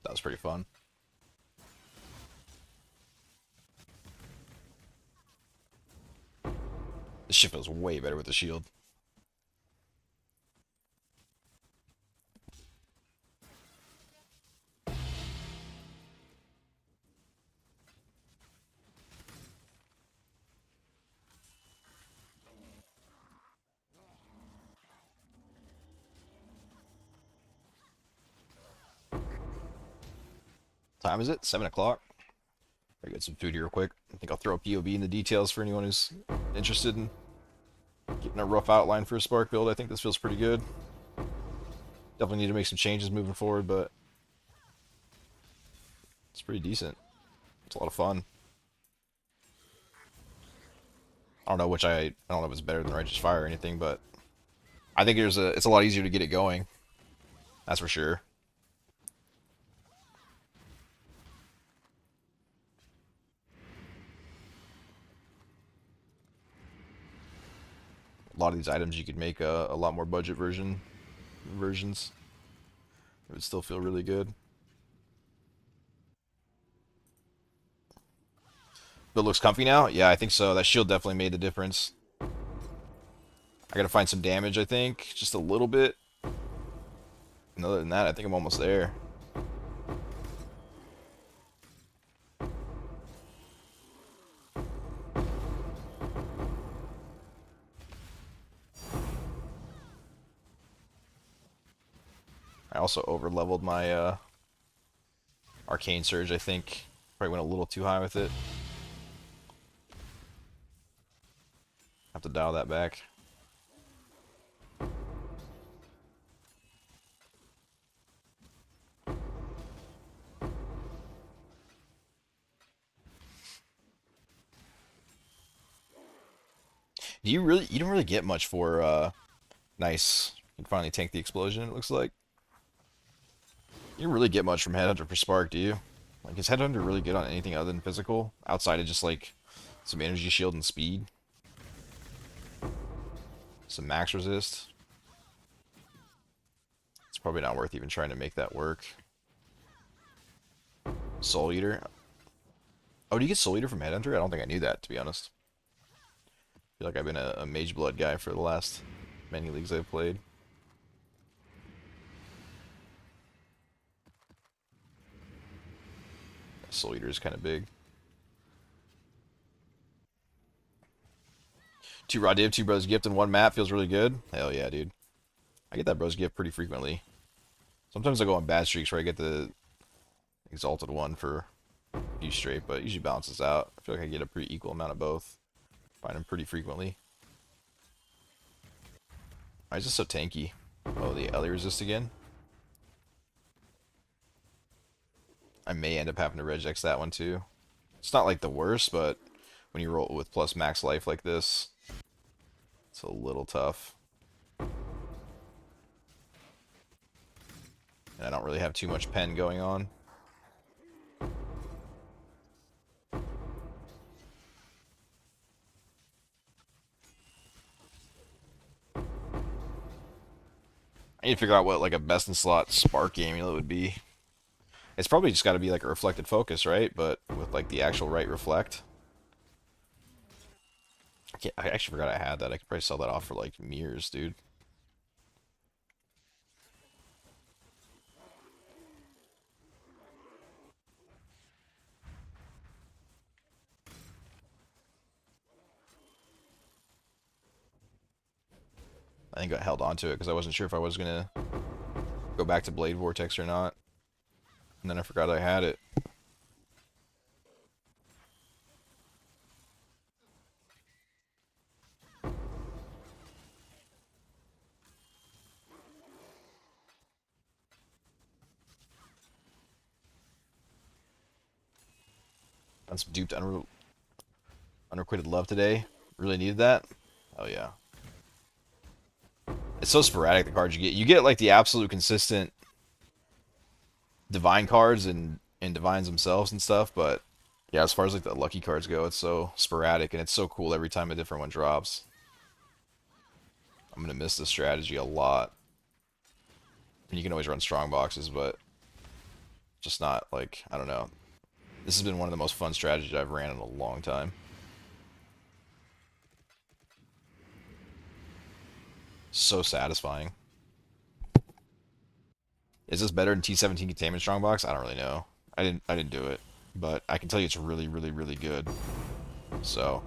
[SPEAKER 1] That was pretty fun. This shit feels way better with the shield. Time is it? 7 o'clock. I get some food here real quick. I think I'll throw a POB in the details for anyone who's interested in getting a rough outline for a Spark build. I think this feels pretty good. Definitely need to make some changes moving forward, but it's pretty decent. It's a lot of fun. I don't know which I don't know if it's better than Righteous Fire or anything, but I think it's a lot easier to get it going. That's for sure. A lot of these items you could make a lot more budget versions. It would still feel really good. But it looks comfy now? Yeah, I think so. That shield definitely made the difference. I gotta find some damage, I think. Just a little bit. And other than that, I think I'm almost there. I also over-leveled my Arcane Surge, I think. Probably went a little too high with it. Have to dial that back. You don't really get much for nice. You can finally tank the explosion, it looks like. You don't really get much from Headhunter for Spark, do you? Like, is Headhunter really good on anything other than physical? Outside of just, like, some energy shield and speed? Some max resist? It's probably not worth even trying to make that work. Soul Eater? Oh, do you get Soul Eater from Headhunter? I don't think I knew that, to be honest. I feel like I've been a Mage Blood guy for the last many leagues I've played. Soul Eater is kind of big. 2 Raw Div, 2 Bros Gift, and 1 map feels really good. Hell yeah, dude. I get that Bros Gift pretty frequently. Sometimes I go on bad streaks where I get the Exalted one for a few straight, but it usually balances out. I feel like I get a pretty equal amount of both. Find them pretty frequently. Why is this so tanky? Oh, the Ellie resist again? I may end up having to regex that one too. It's not like the worst, but when you roll with plus max life like this, it's a little tough. And I don't really have too much pen going on. I need to figure out what like a best in slot Spark amulet would be. It's probably just got to be like a reflected focus, right? But with like the actual right reflect. I actually forgot I had that. I could probably sell that off for like mirrors, dude. I think I held on to it because I wasn't sure if I was gonna go back to Blade Vortex or not. And then I forgot I had it. Got some duped unrequited love today. Really needed that. Oh yeah. It's so sporadic the cards you get. You get like the absolute consistent divine cards and divines themselves and stuff, but yeah, as far as like the lucky cards go, it's so sporadic and it's so cool every time a different one drops. I'm gonna miss this strategy a lot. And you can always run strong boxes, but just not like, I don't know. This has been one of the most fun strategies I've ran in a long time. So satisfying. Is this better than T17 Containment Strongbox? I don't really know. I didn't do it, but I can tell you it's really, really, really good. So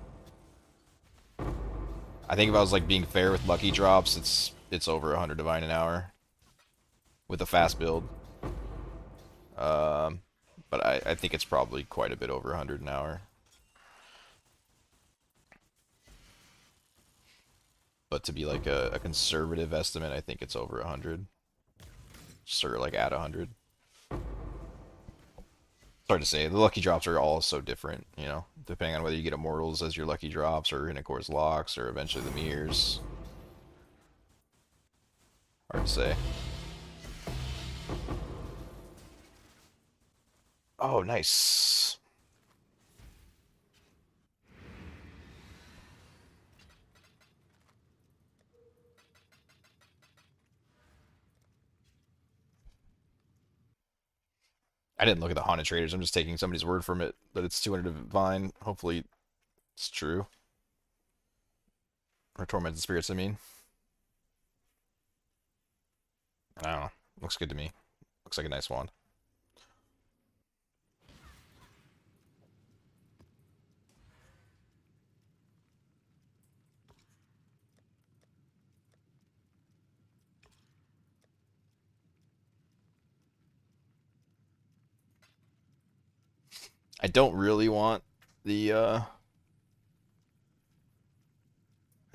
[SPEAKER 1] I think if I was like being fair with lucky drops, it's over 100 divine an hour with a fast build. But I think it's probably quite a bit over 100 an hour. But to be like a conservative estimate, I think it's over 100. Sort of like at 100. It's hard to say. The lucky drops are all so different, you know, depending on whether you get immortals as your lucky drops or Inicor's locks or eventually the mirrors. Hard to say. Oh, nice. I didn't look at the Haunted Traders. I'm just taking somebody's word from it that it's 200 divine. Hopefully it's true. Or Tormented Spirits, I mean. I don't know. Looks good to me. Looks like a nice wand. I don't really want the, I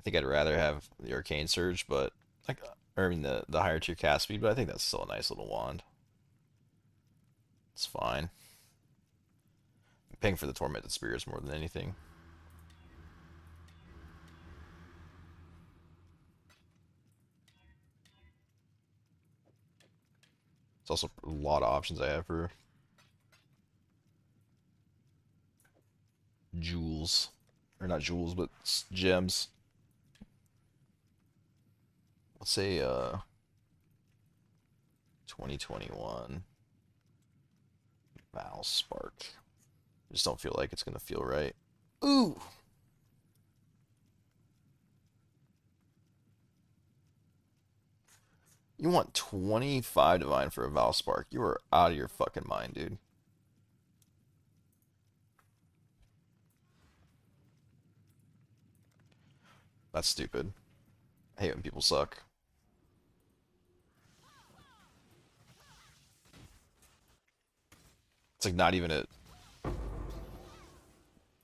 [SPEAKER 1] think I'd rather have the Arcane Surge, but, like, I mean, the higher tier cast speed, but I think that's still a nice little wand. It's fine. I'm paying for the Tormented Spirits more than anything. It's also a lot of options I have for jewels. Or not jewels, but gems. Let's say 2021 Val Spark. I just don't feel like it's gonna feel right. Ooh. You want 25 divine for a Val Spark? You are out of your fucking mind, dude. That's stupid. I hate when people suck. It's like not even a.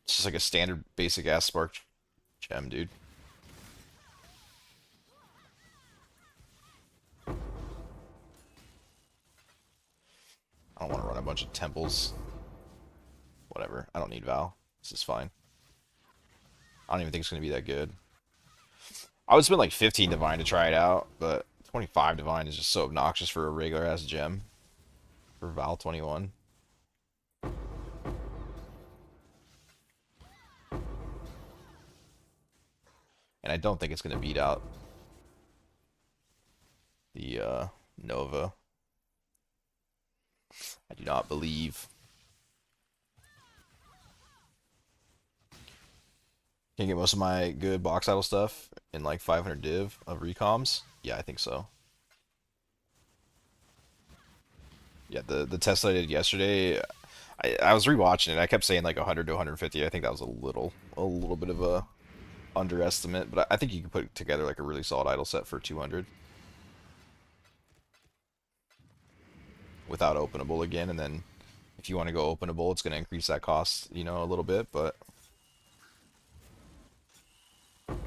[SPEAKER 1] It's just like a standard basic ass spark gem, dude. I don't want to run a bunch of temples. Whatever. I don't need Val. This is fine. I don't even think it's going to be that good. I would spend like 15 divine to try it out, but 25 divine is just so obnoxious for a regular ass gem. For Val 21. And I don't think it's going to beat out the Nova. I do not believe. Can I get most of my good box idol stuff in like 500 div of recoms? Yeah, I think so. Yeah, the test I did yesterday, I was rewatching it. I kept saying like 100 to 150. I think that was a little bit of a underestimate, but I think you could put together like a really solid idol set for 200 without openable again, and then if you want to go openable, it's going to increase that cost, you know, a little bit, but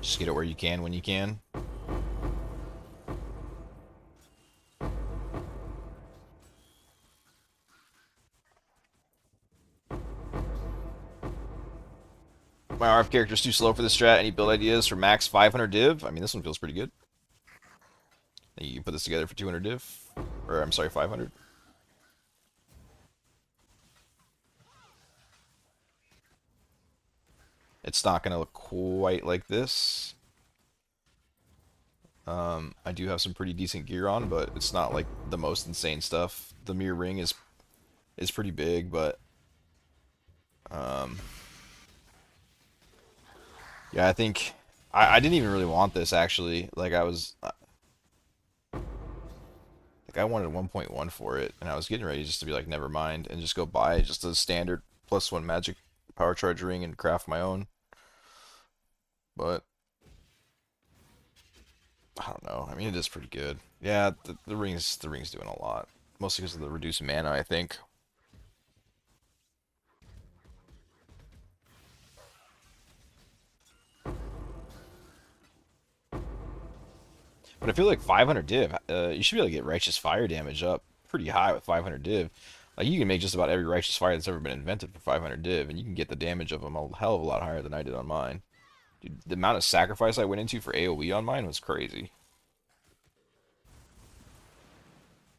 [SPEAKER 1] just get it where you can when you can. character's too slow for this strat. Any build ideas for max 500 div? I mean, this one feels pretty good. You can put this together for 200 div. Or, I'm sorry, 500. It's not going to look quite like this. I do have some pretty decent gear on, but it's not like the most insane stuff. The mirror ring is pretty big, but um, yeah, I think I didn't even really want this actually. Like I wanted 1.1 for it, and I was getting ready just to be like, never mind, and just go buy just a standard +1 magic power charge ring and craft my own. But I don't know. I mean, it is pretty good. Yeah, the ring's doing a lot, mostly because of the reduced mana, I think. But I feel like 500 div, you should be able to get Righteous Fire damage up pretty high with 500 div. Like you can make just about every Righteous Fire that's ever been invented for 500 div, and you can get the damage of them a hell of a lot higher than I did on mine. Dude, the amount of sacrifice I went into for AoE on mine was crazy.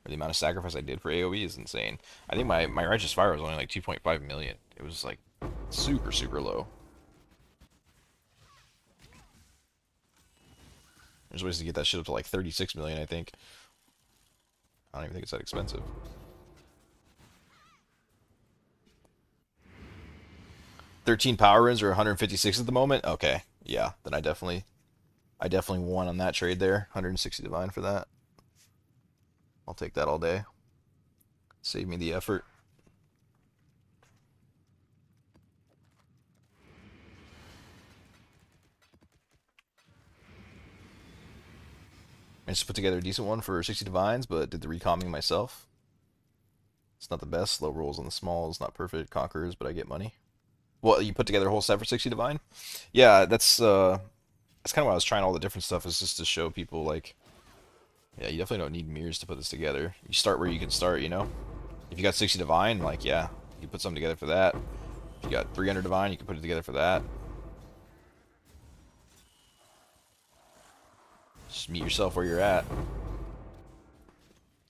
[SPEAKER 1] Or the amount of sacrifice I did for AoE is insane. I think my Righteous Fire was only like 2.5 million. It was like super, super low. There's ways to get that shit up to like 36 million, I think. I don't even think it's that expensive. 13 power runes or 156 at the moment? Okay. Yeah, then I definitely won on that trade there. 160 divine for that. I'll take that all day. Save me the effort. I just put together a decent one for 60 divines, but did the recalming myself. It's not the best. Low rolls on the smalls, not perfect. Conquerors, but I get money. Well, you put together a whole set for 60 divine? Yeah, that's kind of why I was trying all the different stuff, is just to show people like, yeah, you definitely don't need mirrors to put this together. You start where you can start, you know? If you got 60 divine, like, yeah, you put something together for that. If you got 300 divine, you can put it together for that. Just meet yourself where you're at.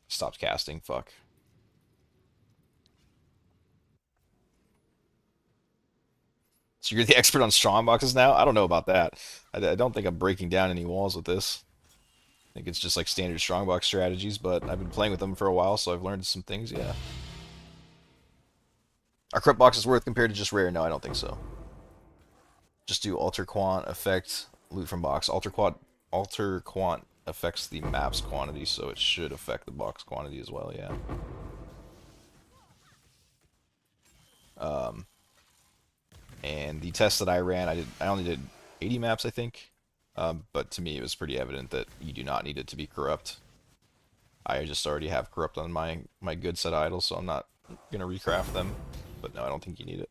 [SPEAKER 1] Stopped casting, fuck. So you're the expert on strong boxes now? I don't know about that. I don't think I'm breaking down any walls with this. I think it's just like standard strongbox strategies, but I've been playing with them for a while, so I've learned some things, yeah. Are corrupt boxes worth compared to just rare? No, I don't think so. Just do alter quant affect loot from box. Alter quant affects the map's quantity, so it should affect the box quantity as well, yeah. Um, and the test that I ran, I only did 80 maps, I think. But to me, it was pretty evident that you do not need it to be corrupt. I just already have corrupt on my good set idols, so I'm not gonna recraft them. But no, I don't think you need it.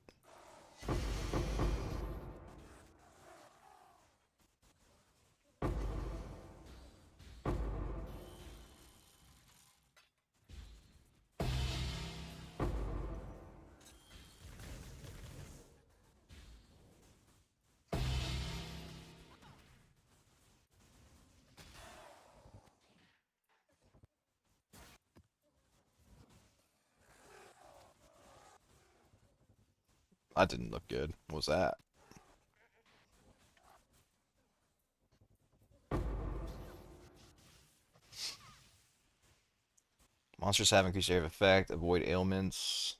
[SPEAKER 1] That didn't look good. What was that? Monsters have increased area of effect. Avoid ailments.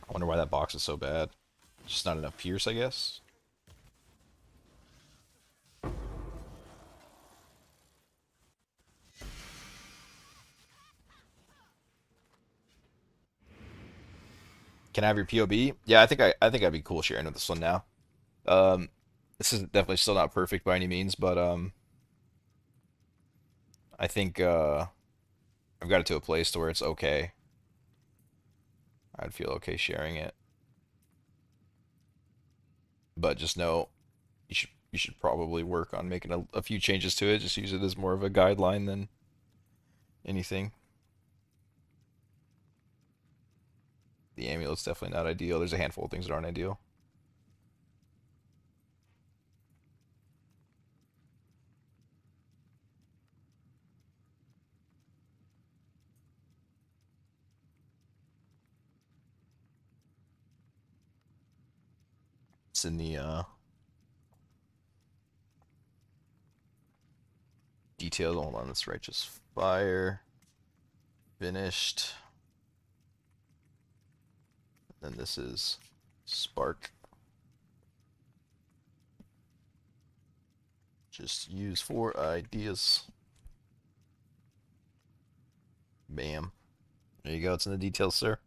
[SPEAKER 1] I wonder why that box is so bad. Just not enough pierce, I guess. Can I have your POB? Yeah, I think I'd be cool sharing with this one now. Um, this is definitely still not perfect by any means, but I think I've got it to a place to where it's okay. I'd feel okay sharing it, but just know you should probably work on making a few changes to it. Just use it as more of a guideline than anything. The amulet's definitely not ideal. There's a handful of things that aren't ideal. It's in the details. Hold on, that's righteous fire. Finished. Then this is spark. Just use 4 ideas. Bam. There you go. It's in the details, sir.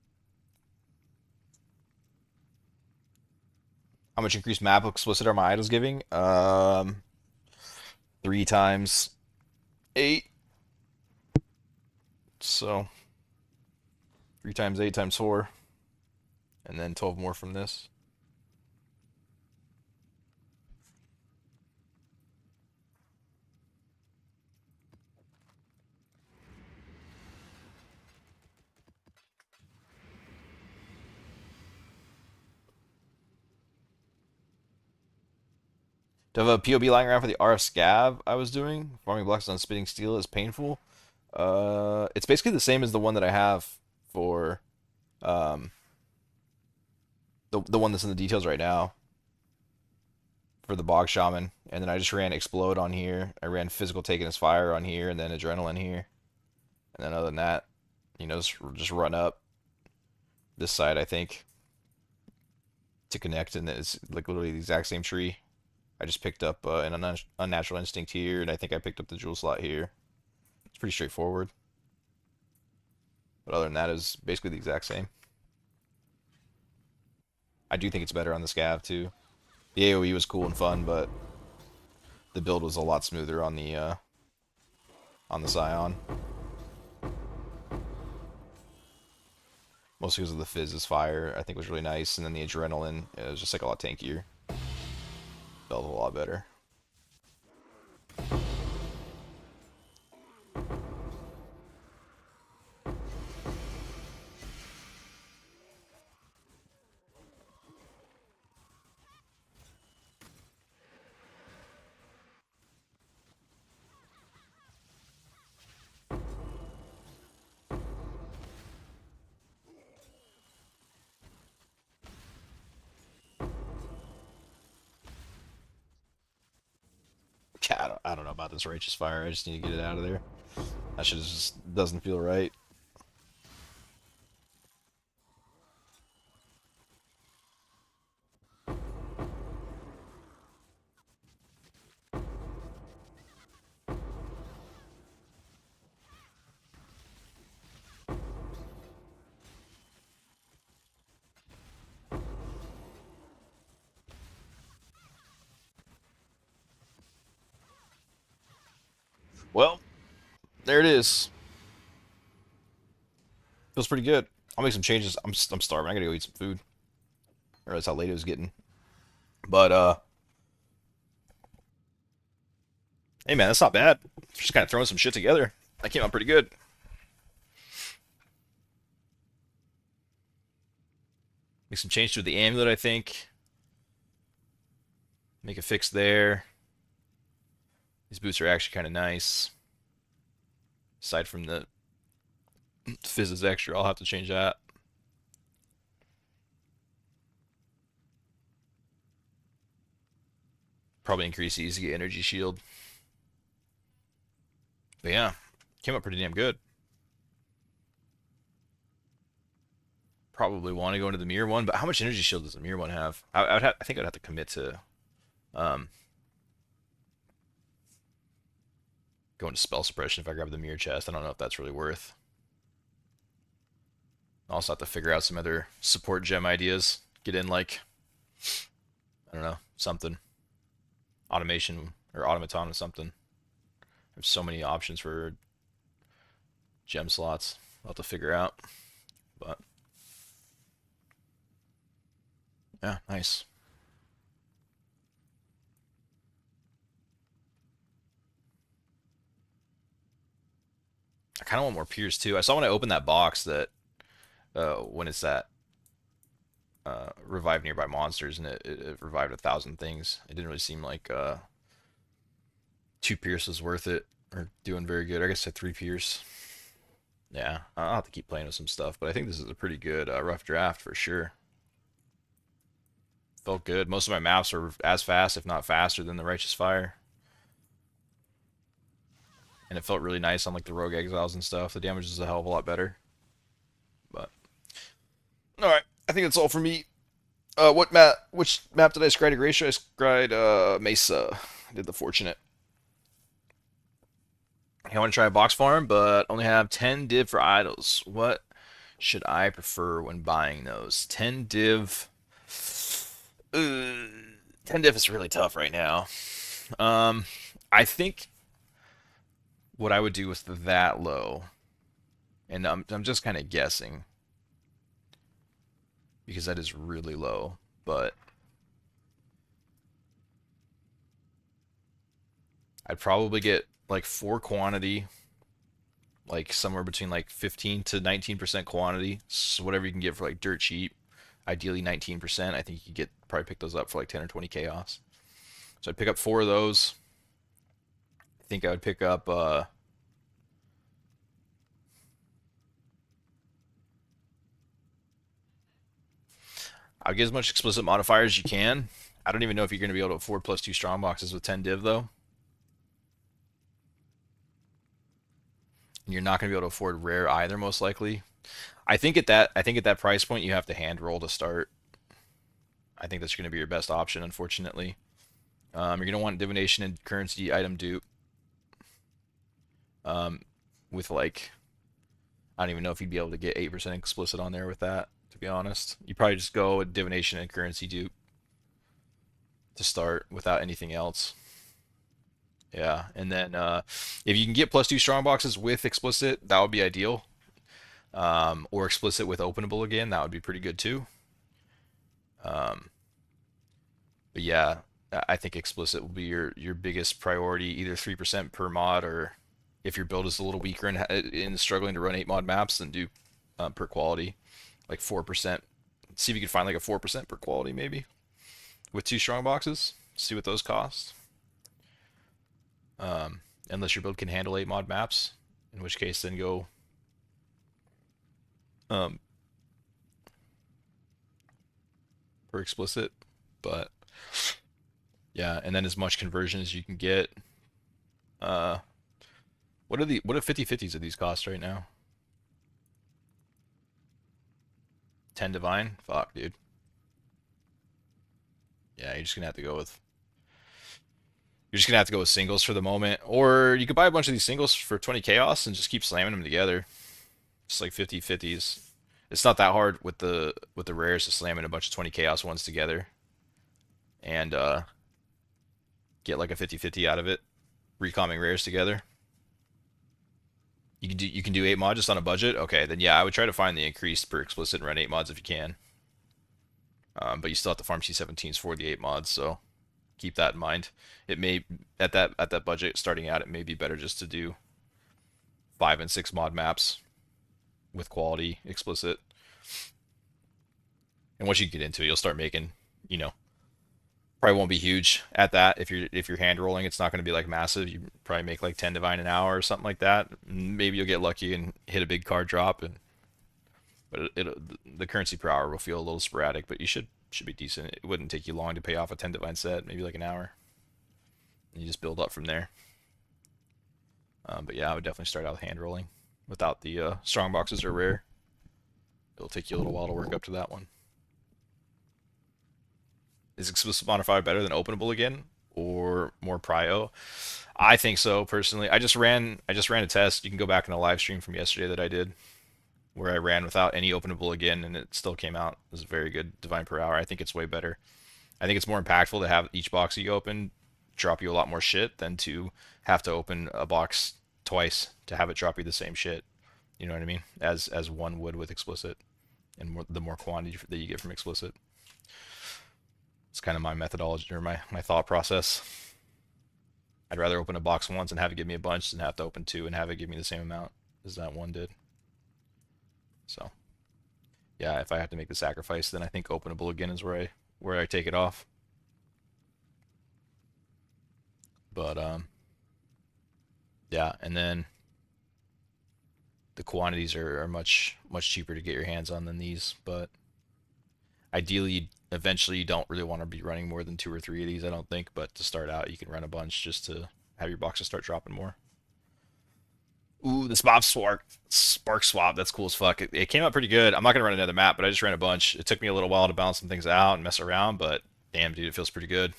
[SPEAKER 1] How much increased map explicit are my idols giving? 3 times 8. So 3 times 8 times 4. And then 12 more from this. To have a POB lying around for the RF scav I was doing, farming blocks on spitting steel is painful. It's basically the same as the one that I have for um, the one that's in the details right now for the bog shaman, and then I just ran explode on here. I ran physical taking his fire on here, and then adrenaline here, and then other than that, just run up this side I think to connect, and then it's like literally the exact same tree. I just picked up an unnatural instinct here, and I think I picked up the jewel slot here. It's pretty straightforward. But other than that, it's basically the exact same. I do think it's better on the scav too. The AoE was cool and fun, but the build was a lot smoother on the Scion. Mostly because of the Fizz's fire, I think was really nice, and then the adrenaline, it was just like a lot tankier. Felt a lot better. I don't know about this righteous fire. I just need to get it out of there. That shit just doesn't feel right. Well, there it is. Feels pretty good. I'll make some changes. I'm starving. I gotta go eat some food. I realized how late it was getting. But hey man, that's not bad. Just kind of throwing some shit together. That came out pretty good. Make some change to the amulet, I think. Make a fix there. These boots are actually kind of nice. Aside from the Fizz's extra, I'll have to change that. Probably increase the easy energy shield. But yeah, came up pretty damn good. Probably want to go into the mirror one, but how much energy shield does the mirror one have? I think I'd have to commit to um, going to spell suppression if I grab the mirror chest. I don't know if that's really worth. I'll also have to figure out some other support gem ideas. Get in like, I don't know, something. Automation or automaton or something. There's so many options for gem slots. I'll have to figure out. But yeah, nice. I kind of want more peers too. I saw when I opened that box that when it's that revive nearby monsters, and it revived 1,000 things. It didn't really seem like 2 Pierce was worth it, or doing very good. I guess I 3 Pierce. Yeah, I'll have to keep playing with some stuff, but I think this is a pretty good rough draft for sure. Felt good. Most of my maps are as fast, if not faster, than the Righteous Fire. And it felt really nice on like the Rogue Exiles and stuff. The damage is a hell of a lot better. But alright, I think that's all for me. Which map did I scry to Gracia? I scried Mesa. I did the Fortunate. I want to try a box farm, but only have 10 div for idols. What should I prefer when buying those? 10 div. 10 div is really tough right now. I think what I would do with that low, and I'm just kind of guessing because that is really low, but I'd probably get like 4 quantity, like somewhere between like 15 to 19% quantity, so whatever you can get for like dirt cheap. Ideally 19%. I think you could get probably pick those up for like 10 or 20 chaos. So I'd pick up 4 of those. I think I would pick up I'll get as much explicit modifier as you can. I don't even know if you're going to be able to afford +2 strong boxes with 10 div though. And you're not going to be able to afford rare either, most likely. I think at that price point you have to hand roll to start. I think that's going to be your best option, unfortunately. You're going to want divination and currency item dupe. With like, I don't even know if you'd be able to get 8% explicit on there with that, to be honest. You probably just go with divination and currency dupe to start without anything else. Yeah, and then if you can get +2 strong boxes with explicit, that would be ideal. Or explicit with openable again, that would be pretty good too. But yeah, I think explicit will be your biggest priority, either 3% per mod, or if your build is a little weaker and struggling to run 8 mod maps, then do per quality, like 4%. See if you can find like a 4% per quality maybe with 2 strong boxes. See what those cost. Unless your build can handle 8 mod maps, in which case then go per explicit. But yeah, and then as much conversion as you can get. What do 50/50s of these cost right now? 10 divine? Fuck, dude. Yeah, you're just gonna have to go with singles for the moment, or you could buy a bunch of these singles for 20 chaos and just keep slamming them together. Just like 50/50s. It's not that hard with the rares to slam in a bunch of 20 chaos ones together and get like a 50/50 out of it, recomming rares together. You can do 8 mods just on a budget. Okay, then yeah, I would try to find the increased per explicit and run 8 mods if you can. But you still have to farm C17s for the 8 mods, so keep that in mind. It may at that budget starting out, it may be better just to do 5 and 6 mod maps with quality explicit. And once you get into it, you'll start making, probably won't be huge at that. If you're hand rolling, it's not going to be like massive. You probably make like 10 divine an hour or something like that. Maybe you'll get lucky and hit a big card drop, but the currency per hour will feel a little sporadic, but you should be decent. It wouldn't take you long to pay off a 10 divine set, maybe like an hour. And you just build up from there. But yeah, I would definitely start out with hand rolling without the strong boxes are rare. It'll take you a little while to work up to that one. Is explicit modifier better than openable again, or more prio? I think so personally. I just ran a test. You can go back in the live stream from yesterday that I did, where I ran without any openable again, and it still came out. It was very good divine per hour. I think it's way better. I think it's more impactful to have each box you open drop you a lot more shit than to have to open a box twice to have it drop you the same shit. You know what I mean? As one would with explicit, and the more quantity that you get from explicit. It's kind of my methodology or my thought process. I'd rather open a box once and have it give me a bunch than have to open 2 and have it give me the same amount as that one did. So, yeah, if I have to make the sacrifice, then I think openable again is where I take it off. But yeah, and then the quantities are much cheaper to get your hands on than these. But ideally, eventually, you don't really want to be running more than 2 or 3 of these, I don't think. But to start out, you can run a bunch just to have your boxes start dropping more. Ooh, the spark swap. That's cool as fuck. It came out pretty good. I'm not gonna run another map, but I just ran a bunch. It took me a little while to balance some things out and mess around, but damn, dude, it feels pretty good.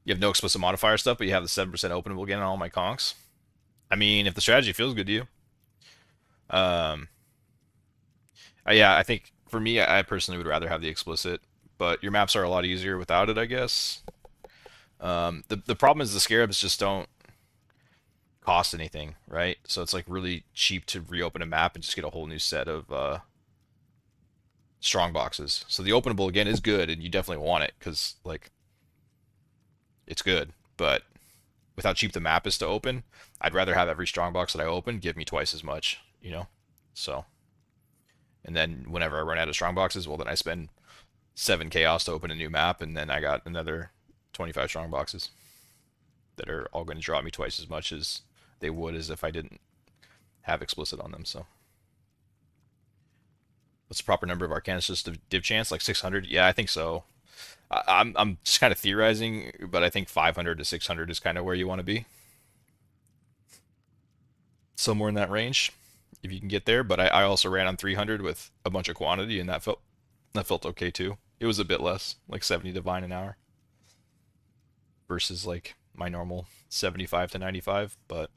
[SPEAKER 1] You have no explicit modifier stuff, but you have the 7% openable again on all my conks. I mean, if the strategy feels good to you. Um, yeah, I think for me, I personally would rather have the explicit, but your maps are a lot easier without it, I guess. The problem is the scarabs just don't cost anything, right? So it's like really cheap to reopen a map and just get a whole new set of strong boxes. So the openable again is good, and you definitely want it because like it's good. But with how cheap the map is to open, I'd rather have every strong box that I open give me twice as much, you know. So and then whenever I run out of strong boxes, well then I spend 7 chaos to open a new map, and then I got another 25 strong boxes that are all going to draw me twice as much as they would as if I didn't have explicit on them. So what's the proper number of Arcanistus to div chance? Like 600? Yeah, I think so. I'm just kind of theorizing, but I think 500 to 600 is kind of where you want to be. Somewhere in that range, if you can get there. But I also ran on 300 with a bunch of quantity, and that felt okay too. It was a bit less, like 70 divine an hour versus like my normal 75 to 95. But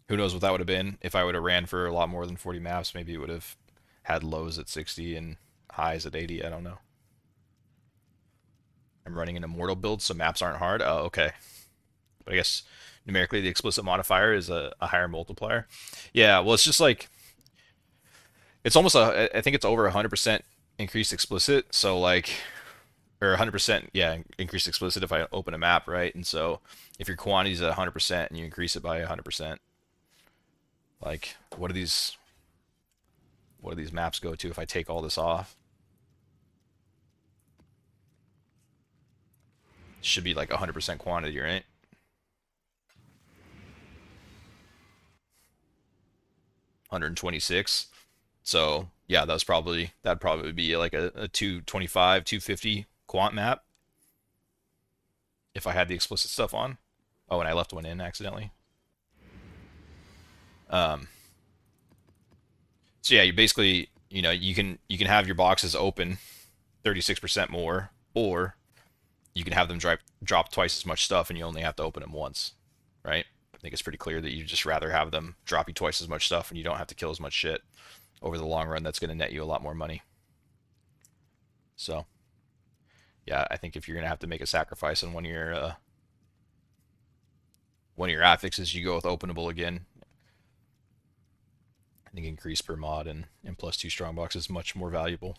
[SPEAKER 1] who knows what that would have been if I would have ran for a lot more than 40 maps. Maybe it would have had lows at 60 and highs at 80. I don't know. I'm running an immortal build, so maps aren't hard. Oh, okay. But I guess numerically the explicit modifier is a higher multiplier. Yeah, well, it's just like it's almost I think it's over 100% increased explicit. So like, or 100%, yeah, increased explicit if I open a map, right? And so if your quantity is at 100% and you increase it by 100%, like what do these maps go to if I take all this off? Should be like 100% quantity, right? 126. So yeah, that'd probably be like a 225, 250 quant map if I had the explicit stuff on. Oh, and I left one in accidentally. Um, so yeah, you basically, you can have your boxes open 36% more, or you can have them drop twice as much stuff and you only have to open them once, right? I think it's pretty clear that you just rather have them drop you twice as much stuff and you don't have to kill as much shit. Over the long run, that's going to net you a lot more money. So yeah, I think if you're going to have to make a sacrifice on one of your affixes, you go with openable again. I think increase per mod and +2 strongbox is much more valuable.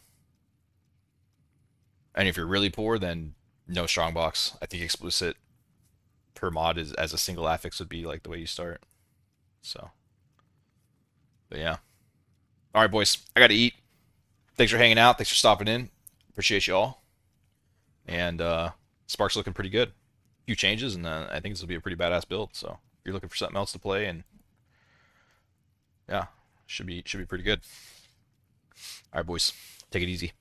[SPEAKER 1] And if you're really poor, then no strongbox. I think explicit per mod is as a single affix would be like the way you start. So, but yeah. All right, boys. I got to eat. Thanks for hanging out. Thanks for stopping in. Appreciate you all. And Spark's looking pretty good. A few changes, and I think this will be a pretty badass build. So if you're looking for something else to play, and yeah, should be pretty good. All right, boys. Take it easy.